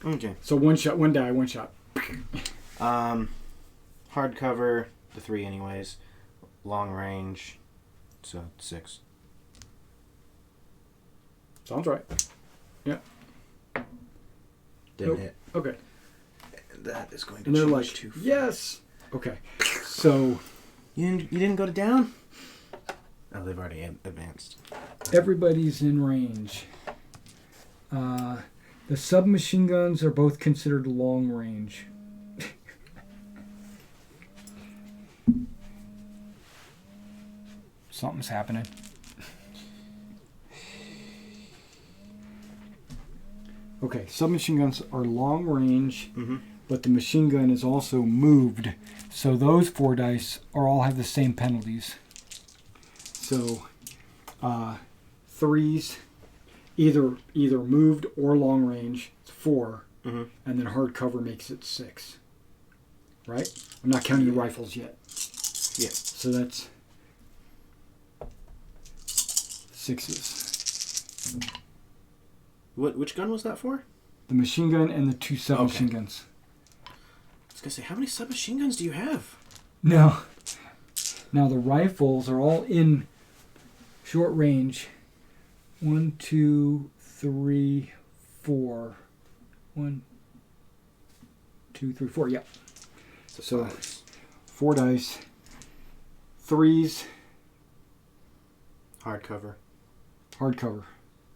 Okay. So one shot, one die, one shot. Hard cover, the 3 anyways. Long range, So 6. Sounds right. Yeah. Didn't hit. Okay. And that is going to And they're change like, to 4. yes. Okay. So You didn't go to down? Oh, they've already advanced. everybody's in range. The submachine guns are both considered long range. Something's happening. Okay, submachine guns are long range, but the machine gun is also moved. So those 4 dice all have the same penalties. So 3s, either moved or long range, it's 4, and then hardcover makes it 6. Right? I'm not counting the rifles yet. Yeah. So that's 6s. Which gun was that for? The machine gun and the 2 submachine guns. I was going to say, how many submachine guns do you have? No. Now the rifles are all in short range. 1, 2, 3, 4. 1, 2, 3, 4. Yeah. So 4 dice. 3s. Hardcover. Hardcover.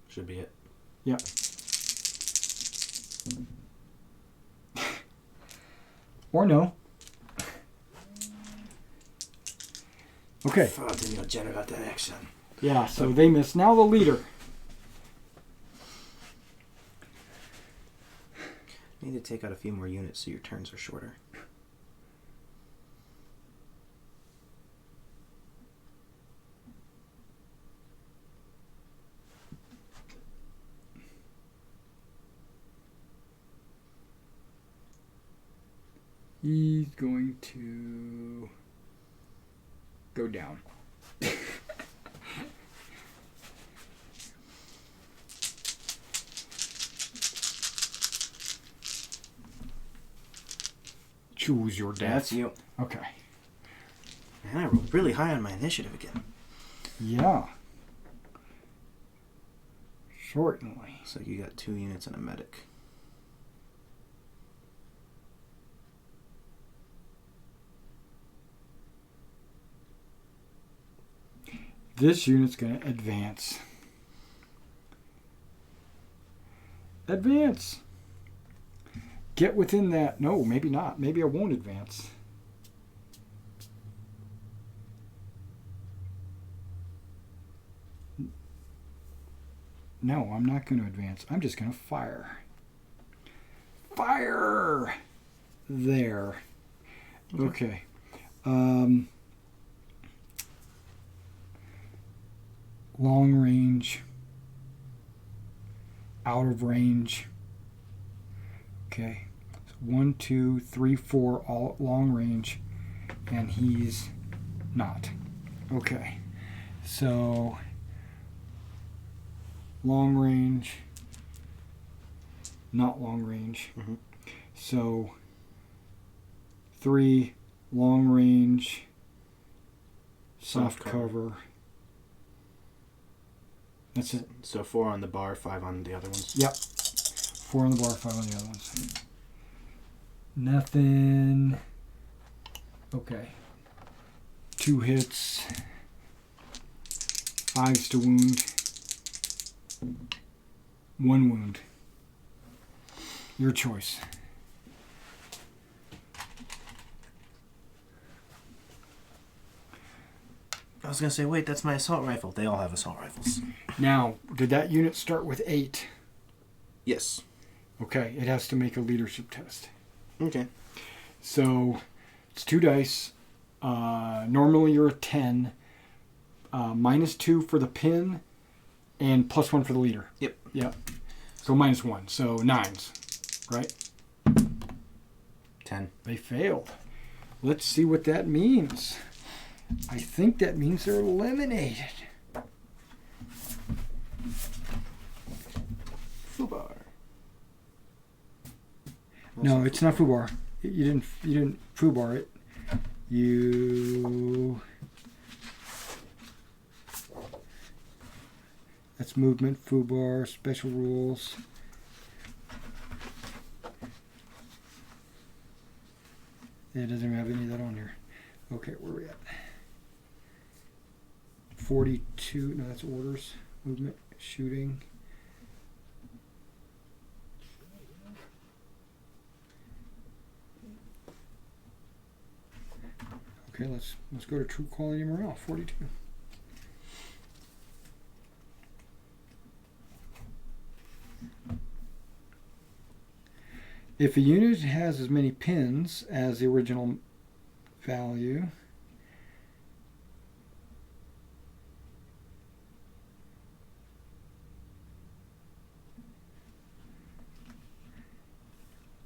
Should be it. Yeah. Or no. Okay. Oh, didn't know Jen about that action. Yeah, so they miss. Now the leader. Need to take out a few more units so your turns are shorter. He's going to go down. Choose your death. That's you. Okay. Man, I rolled really high on my initiative again. Yeah. Certainly. So you got 2 units and a medic. This unit's going to advance. Advance. Get within that. No, maybe not. Maybe I won't advance. No, I'm not going to advance. I'm just going to fire. Fire! There. Okay. Long range. Out of range. Okay. So 1, 2, 3, 4, all long range. And he's not. Okay. So long range, not long range. So 3 long range, soft cover. That's it. So 4 on the bar, 5 on the other ones. Yep. 4 on the bar, 5 on the other ones. Nothing. Okay. 2 hits. 5s to wound. 1 wound. Your choice. I was going to say, wait, that's my assault rifle. They all have assault rifles. Now, did that unit start with 8? Yes. Okay, it has to make a leadership test. Okay. So, it's 2 dice. Normally you're a 10. -2 for the pin, and +1 for the leader. Yep. Yep. So -1. So 9s, right? 10. They failed. Let's see what that means. I think that means they're eliminated. Fubar. No, it's not Fubar. You didn't Fubar it. You That's movement, foobar, special rules. It doesn't even have any of that on here. Okay, where are we at? 42, no, that's orders. Movement, shooting. Okay, let's go to true quality morale, 42. If a unit has as many pins as the original value,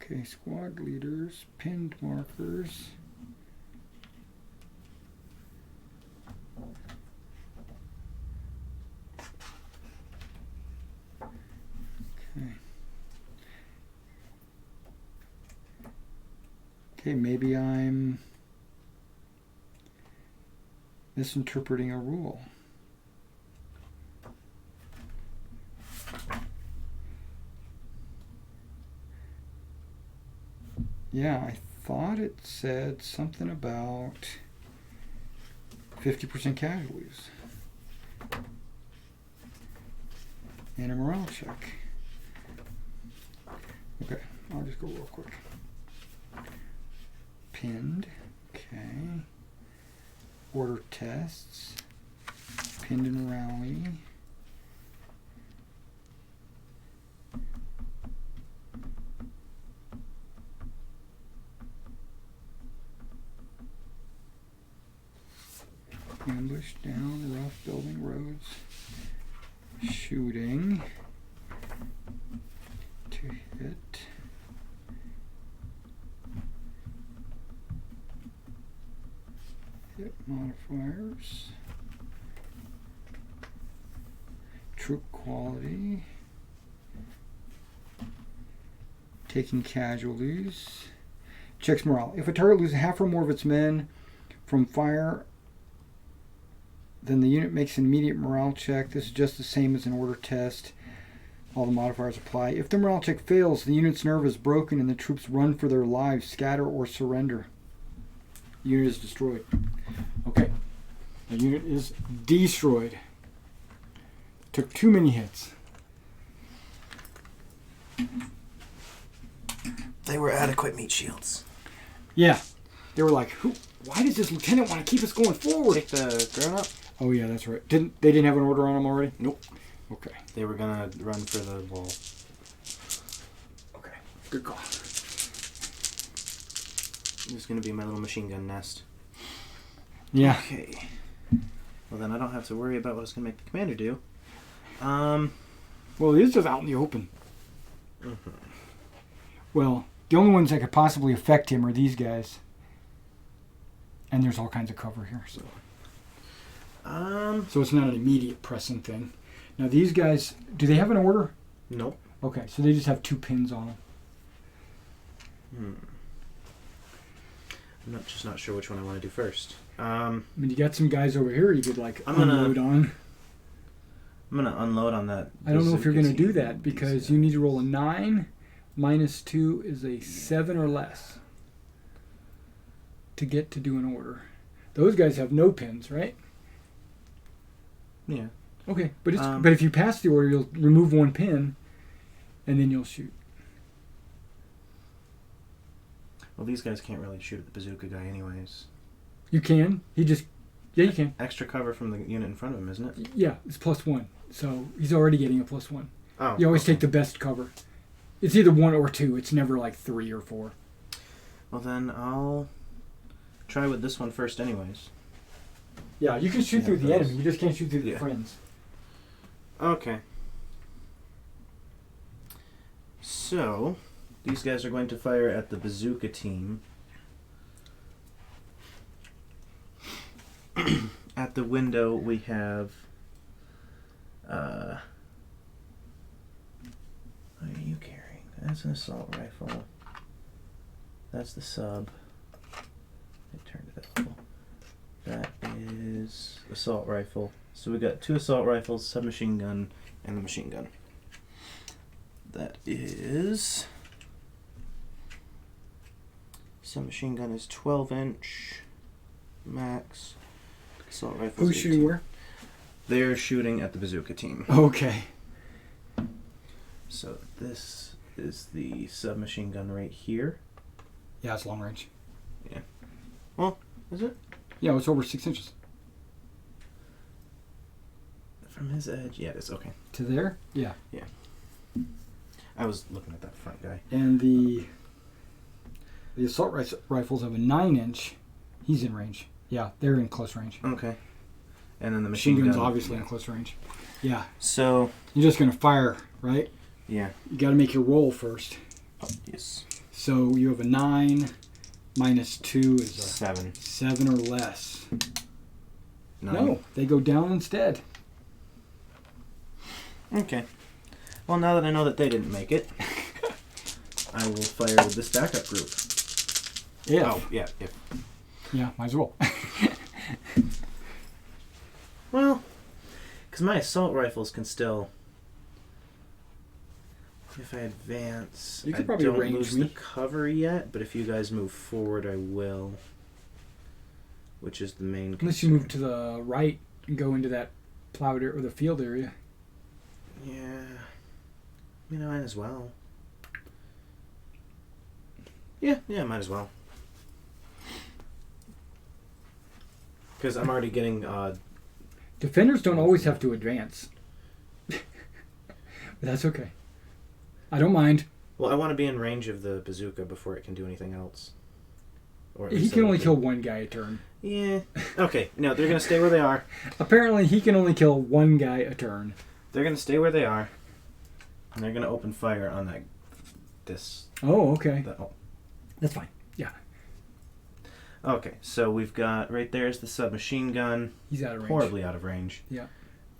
okay, squad leaders, pinned markers. Okay. Okay, maybe I'm misinterpreting a rule. Yeah, I thought it said something about 50% casualties and a morale check. Okay, I'll just go real quick. Pinned, okay. Order tests, pinned and rally. Ambush down, rough, building roads, shooting, to hit, hit modifiers, troop quality, taking casualties, checks morale. If a target loses half or more of its men from fire, then the unit makes an immediate morale check. This is just the same as an order test. All the modifiers apply. If the morale check fails, the unit's nerve is broken and the troops run for their lives, scatter, or surrender. The unit is destroyed. Okay. The unit is destroyed. Took too many hits. They were adequate meat shields. Yeah. They were like, why does this lieutenant want to keep us going forward? Take the drone up. Oh yeah, that's right. They didn't have an order on them already? Nope. Okay. They were gonna run for the wall. Okay. Good call. This is gonna be my little machine gun nest. Yeah. Okay. Well then I don't have to worry about what it's gonna make the commander do. Well, it is just out in the open. Well, the only ones that could possibly affect him are these guys. And there's all kinds of cover here, so. So it's not an immediate pressing thing. Now these guys, do they have an order? Nope. Okay, so they just have 2 pins on them. I'm just not sure which one I want to do first. I mean, you got some guys over here you could unload on. I'm gonna unload on that. I don't know if you're gonna do that because you need to roll a 9. -2 is a 7 or less to get to do an order. Those guys have no pins, right? Yeah. Okay, but but if you pass the order, you'll remove 1 pin, and then you'll shoot. Well, these guys can't really shoot at the bazooka guy, anyways. You can. Yeah, you can. Extra cover from the unit in front of him, isn't it? Yeah, it's +1, so he's already getting a +1. Oh. You always take the best cover. It's either 1 or 2. It's never like 3 or 4. Well, then I'll try with this one first, anyways. Yeah, you can shoot through the enemy. You just can't shoot through the friends. Okay. So, these guys are going to fire at the bazooka team. At the window, we have... what are you carrying? That's an assault rifle. That's the sub. I turned it up. That is assault rifle. So we got 2 assault rifles, submachine gun, and the machine gun. That is... Submachine gun is 12-inch max. Assault rifles. Who's shooting where? They're shooting at the bazooka team. Okay. So this is the submachine gun right here. Yeah, it's long range. Yeah. Well, is it? Yeah, it's over 6 inches. From his edge? Yeah, it is. Okay. To there? Yeah. Yeah. I was looking at that front guy. And the assault rifles have a 9-inch. He's in range. Yeah, they're in close range. Okay. And then the Machine machine gun's gun. obviously in close range. Yeah. So... You're just going to fire, right? Yeah. You got to make your roll first. Oh, yes. So you have a 9 minus 2 is a 7. 7 or less. 9. No, they go down instead. Okay. Well, now that I know that they didn't make it, I will fire with this backup group. Yeah. Oh, yeah. If. Yeah, might as well. Well, because my assault rifles can still... If I advance, You could I probably don't range lose me. the cover yet, but if you guys move forward, I will. Which is the main Unless you move to the right and go into that plowed area or the field area. Yeah. You know, might as well. Yeah, might as well. Because I'm already getting... Defenders don't always have to advance. But that's okay. I don't mind. Well, I want to be in range of the bazooka before it can do anything else. Or at He least can so only it kill one guy a turn. Yeah. Okay, no, they're going to stay where they are. Apparently, he can only kill one guy a turn. They're going to stay where they are. And they're going to open fire on that... This... Oh, okay. Oh. That's fine. Yeah. Okay, so we've got... Right there's the submachine gun. He's out of range. Horribly out of range. Yeah.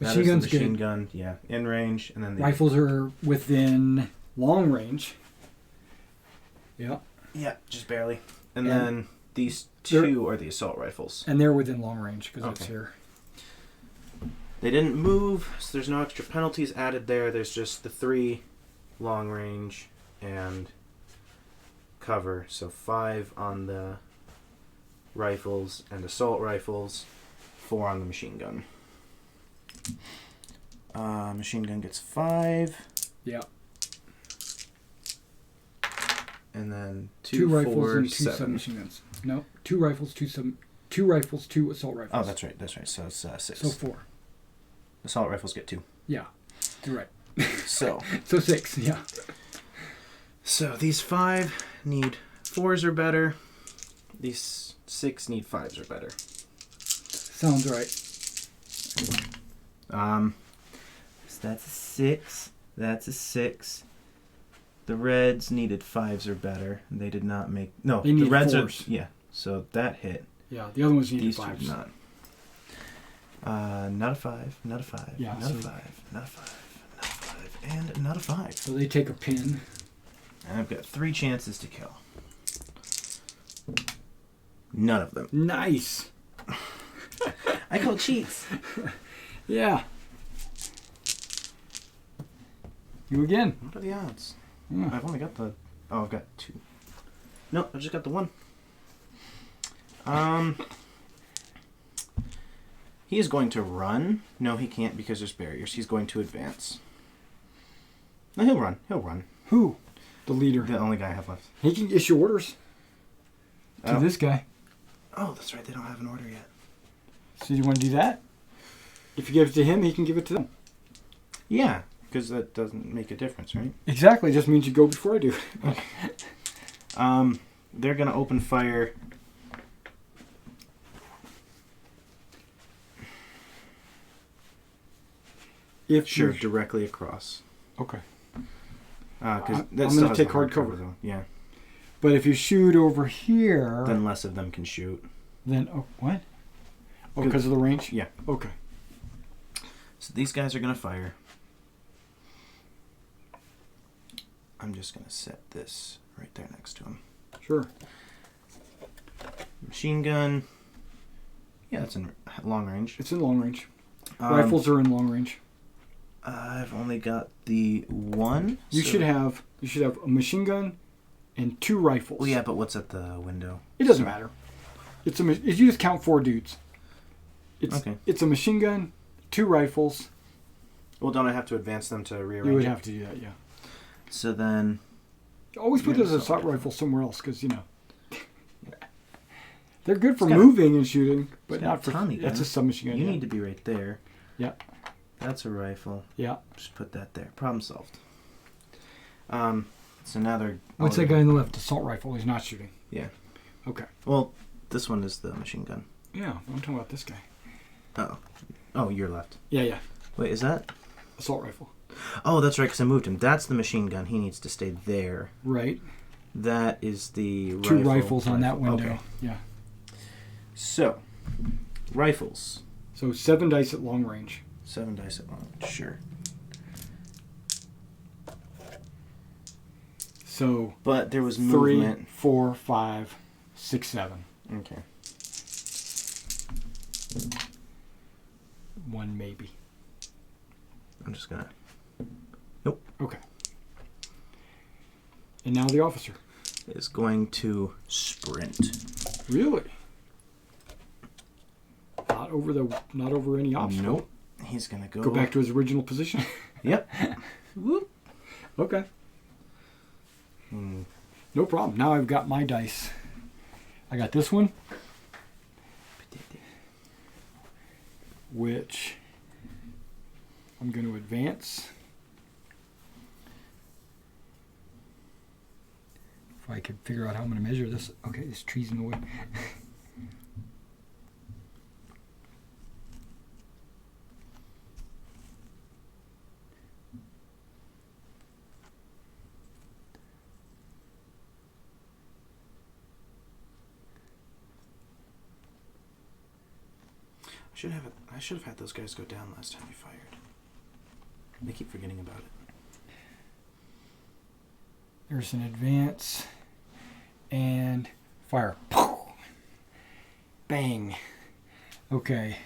That Machine is the gun's machine good. gun, yeah, in range, and then the Rifles are within long range. Yeah. Yeah, just barely. And And then these 2 are the assault rifles. And they're within long range because it's Okay. here. They didn't move, so there's no extra penalties added there. There's just the 3 long range and cover. So 5 on the rifles and assault rifles, 4 on the machine gun. Machine gun gets 5. Yeah. And then 2 2 rifles 4, and 2 7. submachine guns. No, 2 rifles, 2 rifles, 2 assault rifles. Oh, that's right. So it's 6. So 4. Assault rifles get 2. Yeah, you're right. So. So 6. Yeah. So these 5 need 4s or better. These 6 need 5s or better. Sounds right. So that's a 6. That's a 6. The reds needed 5s or better. They did not make... No, They the needed reds 4s. are... Yeah, so that hit. Yeah, the other ones needed These 2 5s. did not. Not a 5, not a 5, Yeah, not so- a 5, not a 5, not a 5, and not a 5. So they take a pin. And I've got 3 chances to kill. None of them. Nice. I call cheats. Yeah. You again. What are the odds? Yeah. I've only got the... Oh, I've got 2. No, I just got the 1. He is going to run. No, he can't because there's barriers. He's going to advance. No, he'll run. He'll run. Who? The leader. The only guy I have left. He can issue orders to Oh. this guy. Oh, that's right. They don't have an order yet. So you want to do that? If you give it to him, he can give it to them. Yeah, because that doesn't make a difference, right? Exactly. Just means you go before I do. They're going to open fire. If Sure, you're- directly across. Okay. Because I'm gonna take hard cover. though. Yeah. But if you shoot over here, Then less of them can shoot. then oh, what? Oh, because of the range? Yeah. Okay. So these guys are going to fire. I'm just going to set this right there next to him. Sure. Machine gun. Yeah, that's in long range. It's in long range. Rifles are in long range. I've only got the one. You should have a machine gun and 2 rifles. Well, yeah, but what's at the window? It doesn't matter. You just count 4 dudes. Okay. It's a machine gun, 2 rifles. Well, don't I have to advance them to rearrange? You would have to do that, yeah. So then... Always put those assault rifles somewhere else, because, they're good for moving and shooting, but not for... That's a submachine gun. You need to be right there. Yeah. That's a rifle. Yeah. Just put that there. Problem solved. So now they're... What's that guy on the left? Assault rifle. He's not shooting. Yeah. Okay. Well, this one is the machine gun. Yeah, I'm talking about this guy. Oh. Oh, you're left. Yeah. Wait, is that... Assault rifle. Oh, that's right, because I moved him. That's the machine gun. He needs to stay there. Right. That is the 2 rifles on that window. Okay. Yeah. So, rifles. So 7 dice at long range. 7 dice at long range, sure. So... But there was 3, movement. 4, 5, 6, 7. Okay. 1 maybe. I'm just gonna... Nope. Okay. And now the officer. Is going to sprint. Really? Not over any obstacle. Nope. He's gonna Go back to his original position. Yep. Whoop. Okay. No problem. Now I've got my dice. I got this one, which I'm going to advance. If I could figure out how I'm going to measure this. Okay, this tree's in the way. I should have had those guys go down last time we fired. I keep forgetting about it. There's an advance and fire. Bang. Okay.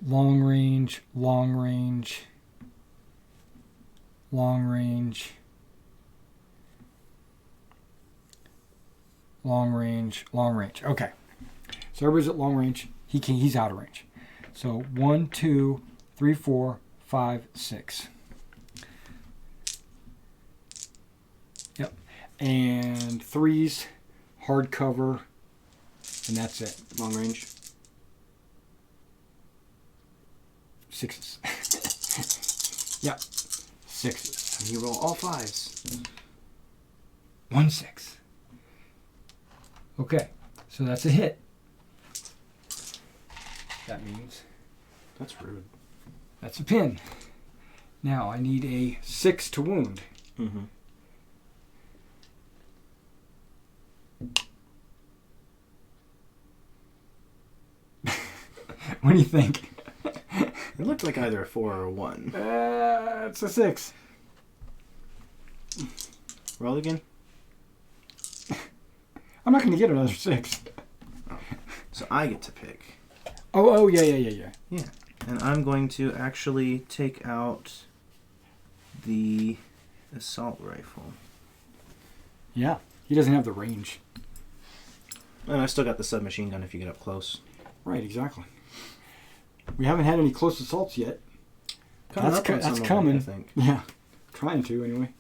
Long range, long range, long range, long range, long range. Okay. So everybody's at long range. He's out of range. So 1, 2, 3, 4, 5, 6. Yep. And 3s, hard cover, and that's it. Long range. 6s. Yep. 6s. And you roll all 5s. 1 6. Okay. So that's a hit. That means that's rude. That's a pin. Now I need a 6 to wound. Mm-hmm. What do you think? It looked like either a 4 or a 1. It's a 6. Roll again. I'm not going to get another 6. Oh. So I get to pick. Oh, yeah. Yeah. And I'm going to actually take out the assault rifle. Yeah. He doesn't have the range. And I still got the submachine gun if you get up close. Right, exactly. We haven't had any close assaults yet. That's coming. I think. Yeah. Trying to, anyway.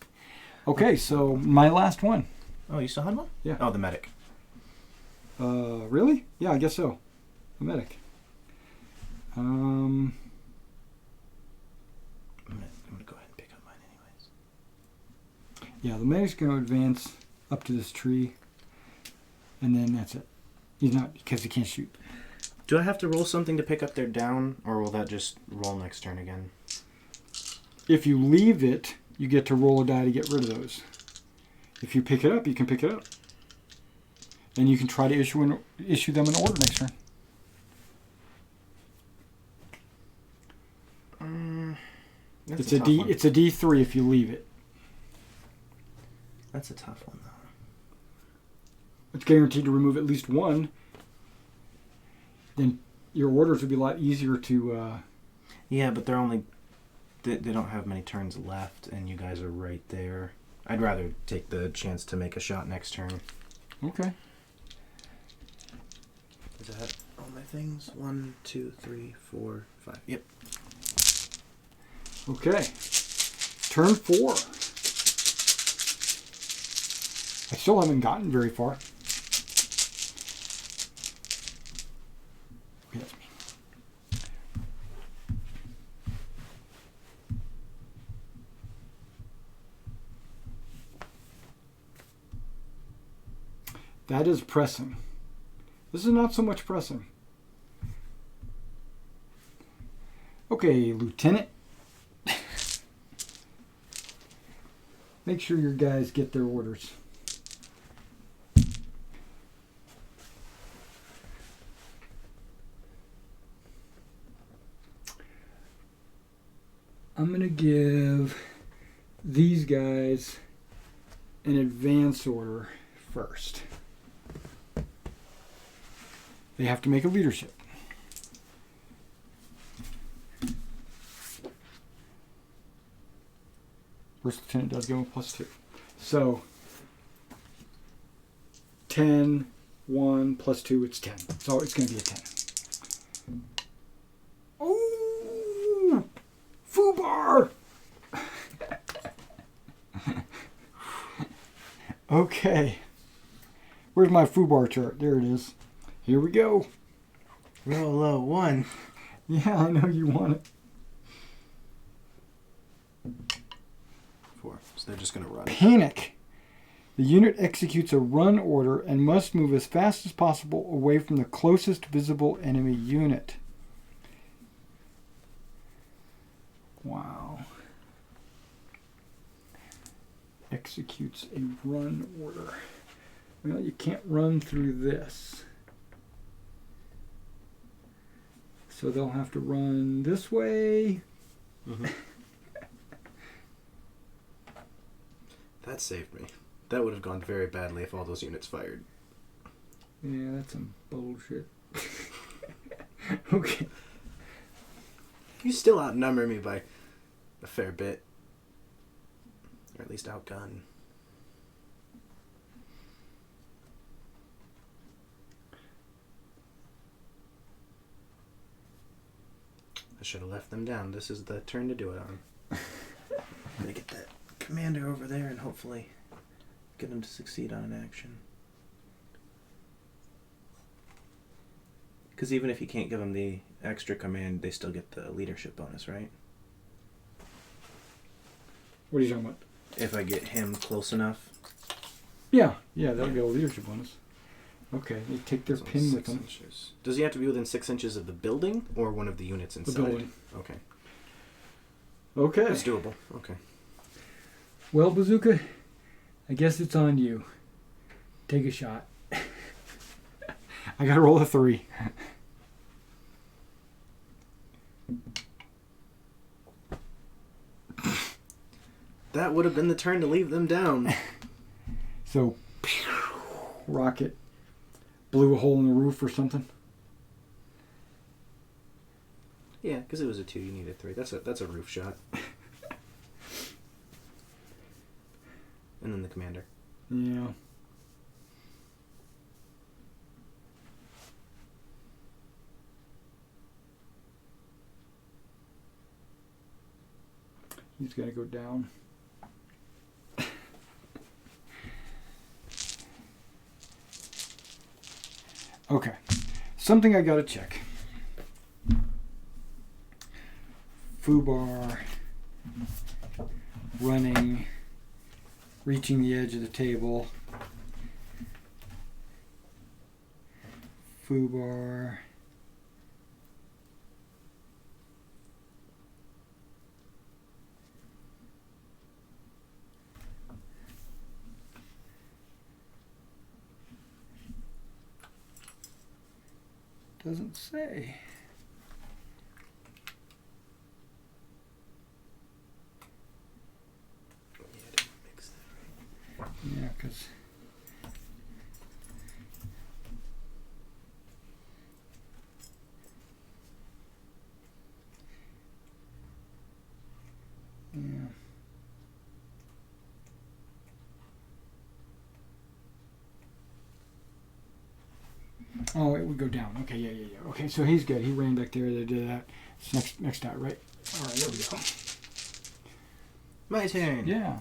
Okay, so my last one. Oh, you still had one? Yeah. Oh, the medic. Really? Yeah, I guess so. The medic. I'm gonna go ahead and pick up mine anyways. Yeah, the medic's going to advance up to this tree, and then that's it. He's not, because he can't shoot. Do I have to roll something to pick up their down, or will that just roll next turn again? If you leave it, you get to roll a die to get rid of those. If you pick it up, you can pick it up. And you can try to issue them an order next turn. It's a D3 if you leave it. That's a tough one, though. It's guaranteed to remove at least one. Then your orders would be a lot easier to Yeah, but they're only... They don't have many turns left, and you guys are right there. I'd rather take the chance to make a shot next turn. Okay. Is that all my things? 1, 2, 3, 4, 5. Yep. Okay. Turn 4. I still haven't gotten very far. Okay, that's me. That is pressing. This is not so much pressing. Okay, Lieutenant. Make sure your guys get their orders. I'm going to give these guys an advance order first. They have to make a leadership. First lieutenant does give them a +2. So 10, 1 + 2, it's 10. So it's going to be a 10. Oh! Foobar! Okay. Where's my foobar chart? There it is. Here we go. Roll low 1. Yeah, I know you want it. 4. So they're just going to run. Panic. The unit executes a run order and must move as fast as possible away from the closest visible enemy unit. Wow. Executes a run order. Well, you can't run through this. So they'll have to run this way. Mm-hmm. That saved me. That would have gone very badly if all those units fired. Yeah, that's some bullshit. Okay. You still outnumber me by a fair bit. Or at least outgun. I should have left them down. This is the turn to do it on. I'm going to get that commander over there and hopefully get him to succeed on an action. Because even if you can't give them the extra command, they still get the leadership bonus, right? What are you talking about? If I get him close enough. Yeah, they'll get a leadership bonus. Okay, they take their So pin with 6 them. inches. Does he have to be within 6 inches of the building or one of the units inside? The building. Okay. Okay. That's doable. Okay. Well, Bazooka, I guess it's on you. Take a shot. I gotta roll a 3. That would have been the turn to leave them down. So, rocket blew a hole in the roof or something. Yeah, because it was a 2, you needed 3. That's a roof shot. And then the commander. Yeah. He's got to go down. Okay. Something I got to check. Foobar. Running. Reaching the edge of the table. Foobar. Doesn't say. Yeah, I didn't mix that right. Yeah, because Oh, it would go down. Okay, yeah. Okay, so he's good. He ran back there. They did that. It's next die, right? All right, there we go. My turn. Yeah.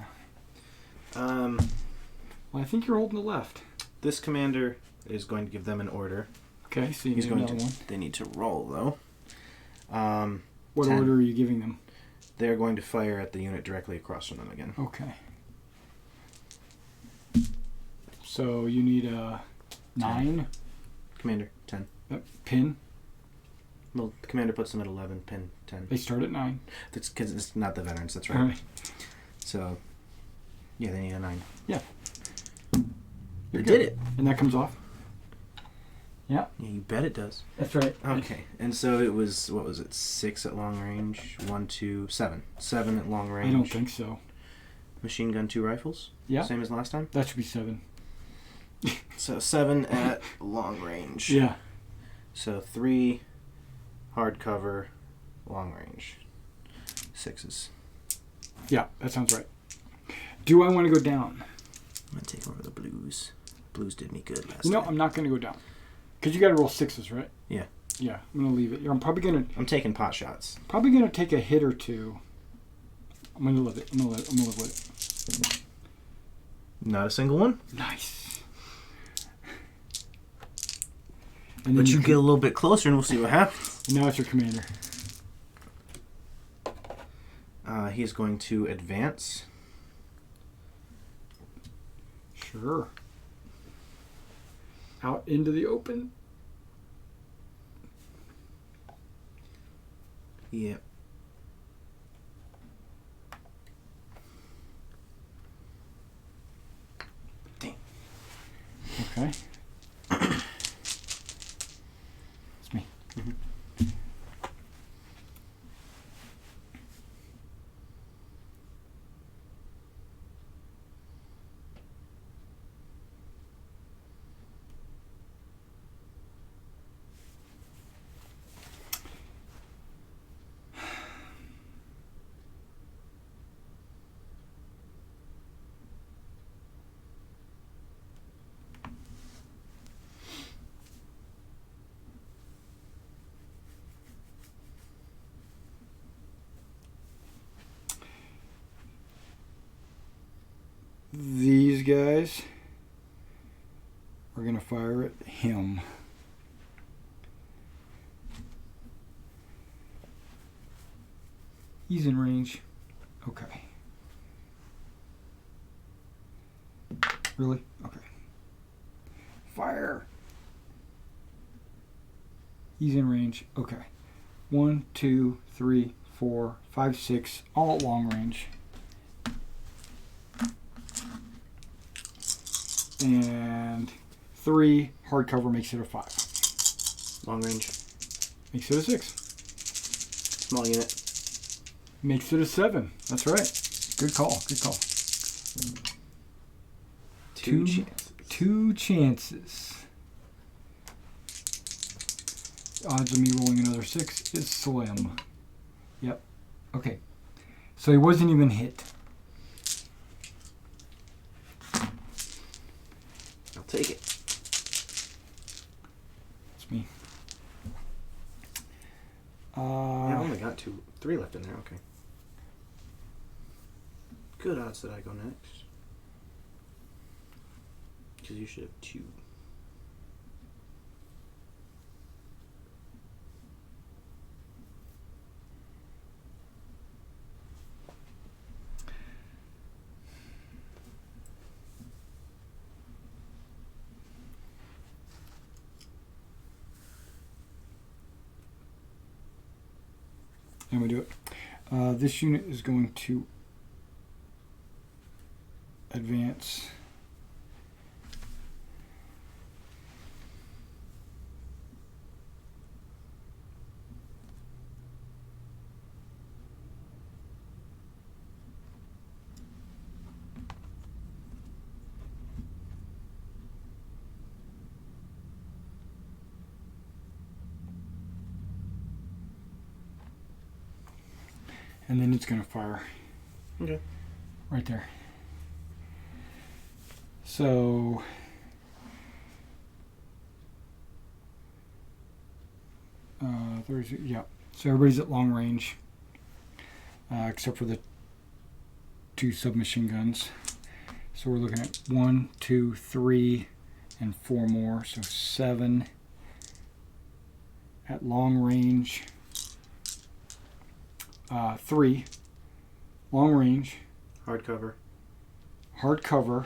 Well, I think you're holding the left. this commander is going to give them an order. Okay, so you He's need going another to. one. They need to roll though. What 10. order are you giving them? They're going to fire at the unit directly across from them again. Okay. So you need a 9. Commander 10. Pin. Well, the commander puts them at 11. Pin 10. They start at 9. That's because it's not the veterans. That's right. All right. So, yeah, they need a 9. Yeah. They did it. And that comes off. Yeah. Yeah, you bet it does. That's right. Okay, and so it was, what was it, 6 at long range, 1, 2, 7. 7 at long range. I don't think so. Machine gun, 2 rifles? Yeah. Same as last time? That should be 7. So 7 at long range. Yeah. So 3 hardcover, long range. 6s. Yeah, that sounds right. Do I want to go down? I'm going to take over the blues. Blues did me good last You know, time. I'm not going to go down. Because you got to roll 6s, right? Yeah. Yeah, I'm going to leave it. I'm probably going I'm taking pot shots. to take a hit or two. I'm going to live it. I'm going to live with it. Not a single one. Nice. And But then you get a little bit closer and we'll see what happens. now it's your commander. He is going to advance. Sure. Out into the open. Yep. Dang. Okay. It's me. Mm-hmm. These guys are going to fire at him. He's in range. Okay. Really? Okay. Fire. He's in range. Okay. 1, 2, 3, 4, 5, 6, all at long range. And 3 hardcover makes it a 5. Long range. Makes it a 6. Small unit. Makes it a 7. That's right. Good call. Good call. Two chances. 2 chances. Odds of me rolling another 6 is slim. Yep. Okay. So he wasn't even hit. I'll take it. It's me. I only got 3 left in there. Okay. Good odds that I go next. Because you should have 2. And we do it. This unit is going to advance. And then it's going to fire. Okay. Right there. So Yeah. So everybody's at long range, except for the 2 submachine guns. So we're looking at 1, 2, 3, and 4 more. So 7 at long range. 3 long range. Hardcover. Hardcover.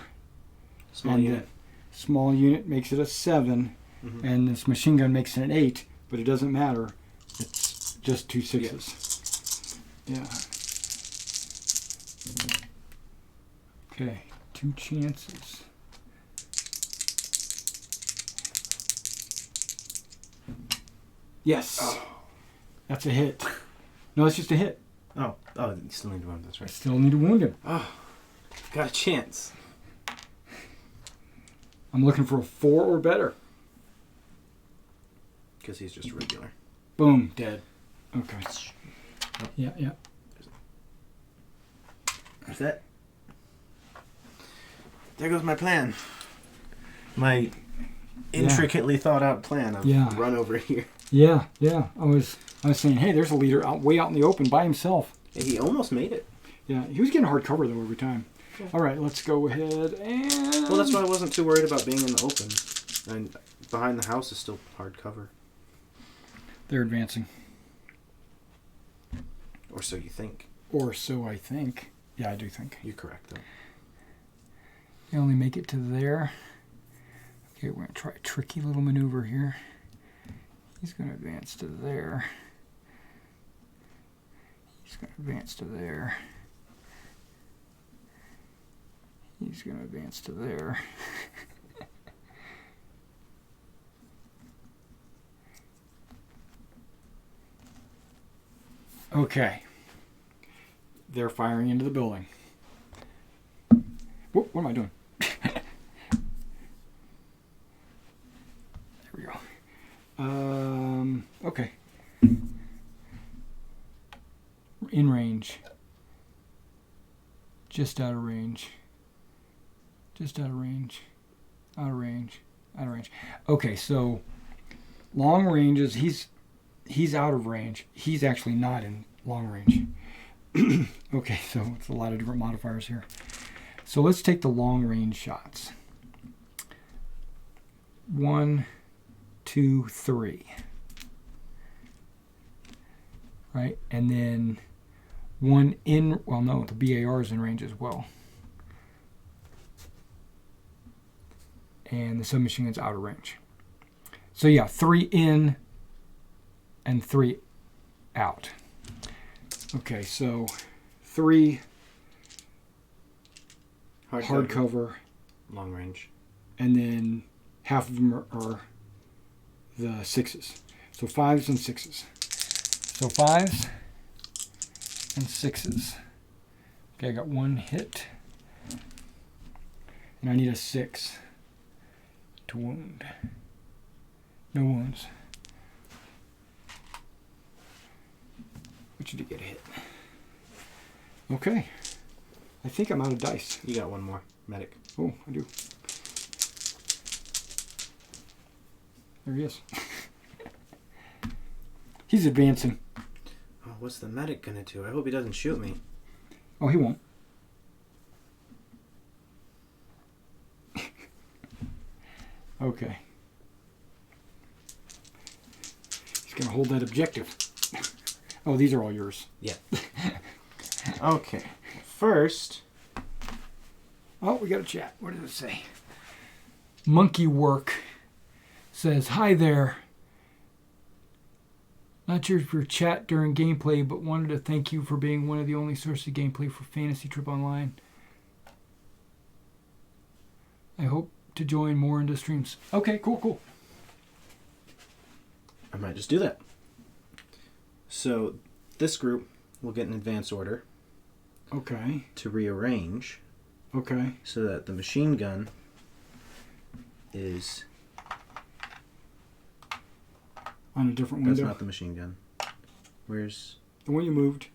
Small and unit. The small unit makes it a 7, and this machine gun makes it an 8, but it doesn't matter. It's just 2 6s. Yeah. Okay, 2 chances. Yes. Oh. That's a hit. No, it's just a hit. Oh, you still need to wound. That's right. Still need to wound him. Oh, got a chance. I'm looking for a 4 or better. Because he's just regular. Boom, dead. Okay. Yeah. That's it. There goes my plan. My intricately thought out plan of run over here. Yeah. I was saying, hey, there's a leader way out in the open by himself. Yeah, he almost made it. Yeah, he was getting hard cover though every time. Yeah. All right, let's go ahead and. Well, that's why I wasn't too worried about being in the open. And behind the house is still hard cover. They're advancing. Or so you think. Or so I think. Yeah, I do think. You're correct though. They only make it to there. Okay, we're going to try a tricky little maneuver here. He's going to advance to there. He's going to advance to there. He's going to advance to there. Okay. They're firing into the building. What am I doing? There we go. Okay. In range. Just out of range. Just out of range. Out of range. Out of range. Okay, so long ranges, he's out of range. He's actually not in long range. Okay, so it's a lot of different modifiers here. So let's take the long range shots. 1, 2, 3. Right? And then one in, well, no, the BAR is in range as well. And the submachine gun's out of range. So yeah, 3 in and 3 out. Okay, so 3 hard cover, long range, and then half of them are the 6s. So 5s and 6s. So 5s and 6s. Okay, I got 1 hit, and I need a 6 to wound. No wounds. But you did get a hit. Okay. I think I'm out of dice. You got one more. Medic. Oh, I do. There he is. He's advancing. Oh, what's the medic gonna do? I hope he doesn't shoot me. Oh, he won't. Okay. He's gonna hold that objective. Oh, these are all yours. Yeah. Okay. First. Oh, we got a chat. What does it say? Monkey Work says, "Hi there. Not sure if your chat during gameplay, but wanted to thank you for being one of the only sources of gameplay for Fantasy Trip Online. I hope to join more into streams." Okay, cool. I might just do that. So, this group will get an advance order. Okay. To rearrange. Okay. So that the machine gun is on a different window. That's not the machine gun. Where's the one you moved?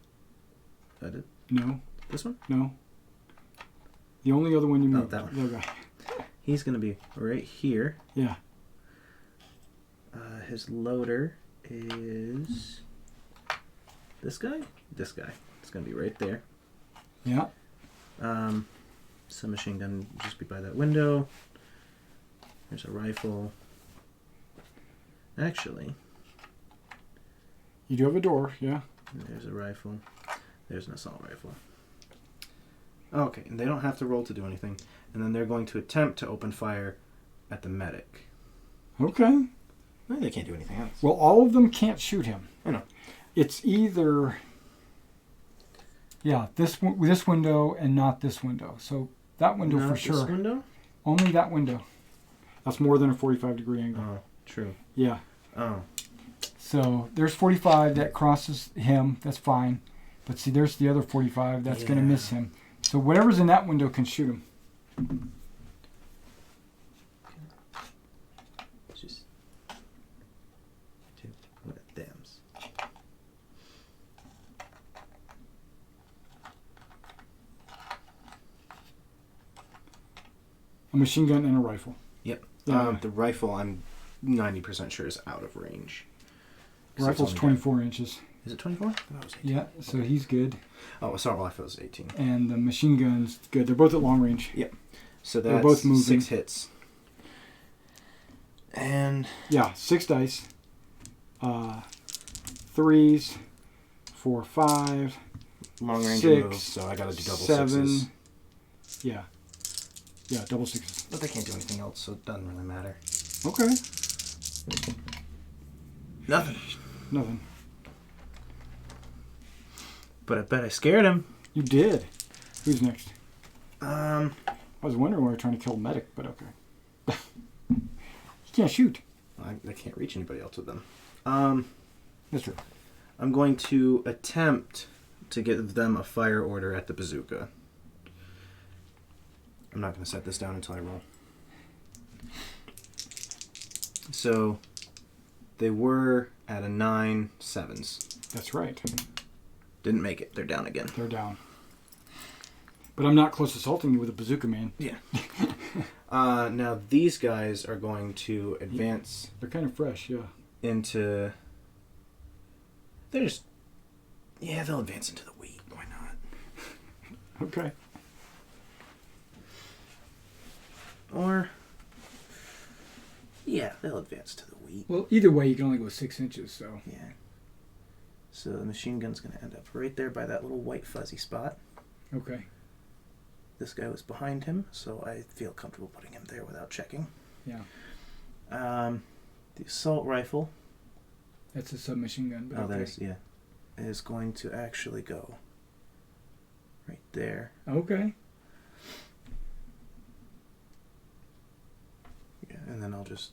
Is that it? No. This one? No. The only other one you moved. Oh, that one. The guy. He's gonna be right here. Yeah. His loader is this guy. This guy. It's gonna be right there. Yeah. Submachine gun just be by that window. There's a rifle. Actually, You do have a door, yeah. there's a rifle. There's an assault rifle. Okay, and they don't have to roll to do anything. And then they're going to attempt to open fire at the medic. Okay. No, they can't do anything else. Well, all of them can't shoot him. I know. It's either, yeah, this window and not this window. So that window Not for this sure. window? Only that window. That's more than a 45-degree angle. Oh, true. Yeah. Oh. So there's 45 that crosses him. That's fine. But see, there's the other 45 that's going to miss him. So whatever's in that window can shoot him. Just two dams. A machine gun and a rifle. Yep. Yeah. The rifle, I'm 90% sure is out of range. Rifle's 24 inches. Is it 24? That was 18. Yeah, so he's good. Oh, assault rifle is 18. And the machine gun's good. They're both at long range. Yep. So They're that's both moving. 6 hits. And Yeah, 6 dice. 3s, 4, 5, long range 6, move, so I gotta do double 7. sixes. Yeah. Yeah, double 6s. But they can't do anything else, so it doesn't really matter. Okay. Nothing. Nothing. But I bet I scared him. You did. Who's next? Um, I was wondering why you're trying to kill a medic, but okay. He can't shoot. I can't reach anybody else with them. That's true. I'm going to attempt to give them a fire order at the bazooka. I'm not going to set this down until I roll. So, they were at a 9 sevens. That's right. Didn't make it. They're down again. They're down. But I'm not close assaulting you with a bazooka, man. Yeah. Now, these guys are going to advance They're kind of fresh, yeah. into... They're just... Yeah, they'll advance into the wheat. Why not? Okay. Or... Yeah, they'll advance to the wheat. Well, either way, you can only go 6 inches, so. Yeah. So the machine gun's going to end up right there by that little white fuzzy spot. Okay. This guy was behind him, so I feel comfortable putting him there without checking. Yeah. The assault rifle... That's a submachine gun, but okay. that is, yeah. Is going to actually go right there. Okay. Yeah, and then I'll just...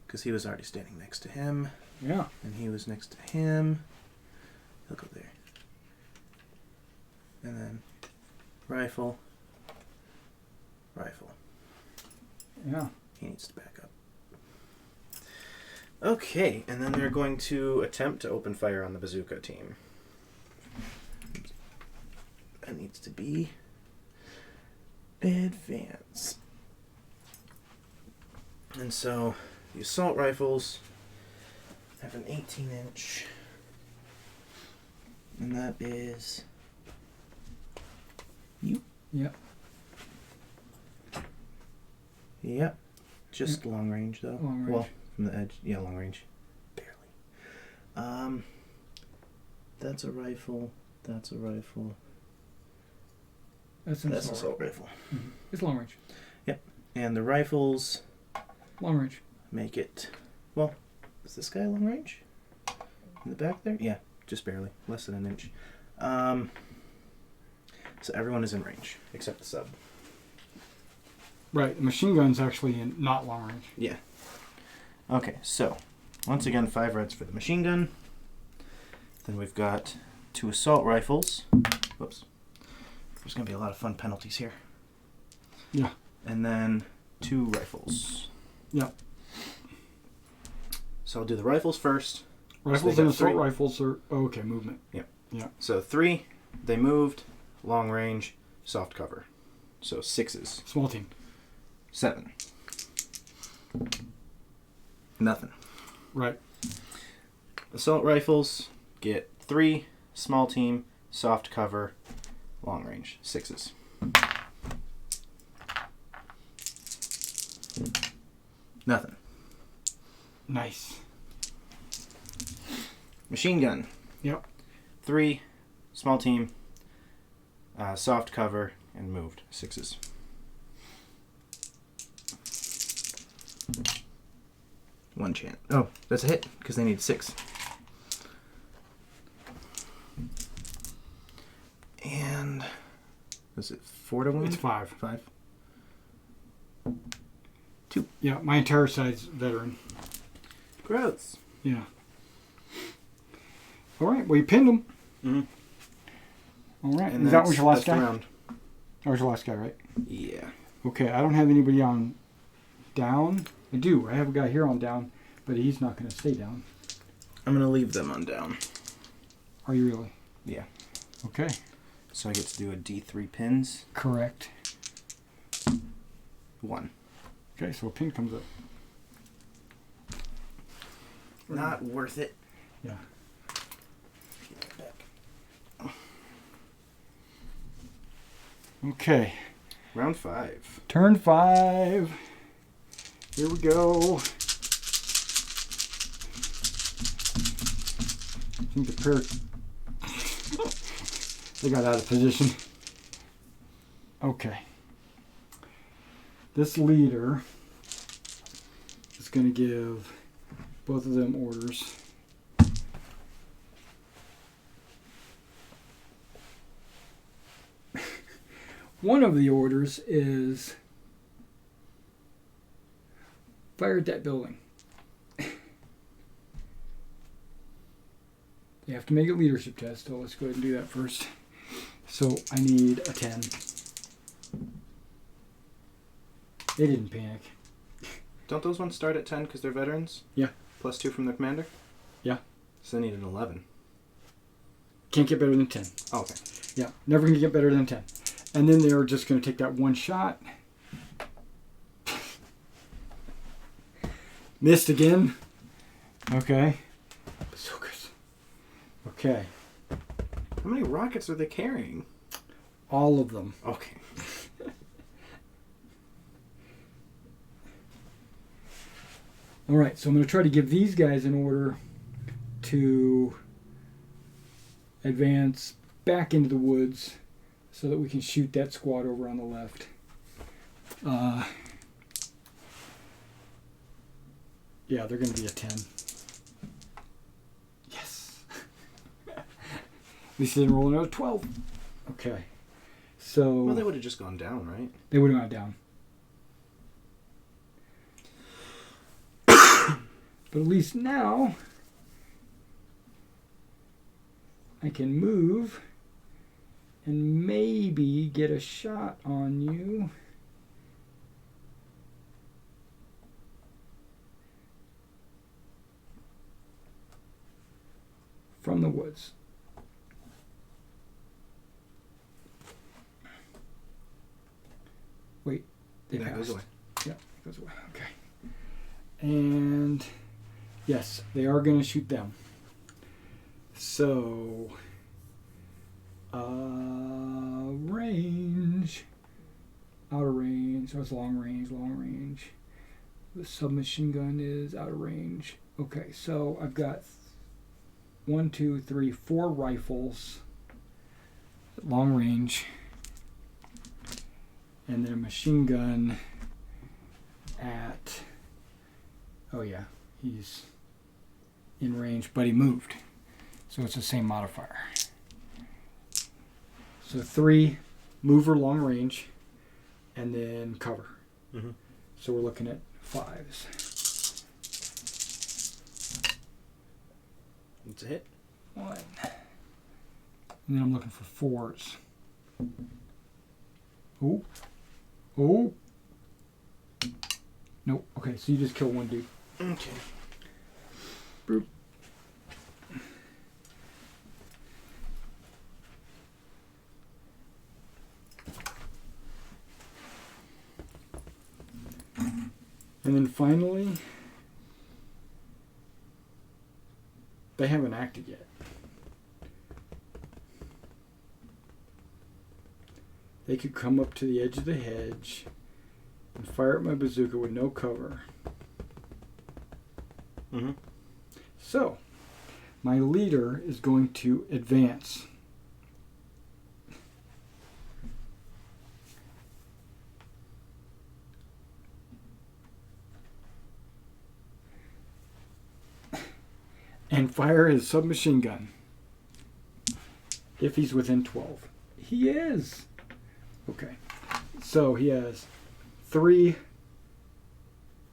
Because he was already standing next to him, Yeah. and he was next to him. He'll go there. And then rifle. Rifle. Yeah. He needs to back up. Okay, and then they're going to attempt to open fire on the bazooka team. That needs to be advance. And so the assault rifles have an 18-inch, and that is you. Yep. Yep. Just long range though. Long range. Well, from the edge. Yeah, long range. Barely. That's a rifle. That's a rifle. That's an That's an assault assault rifle. Mm-hmm. It's long range. Yep. And the rifles Long range. make it... Well, is this guy long range? In the back there? Yeah, just barely. Less than an inch. So everyone is in range, except the sub. Right. The machine gun's actually in not long range. Yeah. Okay, so once again, 5 reds for the machine gun. Then we've got 2 assault rifles. Whoops. There's going to be a lot of fun penalties here. Yeah. And then 2 rifles. Yeah. So I'll do the rifles first. Rifles So and they got assault 3. rifles are... Oh, okay, movement. Yep. Yeah. So 3, they moved, long range, soft cover. So 6s. Small team. 7. Nothing. Right. Assault rifles get 3, small team, soft cover, long range, 6s. Nothing. Nice. Machine gun. Yep. 3, small team, soft cover, and moved, 6s. One chance. Oh, that's a hit, because they need 6. And was it 4 to 1? It's 5. 5. 2. Yeah, my entire side's veteran. Gross. Yeah. All right, well, you pinned him. Mm-hmm. All right. And Is that was your last that's the guy? round. That was your last guy, right? Yeah. Okay, I don't have anybody on down. I do. I have a guy here on down, but he's not going to stay down. I'm going to leave them on down. Are you really? Yeah. Okay. So I get to do a D3 pins. Correct. 1. Okay, so a pin comes up. Not worth it. Yeah. Okay. Round 5. Turn 5. Here we go. I think the pair... they got out of position. Okay. This leader is going to give both of them orders. One of the orders is fire at that building. You have to make a leadership test, so let's go ahead and do that first. So I need a 10. They didn't panic. Don't those ones start at 10 because they're veterans? Yeah. Plus 2 from the commander? Yeah. So they need an 11. Can't get better than 10. Oh, okay. Yeah, never going to get better than 10. And then they're just going to take that one shot. Missed again. Okay. Bazookas. Okay. How many rockets are they carrying? All of them. Okay. All right, so I'm going to try to give these guys an order to advance back into the woods so that we can shoot that squad over on the left. Yeah, they're going to be a 10. Yes. At least they didn't roll another 12. Okay. So... well, they would have just gone down, right? They would have gone down. But at least now I can move and maybe get a shot on you. From the woods. Wait, they That goes passed. away. Yeah, it goes away. Okay. And yes, they are going to shoot them. So, range, outer range. So it's long range, long range. The submachine gun is outer range. Okay, so I've got 1, 2, 3, 4 rifles, long range, and then a machine gun at, oh yeah, he's in range, but he moved. So it's the same modifier. So 3, mover, long range, and then cover. Mm-hmm. So we're looking at 5s. It's a hit. 1. And then I'm looking for 4s. Oh. Oh. Nope. Okay, so you just kill one dude. Okay. Boop. And then finally, They haven't acted yet. They could come up to the edge of the hedge and fire at my bazooka with no cover. Mm-hmm. So, my leader is going to advance. And fire his submachine gun. If he's within 12. He is! Okay. So he has 3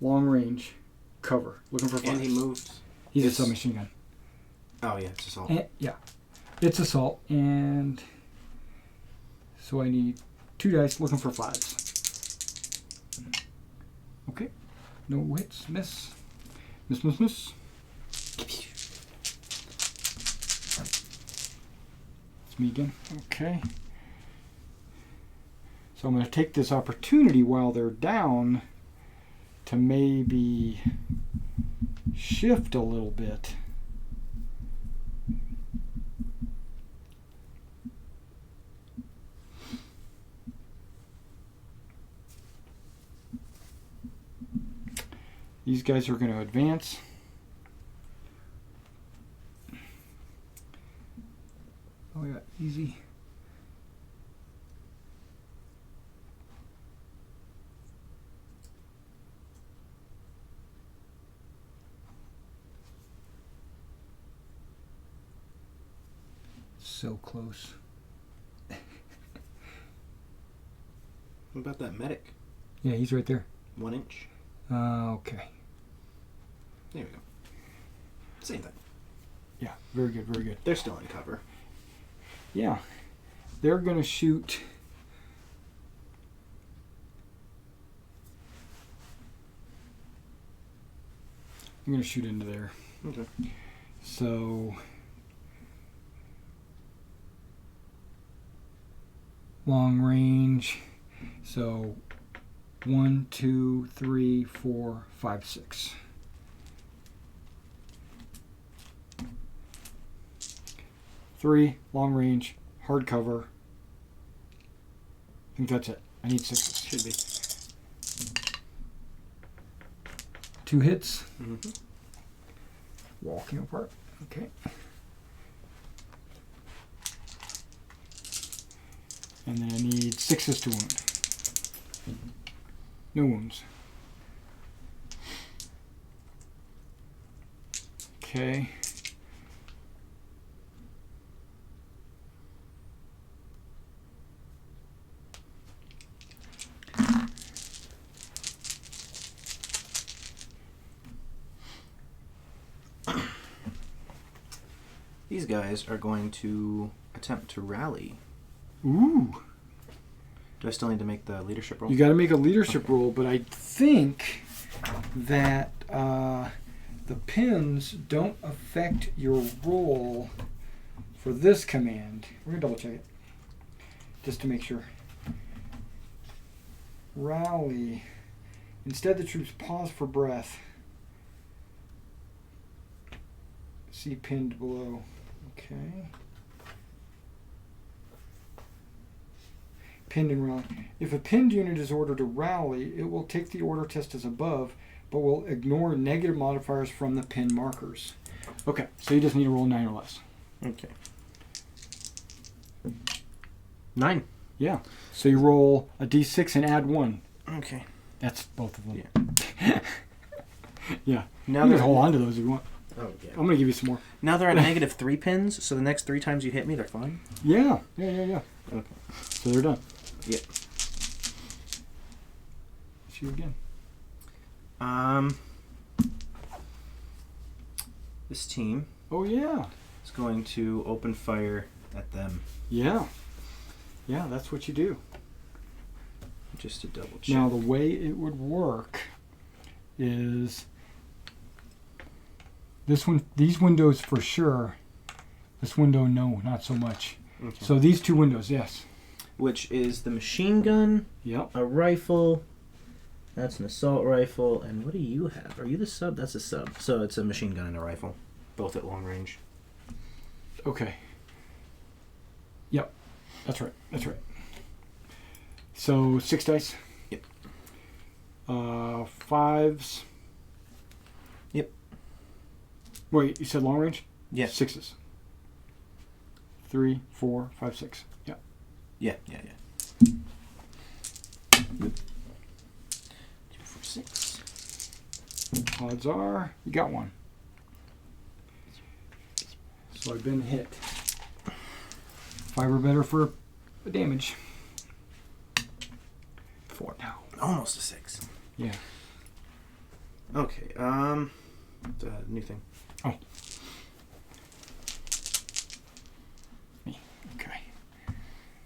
long range cover. Looking for 5. And he moved. He's a submachine gun. Oh, yeah, it's assault. Yeah. It's assault. And so I need 2 dice looking for 5s. Okay. No hits. Miss. Miss, miss, miss. It's me again. Okay. So I'm going to take this opportunity while they're down to maybe shift a little bit. These guys are going to advance. Oh yeah, easy. So close. What about that medic? Yeah, he's right there. 1 inch. Okay. There we go. Same thing. Yeah, very good, very good. They're still in cover. Yeah. They're going to shoot. I'm going to shoot into there. Okay. So long range. So 1, 2, 3, 4, 5, 6. Three, long range, hard cover. I think that's it. I need 6s. Should be. 2 hits. Mm-hmm. Walking apart. Okay. And then I need 6s to wound. No wounds. Okay. These guys are going to attempt to rally. Ooh. Do I still need to make the leadership roll? You got to make a leadership roll, but I think that the pins don't affect your roll for this command. We're going to double check it just to make sure. Rally. Instead, the troops pause for breath. See pinned below. Okay. Pinned and rally. If a pinned unit is ordered to rally, it will take the order test as above, but will ignore negative modifiers from the pin markers. Okay, so you just need to roll 9 or less. Okay. 9. Yeah. So you roll a d6 and add 1. Okay. That's both of them. Yeah. Yeah. Now You they're can hold on to those if you want. Oh yeah. I'm gonna give you some more. Now they're at -3 pins, so the next 3 times you hit me, they're fine. Yeah. Okay. So they're done. Yep. Shoot again. This team Oh yeah. is going to open fire at them. Yeah. Yeah, that's what you do. Just to double check. Now the way it would work is this one, these windows for sure. This window, no, not so much. Okay. So these 2 windows, yes. Which is the machine gun, Yep. a rifle. That's an assault rifle. And what do you have? Are you the sub? That's a sub. So it's a machine gun and a rifle. both at long range. Okay. Yep. That's right. That's right. So 6 dice? Yep. 5s? Yep. Wait, you said long range? Yeah. 6s. 3, 4, 5, 6. Yeah. Yeah. 2 for 6. Odds are you got one. So I've been hit. 5 or better for the damage. 4 now. Almost a 6. Yeah. Okay. The new thing. Oh. Me. Okay. Yeah,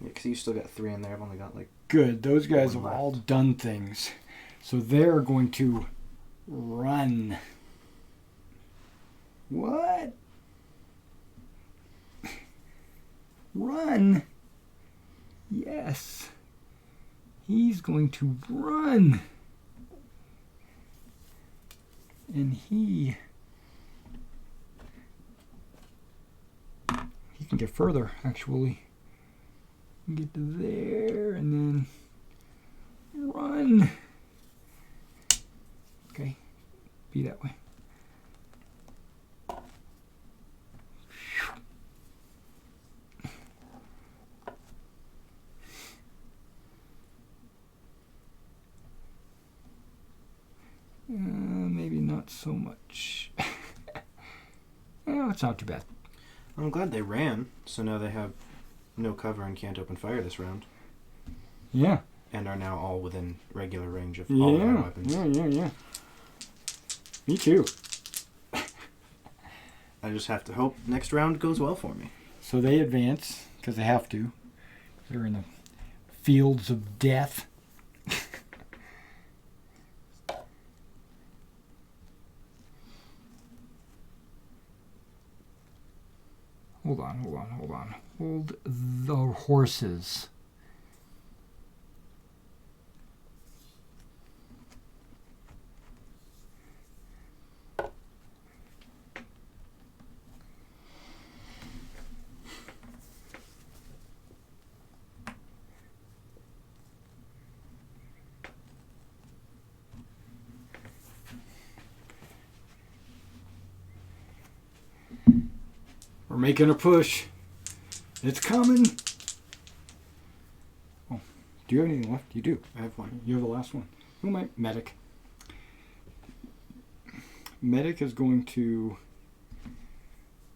because you still got 3 in there. I've only got like. Good. Those guys have One all left. done things. So they're going to run. What? Run. Yes. He's going to run. And he can get further, actually. He can get to there and then run. Okay. Be that way. Maybe not so much. Oh, it's not too bad. I'm glad they ran, so now they have no cover and can't open fire this round. Yeah. And are now all within regular range of all of our weapons. Yeah. Me too. I just have to hope next round goes well for me. So they advance, because they have to. They're in the fields of death. Hold on. Hold the horses. We're making a push. It's coming. Oh, do you have anything left? You do. I have one. You have the last one. Who am I? Medic. Medic is going to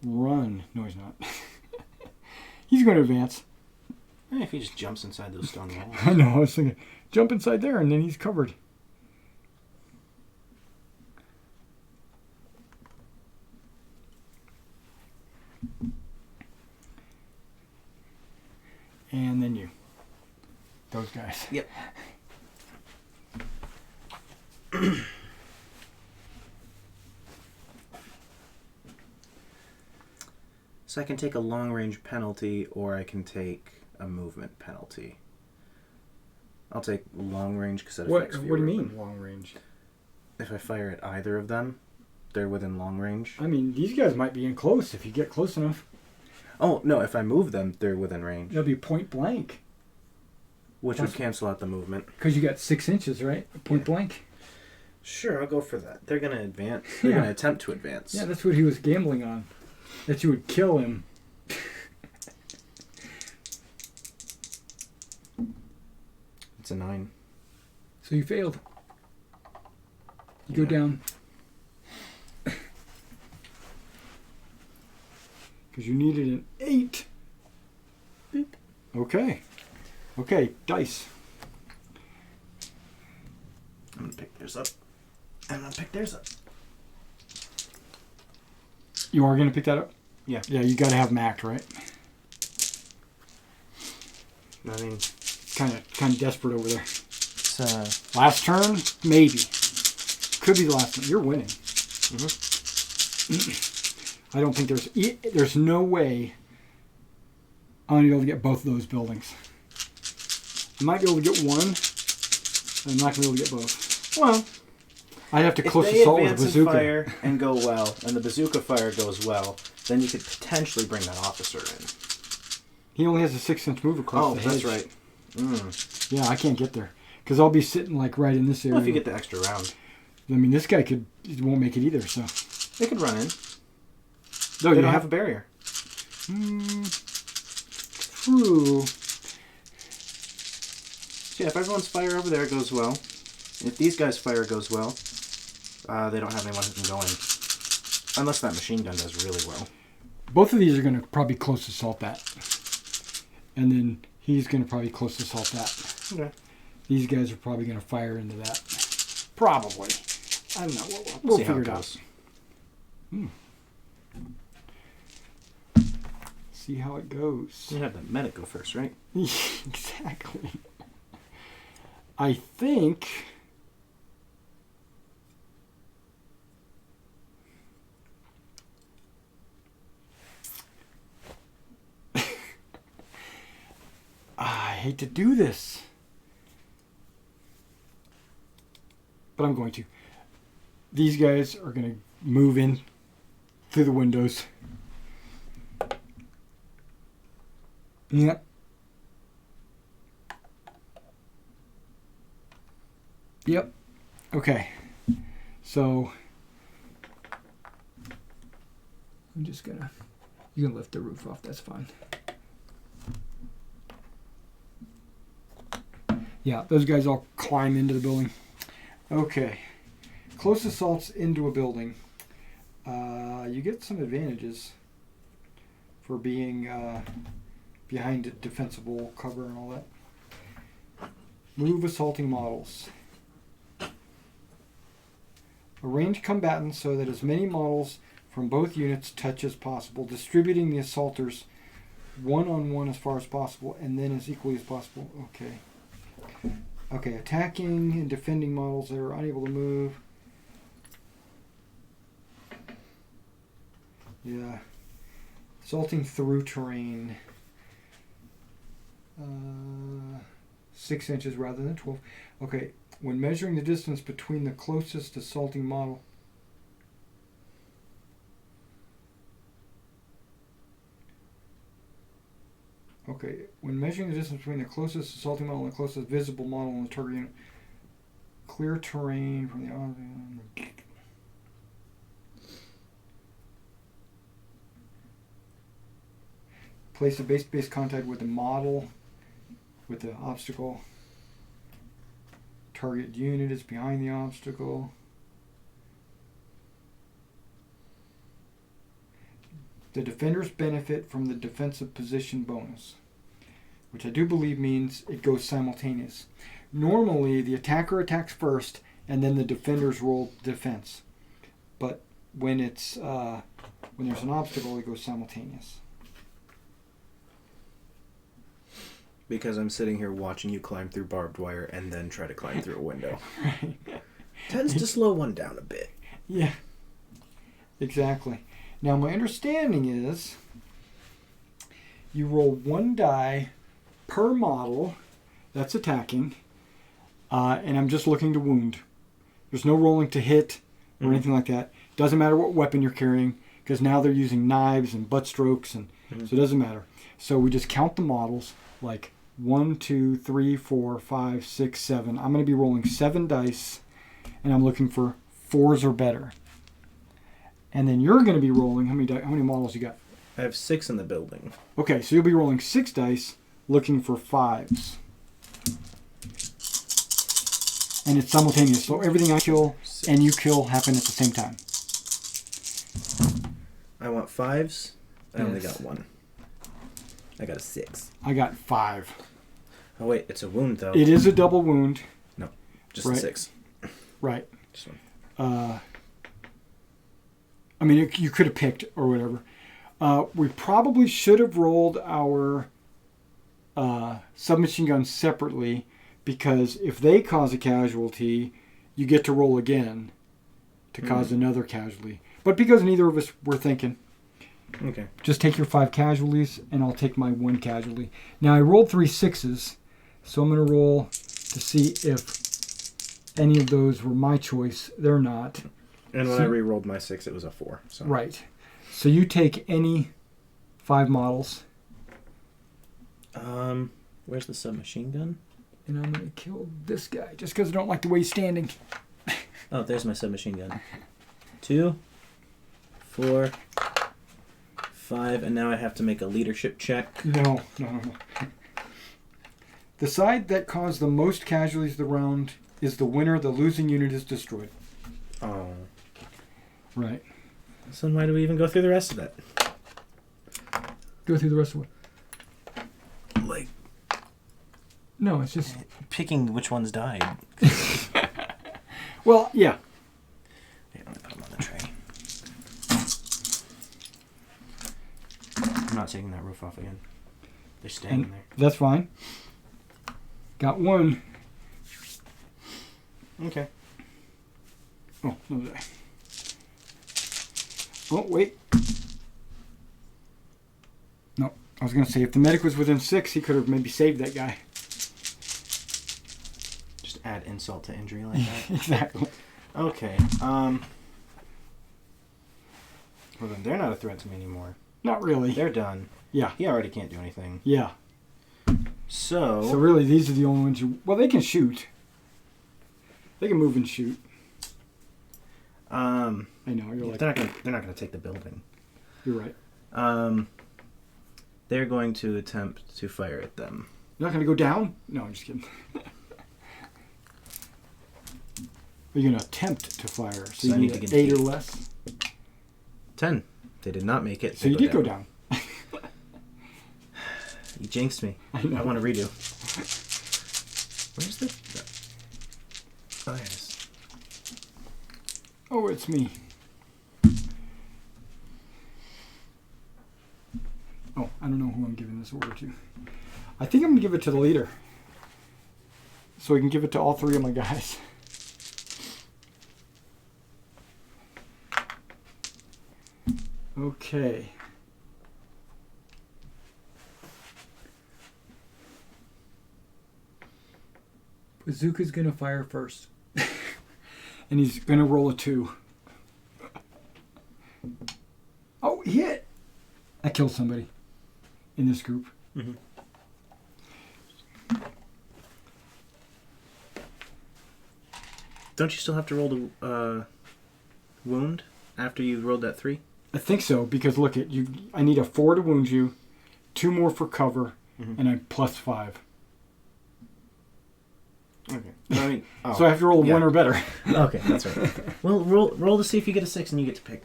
run. No, he's not. He's going to advance. If he just jumps inside those stone walls. I know. I was thinking, jump inside there, and then he's covered. And then you. Those guys. Yep. So I can take a long range penalty or I can take a movement penalty. I'll take long range because that affects What do you fewer mean, weapons. long range? If I fire at either of them, they're within long range. I mean, these guys might be in close if you get close enough. Oh, no, if I move them, they're within range. It'll be point blank. Which would cancel out the movement. Because you got 6 inches, right? Point blank. Sure, I'll go for that. They're going to advance. They're going to attempt to advance. Yeah, that's what he was gambling on. That you would kill him. It's a 9. So you failed. You go down. Because you needed an 8. Boop. Okay, dice. I'm going to pick theirs up. And I'm going to pick theirs up. You are going to pick that up? Yeah. Yeah, you got to have Mac, right? I mean, Kind of desperate over there. it's, Last turn? Maybe. Could be the last one. You're winning. I don't think there's no way I'm going to be able to get both of those buildings. I might be able to get one. I'm not going to be able to get both. well, I'd have to If close they assault with a advance and bazooka. fire and go well, and the bazooka fire goes well, then you could potentially bring that officer in. He only has a 6-inch move across the hedge. That's right. Mm. Yeah, I can't get there. Because I'll be sitting like right in this area. Well, if you get the extra round. I mean, this guy won't make it either, so. They could run in. No, They you don't have a barrier. True. So yeah, if everyone's fire over there goes well, and if these guys' fire goes well, they don't have anyone who can go in. Unless that machine gun does really well. Both of these are going to probably close assault that. And then he's going to probably close assault that. Okay. These guys are probably going to fire into that. Probably. I don't know. We'll figure it out. See how it goes. You have the medic go first, right? Exactly. I think... I hate to do this. But I'm going to. These guys are going to move in through the windows. Yeah. Yep. Okay. So I'm just gonna. You can lift the roof off. That's fine. Yeah, those guys all climb into the building. Okay. Close assaults into a building. You get some advantages for being behind a defensible cover and all that. Move assaulting models. Arrange combatants so that as many models from both units touch as possible, distributing the assaulters one-on-one as far as possible and then as equally as possible. Okay. Okay, attacking and defending models that are unable to move. Yeah. Assaulting through terrain. 6 inches rather than 12. Okay, when measuring the distance between the closest assaulting model. Okay, when measuring the distance between the closest assaulting model and the closest visible model in the target unit, clear terrain from the... Place a base contact with the model, with the obstacle. Target unit is behind the obstacle. The defenders benefit from the defensive position bonus, which I do believe means it goes simultaneous. Normally, the attacker attacks first, and then the defenders roll defense. But when it's when there's an obstacle, it goes simultaneous. Because I'm sitting here watching you climb through barbed wire and then try to climb through a window. Right. Tends to slow one down a bit. Yeah. Exactly. Now, my understanding is you roll one die per model that's attacking, and I'm just looking to wound. There's no rolling to hit or anything like that. Doesn't matter what weapon you're carrying, because now they're using knives and butt strokes, and so it doesn't matter. So we just count the models, like 1, 2, 3, 4, 5, 6, 7. I'm going to be rolling 7 dice, and I'm looking for 4s or better. And then you're going to be rolling, how many models you got? I have 6 in the building. Okay, so you'll be rolling 6 dice, looking for 5s. And it's simultaneous, so everything I kill and you kill happen at the same time. I want 5s. I only Yes. got 1. I got a 6. I got 5. Oh wait, it's a wound though. It is a double wound. No, just Right. a 6. Right. Just one. I mean, you could have picked or whatever. We probably should have rolled our submachine guns separately, because if they cause a casualty, you get to roll again to cause another casualty. But because neither of us were thinking, Okay. just take your 5 casualties and I'll take my 1 casualty. Now I rolled 3 6s, so I'm going to roll to see if any of those were my choice. They're not. And when I re-rolled my 6, it was a 4. So. Right. So you take any 5 models. Where's the submachine gun? And I'm going to kill this guy just because I don't like the way he's standing. Oh, there's my submachine gun. 2, 4, 5, and now I have to make a leadership check. No. The side that caused the most casualties of the round is the winner. The losing unit is destroyed. Oh. Right. So then why do we even go through the rest of it? Go through the rest of what? Like, no, it's just picking which ones died. Well, yeah. Yeah, I'm gonna put them on the tray. I'm not taking that roof off again. They're staying there. That's fine. Got one. Okay. Oh, no. Oh, wait. No, I was going to say, if the medic was within 6, he could have maybe saved that guy. Just add insult to injury like that. Exactly. Okay. Well, then they're not a threat to me anymore. Not really. They're done. Yeah. He already can't do anything. Yeah. So really, these are the only ones you... Well, they can shoot. They can move and shoot. I know. You're like... They're not gonna take the building. You're right. They're going to attempt to fire at them. You're not going to go down? No, I'm just kidding. You're going to attempt to fire. So you need 8 or less? 10. They did not make it. So you did go down. You jinxed me. I want to redo. Where's the... Oh, there it is. Oh, it's me. Oh, I don't know who I'm giving this order to. I think I'm going to give it to the leader. So we can give it to all 3 of my guys. Okay. Bazooka's going to fire first. And he's going to roll a 2. Oh, he hit! I killed somebody in this group. Mm-hmm. Don't you still have to roll the wound after you rolled that 3? I think so, because look at you. I need a 4 to wound you, 2 more for cover, and a +5. Okay. I mean, so I have to roll a 1 or better. Okay, that's right. Well, roll to see if you get a 6 and you get to pick.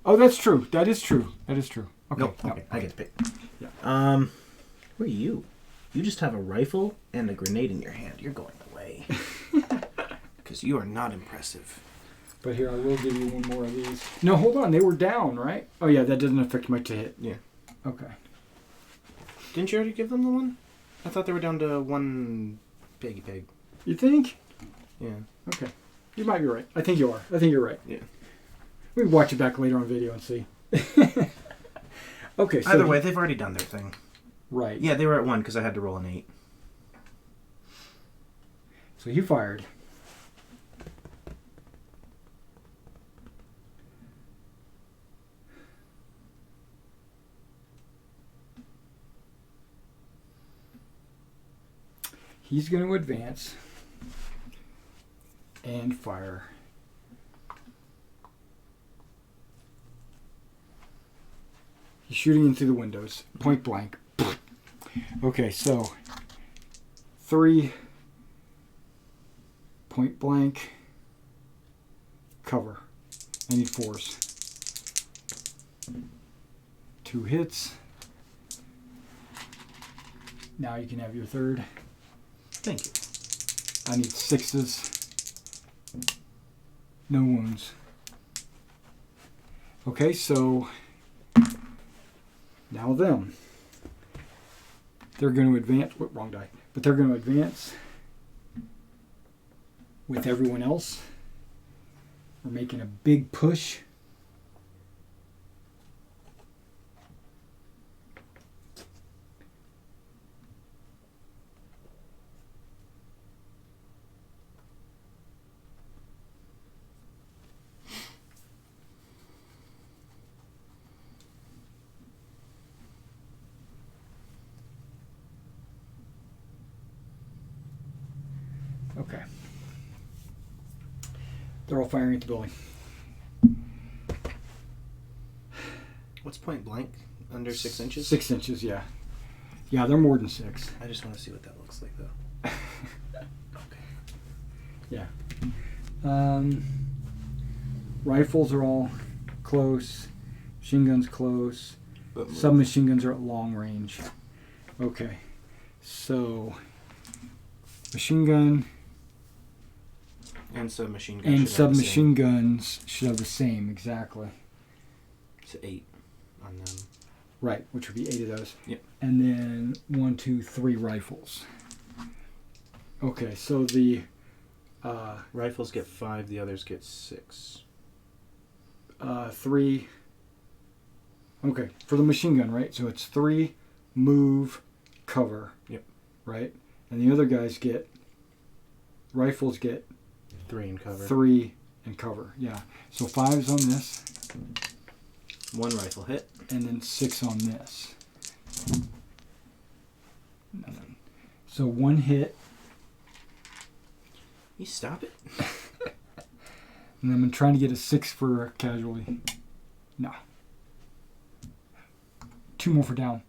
Oh, that's true. That is true. Okay. Nope. No. Okay, I get to pick. Yeah. Who are you? You just have a rifle and a grenade in your hand. You're going away. Because you are not impressive. But here, I will give you 1 more of these. No, hold on. They were down, right? Oh, yeah, that doesn't affect my to hit. Yeah. Okay. Didn't you already give them the 1? I thought they were down to 1 piggy pig. You think? Yeah. Okay. You might be right. I think you are. I think you're right. Yeah. We can watch it back later on video and see. Okay. So Either way, they've already done their thing. Right. Yeah, they were at 1 because I had to roll an 8. So he fired. He's going to advance and fire. He's shooting in through the windows, point blank. Okay, so 3, point blank, cover. I need 4s. 2 hits. Now you can have your 3rd. Thank you. I need 6s. No wounds. Okay, so now them. They're going to advance. Wrong die. But they're going to advance with everyone else. We're making a big push. Okay. They're all firing at the building. What's point blank? Under 6 inches? 6 inches, yeah. Yeah, they're more than 6. I just want to see what that looks like, though. Okay. Yeah. Rifles are all close. Machine guns close. Submachine guns are at long range. Okay. So, machine gun and submachine gun and submachine guns should have the same, exactly. It's 8 on them. Right, which would be 8 of those. Yep. And then 1, 2, 3 rifles. Okay, so the rifles get 5, the others get 6. 3. Okay, for the machine gun, right? So it's 3, move, cover. Yep. Right? And the other guys get, rifles get 3 and cover. 3 and cover, yeah. So 5's on this. 1 rifle hit. And then 6 on this. Nothing. So 1 hit. You stop it. And I'm trying to get a 6 for a casualty. No. 2 more for down.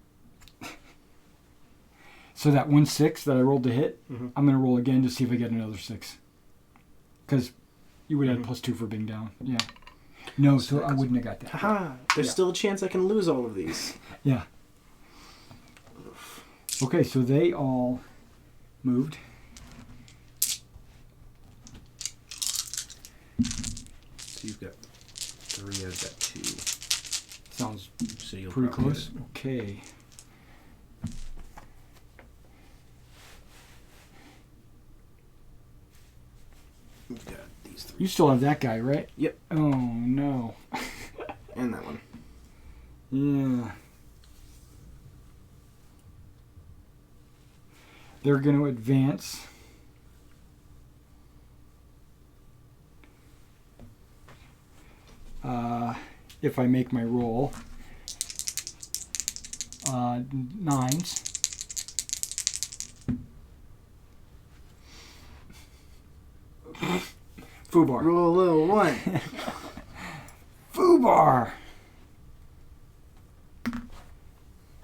So that 1 6 that I rolled to hit, I'm going to roll again to see if I get another 6. Because you would add +2 for being down. Yeah. No, so I wouldn't have got that. Haha. There's still a chance I can lose all of these. Yeah. Okay, so they all moved. So you've got 3, I've got 2. Sounds So you'll pretty probably close. Okay. You've got these 3. You still have that guy, right? Yep. Oh, no. And that one. Yeah. They're going to advance. If I make my roll. 9s. Foobar. Roll a little 1. Foobar.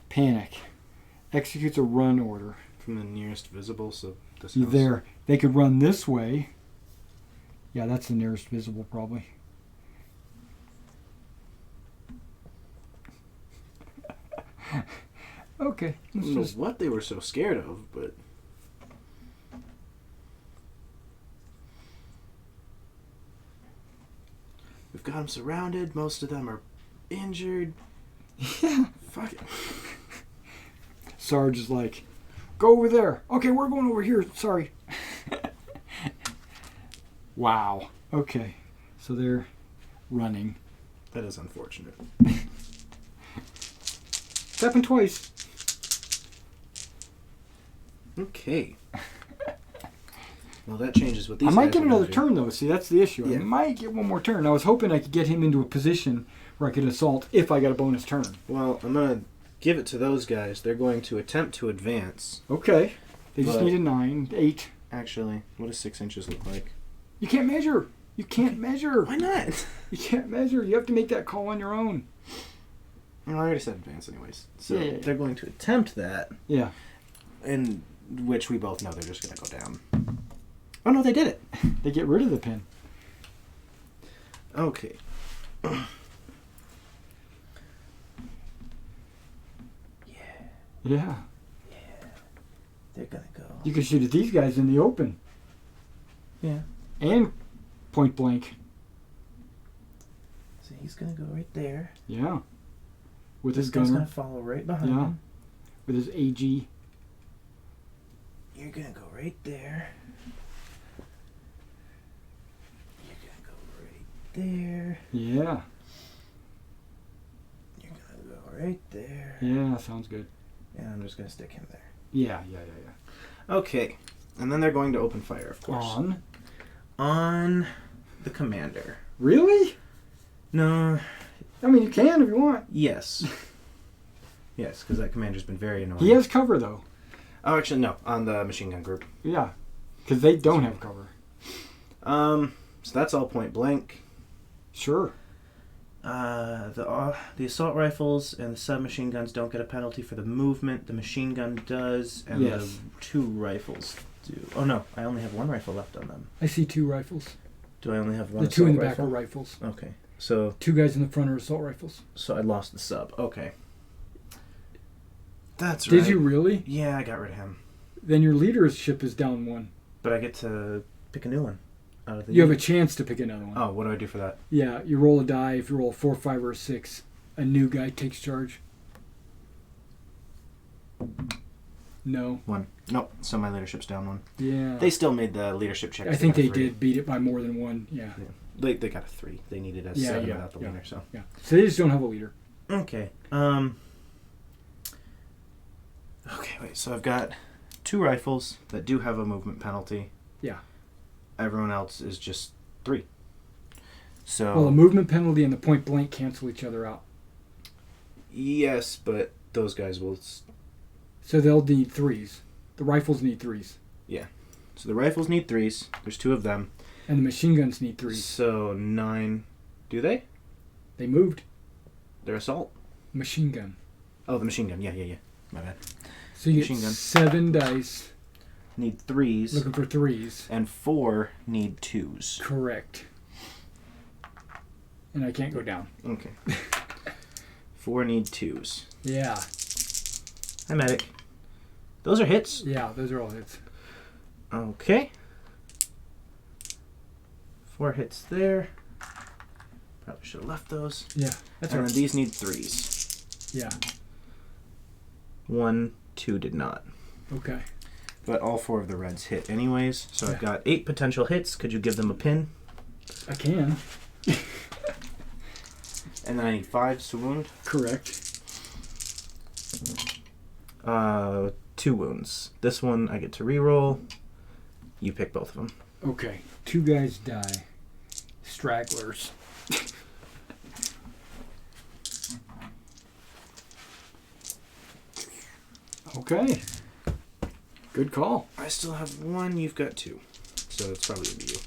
Panic. Executes a run order. From the nearest visible, so this You house. there. They could run this way. Yeah, that's the nearest visible, probably. Okay. I don't know what they were so scared of, but... We've got them surrounded. Most of them are injured. Yeah. Fuck it. Sarge is like, go over there. Okay, we're going over here. Sorry. Wow. Okay. So they're running. That is unfortunate. It's happened twice. Okay. Well, that changes what these I might guys get are gonna another do. turn, though. See, that's the issue. Yeah. I might get one more turn. I was hoping I could get him into a position where I could assault if I got a bonus turn. Well, I'm going to give it to those guys. They're going to attempt to advance. Okay. They just But- need a 9, 8. Actually, what does 6 inches look like? You can't measure. You can't measure. Why not? You can't measure. You have to make that call on your own. Well, I already said advance anyways. So Yeah. they're going to attempt that, Yeah. in which we both know they're just going to go down. Oh, no, they did it. They get rid of the pin. Okay. Yeah. They're going to go. You can shoot at these guys in the open. Yeah. And point blank. So he's going to go right there. Yeah. With This his guy's gunner. going to follow right behind Yeah. him. With his AG. You're going to go right there. You're going to go right there. Yeah. You're going to go right there. Yeah, sounds good. And I'm just going to stick him there. Yeah. Okay. And then they're going to open fire, of course. On the commander. Really? No. I mean, you can if you want. Yes. Yes, because that commander's been very annoying. He has cover, though. Oh, actually, no. On the machine gun group. Yeah. Because they don't have cover. So that's all point blank. Sure. The assault rifles and the submachine guns don't get a penalty for the movement. The machine gun does, and Yes. the 2 rifles do. Oh no, I only have 1 rifle left on them. I see 2 rifles. Do I only have 1 The 2 in the assault back rifle? are rifles. Okay, so 2 guys in the front are assault rifles. I lost the sub. Okay. That's right. Did you really? Yeah, I got rid of him. Then your leadership is down 1. But I get to pick a new one out of the. You have a chance to pick another one. Oh, what do I do for that? Yeah, you roll a die. If you roll a 4, 5, or a 6, a new guy takes charge. No. 1. Nope. So my leadership's down 1. Yeah. They still made the leadership check. I think they did beat it by more than 1. Yeah. They got a 3. They needed a 7 without the leader. So. Yeah. So they just don't have a leader. Okay. Okay, wait. So I've got 2 rifles that do have a movement penalty. Yeah. Everyone else is just 3. So. Well, the movement penalty and the point blank cancel each other out. Yes, but those guys will. So they'll need 3s. The rifles need 3s. Yeah. So the rifles need 3s. There's 2 of them. And the machine guns need 3s. So 9. Do they? They moved. They're assault. Machine gun. Oh, the machine gun. Yeah. My bad. So you Machine get gun. 7 dice. Need 3s. Looking for 3s. And 4 need 2s. Correct. And I can't go down. Okay. 4 need 2s. Yeah. Hi, medic. Those are hits. Yeah, those are all hits. Okay. 4 hits there. Probably should have left those. Yeah, that's And right. then these need 3s. Yeah. 1, 2 did not. Okay. But all 4 of the reds hit anyways. So Yeah. I've got 8 potential hits. Could you give them a pin? I can. And then I need 5s to wound. Correct. 2 wounds. This one I get to reroll. You pick both of them. Okay. 2 guys die. Stragglers. Okay. Good call. I still have 1. You've got 2. So it's probably gonna be you.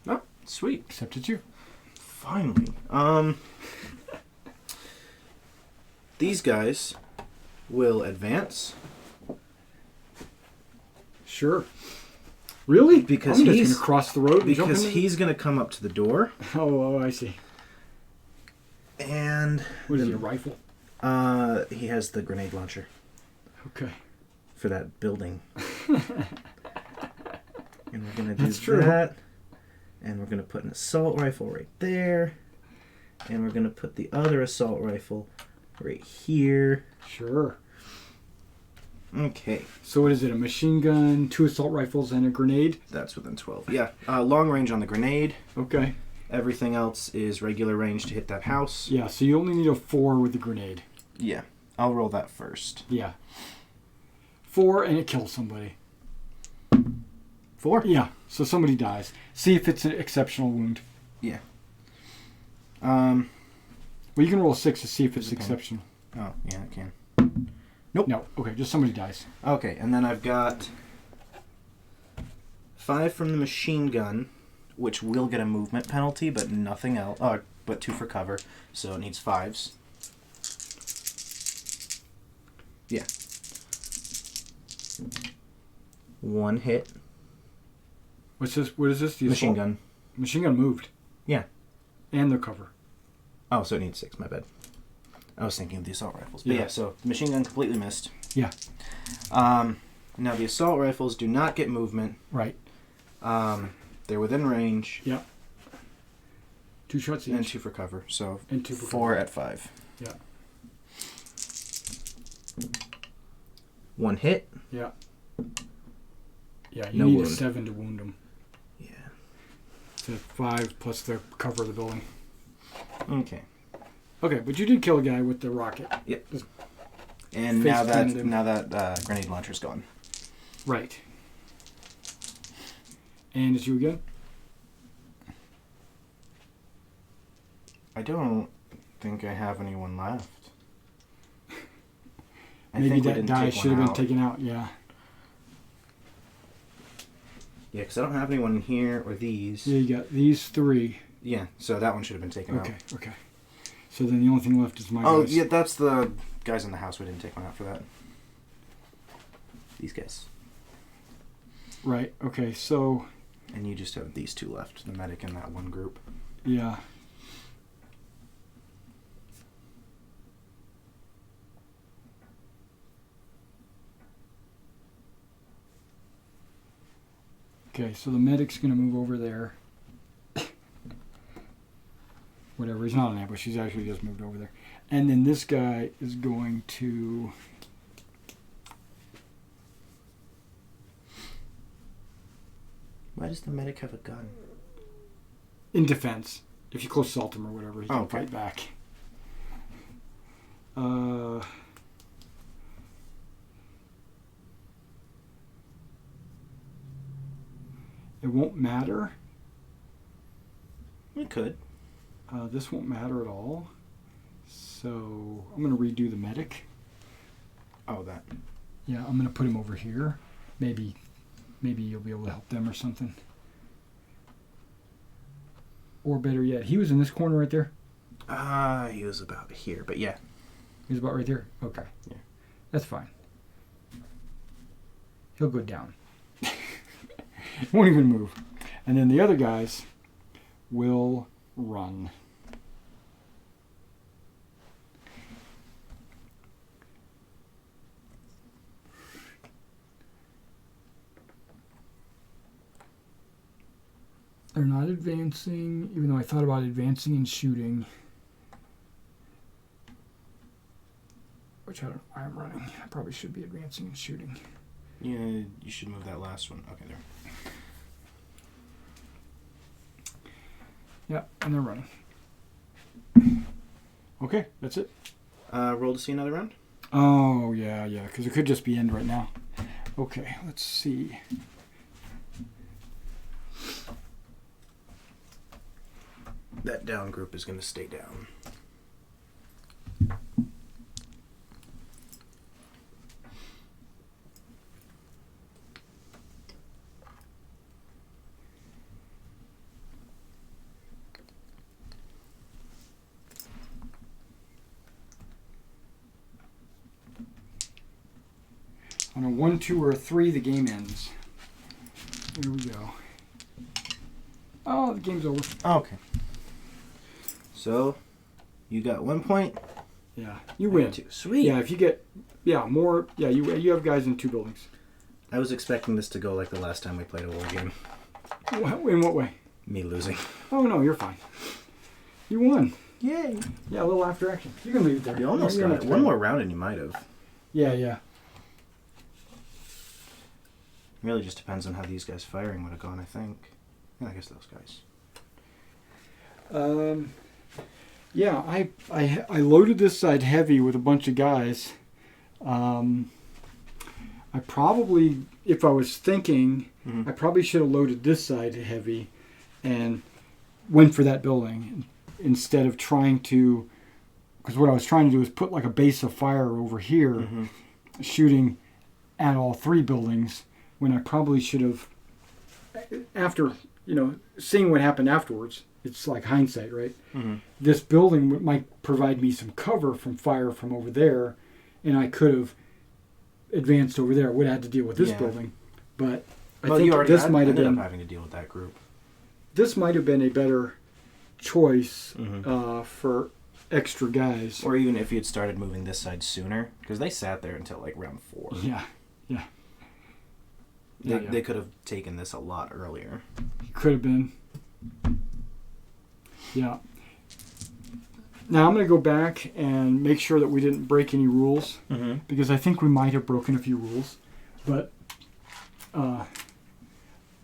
Oh, sweet. Except it's you. Finally. These guys will advance. Sure. Really? Because I'm just he's going to cross the road and jump because into he's gonna come up to the door. Oh, I see. And What is he, a rifle? he has the grenade launcher Okay. for that building. And we're gonna do That's true. that. And we're gonna put an assault rifle right there. And we're gonna put the other assault rifle right here. Sure. Okay. So what is it? A machine gun, 2 assault rifles, and a grenade? That's within 12. Yeah. Long range on the grenade. Okay. Everything else is regular range to hit that house. Yeah, so you only need a 4 with the grenade. Yeah. I'll roll that first. Yeah. 4 and it kills somebody. 4? Yeah, so somebody dies. See if it's an exceptional wound. Yeah. Well, you can roll a 6 to see if it's Okay. exceptional. Oh, yeah, I can. No, okay, just somebody dies. Okay, and then I've got 5 from the machine gun, which will get a movement penalty, but nothing else. But 2 for cover, so it needs 5s. Yeah. 1 hit. What's this? What is this? The Machine assault? gun. Machine gun moved. Yeah. And the cover. Oh, so it needs 6, my bad. I was thinking of the assault rifles. But Yeah. yeah, so the machine gun completely missed. Yeah. Now the assault rifles do not get movement. Right. They're within range. Yeah. 2 shots each. And 2 for cover. So And 2 for 4 cover. at 5. Yeah. 1 hit. Yeah. Yeah, you No need wound. a 7 to wound them. Yeah. So 5 plus the cover of the building. Okay. Okay, but you did kill a guy with the rocket. Yep. Just And face now that planted him. grenade launcher's gone. Right. And it's you again? I don't think I have anyone left. I Maybe think we that didn't die take should have one been taken out, yeah. Yeah, because I don't have anyone in here or these. Yeah, you got these 3. Yeah, so that one should have been taken out. Okay. So then the only thing left is my guys. Oh, yeah, that's the guys in the house. We didn't take one out for that. These guys. Right, okay, so... And you just have these 2 left, the medic in that one group. Yeah. Okay, so the medic's going to move over there. Whatever, he's not an ambush, he's actually just moved over there. And then this guy is going to... Why does the medic have a gun? In defense. If you close assault him or whatever, he can fight back. It won't matter. It could. This won't matter at all. So I'm going to redo the medic. Oh, that. Yeah, I'm going to put him over here. Maybe you'll be able to help them or something. Or better yet, he was in this corner right there. He was about here, but yeah. He was about right there? Okay. Yeah. That's fine. He'll go down. Won't even move. And then the other guys will run. They're not advancing, even though I thought about advancing and shooting. Which I'm running. I probably should be advancing and shooting. Yeah, you should move that last one. Okay, there. Yeah, and they're running. Okay, that's it. Roll to see another round? Oh, yeah, because it could just be end right now. Okay, let's see. That down group is going to stay down. On a 1, 2, or a 3, the game ends. Here we go. Oh, the game's over. Oh, okay. So, you got 1 point. Yeah, you win. 2. Sweet. Yeah, if you get, more. Yeah, you have guys in 2 buildings. I was expecting this to go like the last time we played a war game. In what way? Me losing. Oh no, you're fine. You won. Yay. Yeah, a little after action. You can leave it there. You almost got it. One more round and you might have. Yeah. Really just depends on how these guys firing would have gone, I think. Yeah, I guess those guys. Yeah, I loaded this side heavy with a bunch of guys. I probably, if I was thinking, I probably should have loaded this side heavy and went for that building instead of trying to, because what I was trying to do is put like a base of fire over here, shooting at all 3 buildings, when I probably should have, after, seeing what happened afterwards, it's like hindsight, right? This building might provide me some cover from fire from over there, and I could have advanced over there. I would have had to deal with this building, but I think this might have been having to deal with that group. This might have been a better choice for extra guys, or even if you had started moving this side sooner, because they sat there until like round 4. They could have taken this a lot earlier. Could have been. Yeah. Now I'm going to go back and make sure that we didn't break any rules, because I think we might have broken a few rules. But one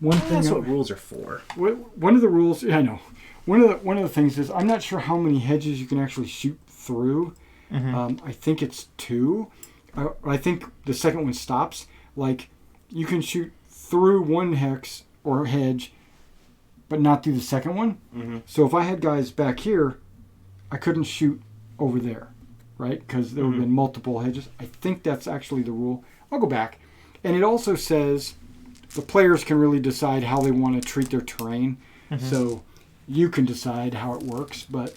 thing that's what rules are for. One of the rules, I know. One of the things is I'm not sure how many hedges you can actually shoot through. I think it's 2. I think the second one stops. Like, you can shoot through one hex or hedge, but not through the second one. So if I had guys back here, I couldn't shoot over there, right? Because there would have been multiple hedges. I think that's actually the rule. I'll go back. And it also says the players can really decide how they want to treat their terrain. Mm-hmm. So you can decide how it works, but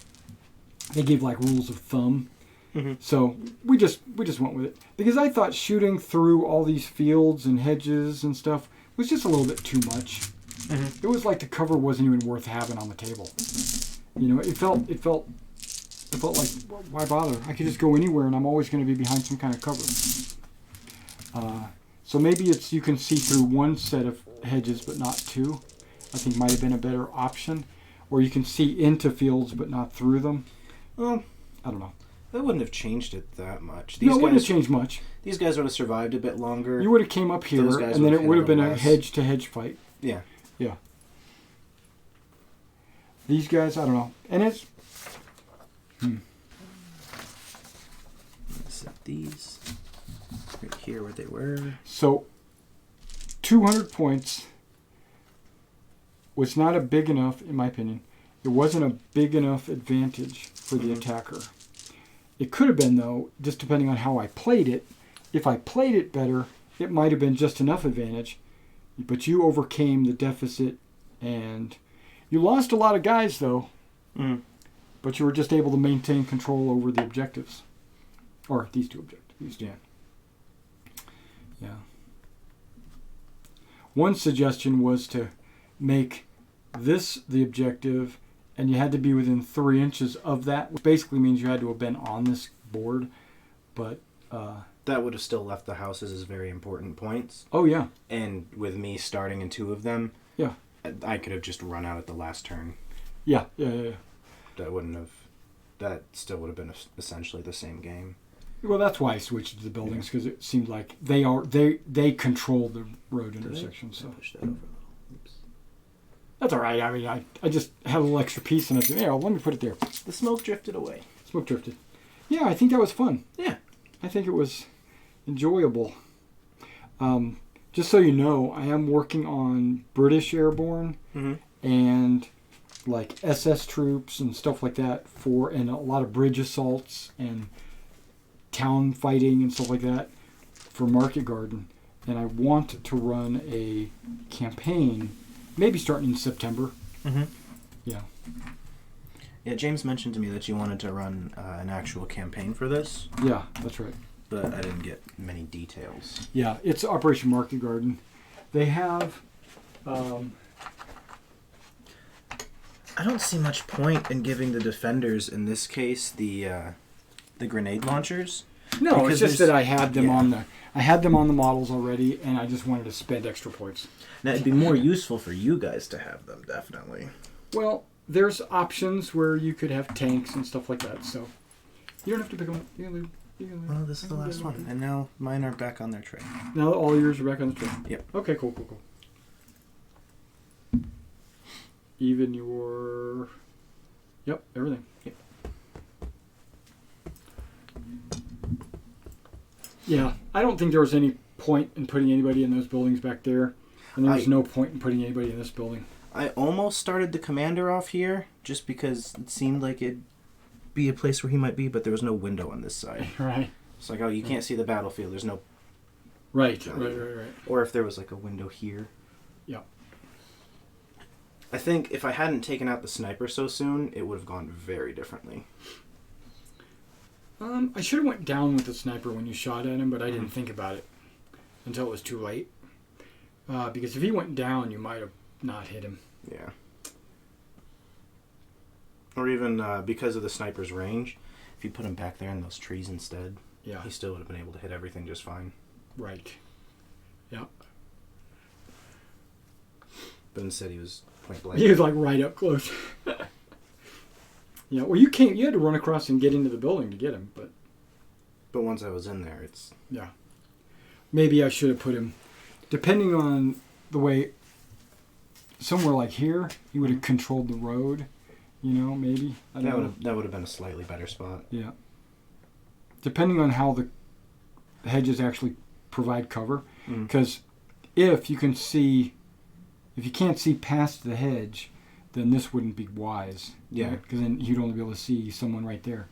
they give like rules of thumb. Mm-hmm. So we just went with it because I thought shooting through all these fields and hedges and stuff was just a little bit too much. Mm-hmm. It was like the cover wasn't even worth having on the table. You know, it felt like, why bother? I could just go anywhere and I'm always going to be behind some kind of cover. So maybe it's you can see through one set of hedges but not two. I think might have been a better option. Or you can see into fields but not through them. Well, I don't know. that wouldn't have changed it that much. No, it wouldn't have changed much. These guys would have survived a bit longer. You would have came up here and then it would have been a hedge-to-hedge fight. Yeah. Yeah. These guys, I don't know. And it's... Set these right here where they were. So, 200 points was not a big enough, in my opinion, it wasn't a big enough advantage for the attacker. It could have been, though, just depending on how I played it. If I played it better, it might have been just enough advantage. But you overcame the deficit, and you lost a lot of guys, though. Mm. But you were just able to maintain control over the objectives. Or these two objectives. These two. Yeah. One suggestion was to make this the objective, and you had to be within 3 inches of that, which basically means you had to have been on this board. But that would have still left the houses as very important points. Oh yeah. And with me starting in 2 of them, yeah, I could have just run out at the last turn. Yeah. That still would have been essentially the same game. Well, that's why I switched to the buildings, because it seemed like they control the road intersections. So push that over a little. Oops. That's all right. I mean, I just had a little extra piece, and I said, yeah, let me put it there. The smoke drifted away. Smoke drifted. Yeah, I think that was fun. Yeah. I think it was enjoyable. Just so you know, I am working on British Airborne and like SS troops and stuff like that and a lot of bridge assaults and town fighting and stuff like that for Market Garden. And I want to run a campaign, maybe starting in September. Mm-hmm. Yeah. Yeah, James mentioned to me that you wanted to run an actual campaign for this. Yeah, that's right. But I didn't get many details. Yeah, it's Operation Market Garden. They have... I don't see much point in giving the defenders, in this case, the grenade launchers. No, it's just that I had them on the models already, and I just wanted to spend extra points. Now, it'd be more useful for you guys to have them, definitely. Well, there's options where you could have tanks and stuff like that, so you don't have to pick them up. You can leave. Well, this is the last one, and now mine are back on their tray. Now all yours are back on the tray. Yep. Okay, cool. Even your... Yep, everything. Yep. Yeah, I don't think there was any point in putting anybody in those buildings back there, and there was no point in putting anybody in this building. I almost started the commander off here, just because it seemed like it'd be a place where he might be, but there was no window on this side. Right. It's like, oh, you can't see the battlefield. There's no... Right. Or if there was like a window here. Yeah. I think if I hadn't taken out the sniper so soon, it would have gone very differently. I should have went down with the sniper when you shot at him, but I didn't think about it until it was too late. Because if he went down, you might have not hit him. Yeah. Or even because of the sniper's range, if you put him back there in those trees instead, he still would have been able to hit everything just fine. Right. Yeah. But instead he was point blank. He was like right up close. Yeah, well, you had to run across and get into the building to get him, but once I was in there, it's... Yeah. Maybe I should have put him, depending on the way, somewhere like here, he would have controlled the road, maybe. That would have been a slightly better spot. Yeah. Depending on how the hedges actually provide cover, because if you can't see past the hedge, then this wouldn't be wise. Yeah. Because then you'd only be able to see someone right there.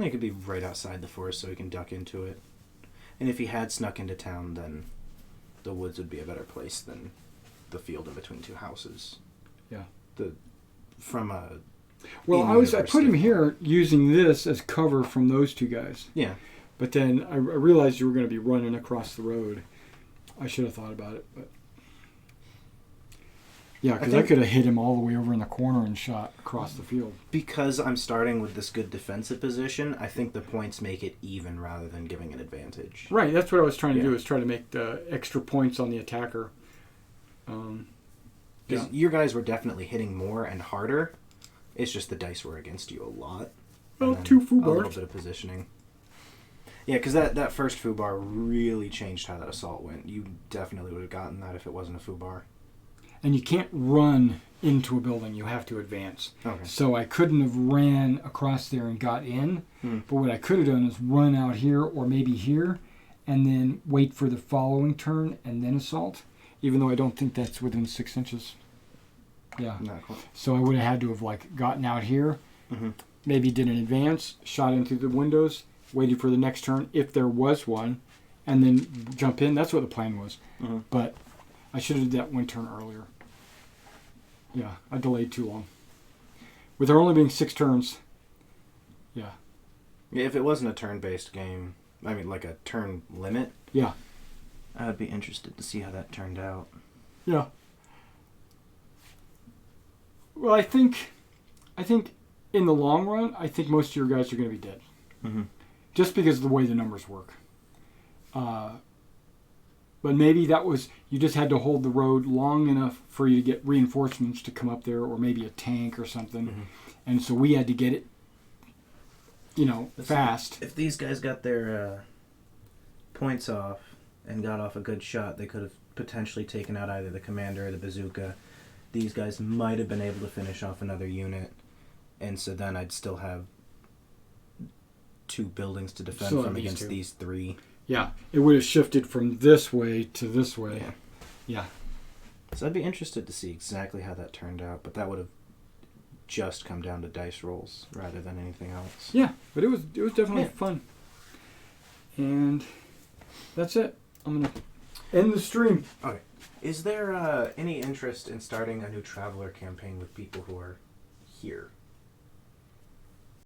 He could be right outside the forest so he can duck into it. And if he had snuck into town, then the woods would be a better place than the field in between two houses. Yeah. From a... Well, I put him here using this as cover from those two guys. Yeah. But then I realized you were going to be running across the road. I should have thought about it, but... Yeah, because I could have hit him all the way over in the corner and shot across the field. Because I'm starting with this good defensive position, I think the points make it even rather than giving an advantage. Right, that's what I was trying to do, is try to make the extra points on the attacker. Because your guys were definitely hitting more and harder. It's just the dice were against you a lot. Well, 2 foo a little bars. bit of positioning. Yeah, because that first foo bar really changed how that assault went. You definitely would have gotten that if it wasn't a foo bar. And you can't run into a building. You have to advance. Okay. So I couldn't have ran across there and got in. But what I could have done is run out here or maybe here and then wait for the following turn and then assault, even though I don't think that's within 6 inches. Yeah. Not quite. So I would have had to have like gotten out here, maybe did an advance, shot in through the windows, waited for the next turn if there was one, and then jump in. That's what the plan was. But I should have did that 1 turn earlier. Yeah, I delayed too long. With there only being 6 turns. Yeah. Yeah, if it wasn't a turn-based game, I mean, like a turn limit. Yeah. I would be interested to see how that turned out. Yeah. Well, I think in the long run, I think most of your guys are going to be dead. Just because of the way the numbers work. But maybe that was, you just had to hold the road long enough for you to get reinforcements to come up there, or maybe a tank or something. And so we had to get it, fast. If these guys got their points off and got off a good shot, they could have potentially taken out either the commander or the bazooka. These guys might have been able to finish off another unit, and so then I'd still have 2 buildings to defend from against these 3. Yeah, it would have shifted from this way to this way. Yeah. So I'd be interested to see exactly how that turned out, but that would have just come down to dice rolls rather than anything else. Yeah, but it was definitely fun. And that's it. I'm going to end the stream. Okay. Is there any interest in starting a new Traveler campaign with people who are here?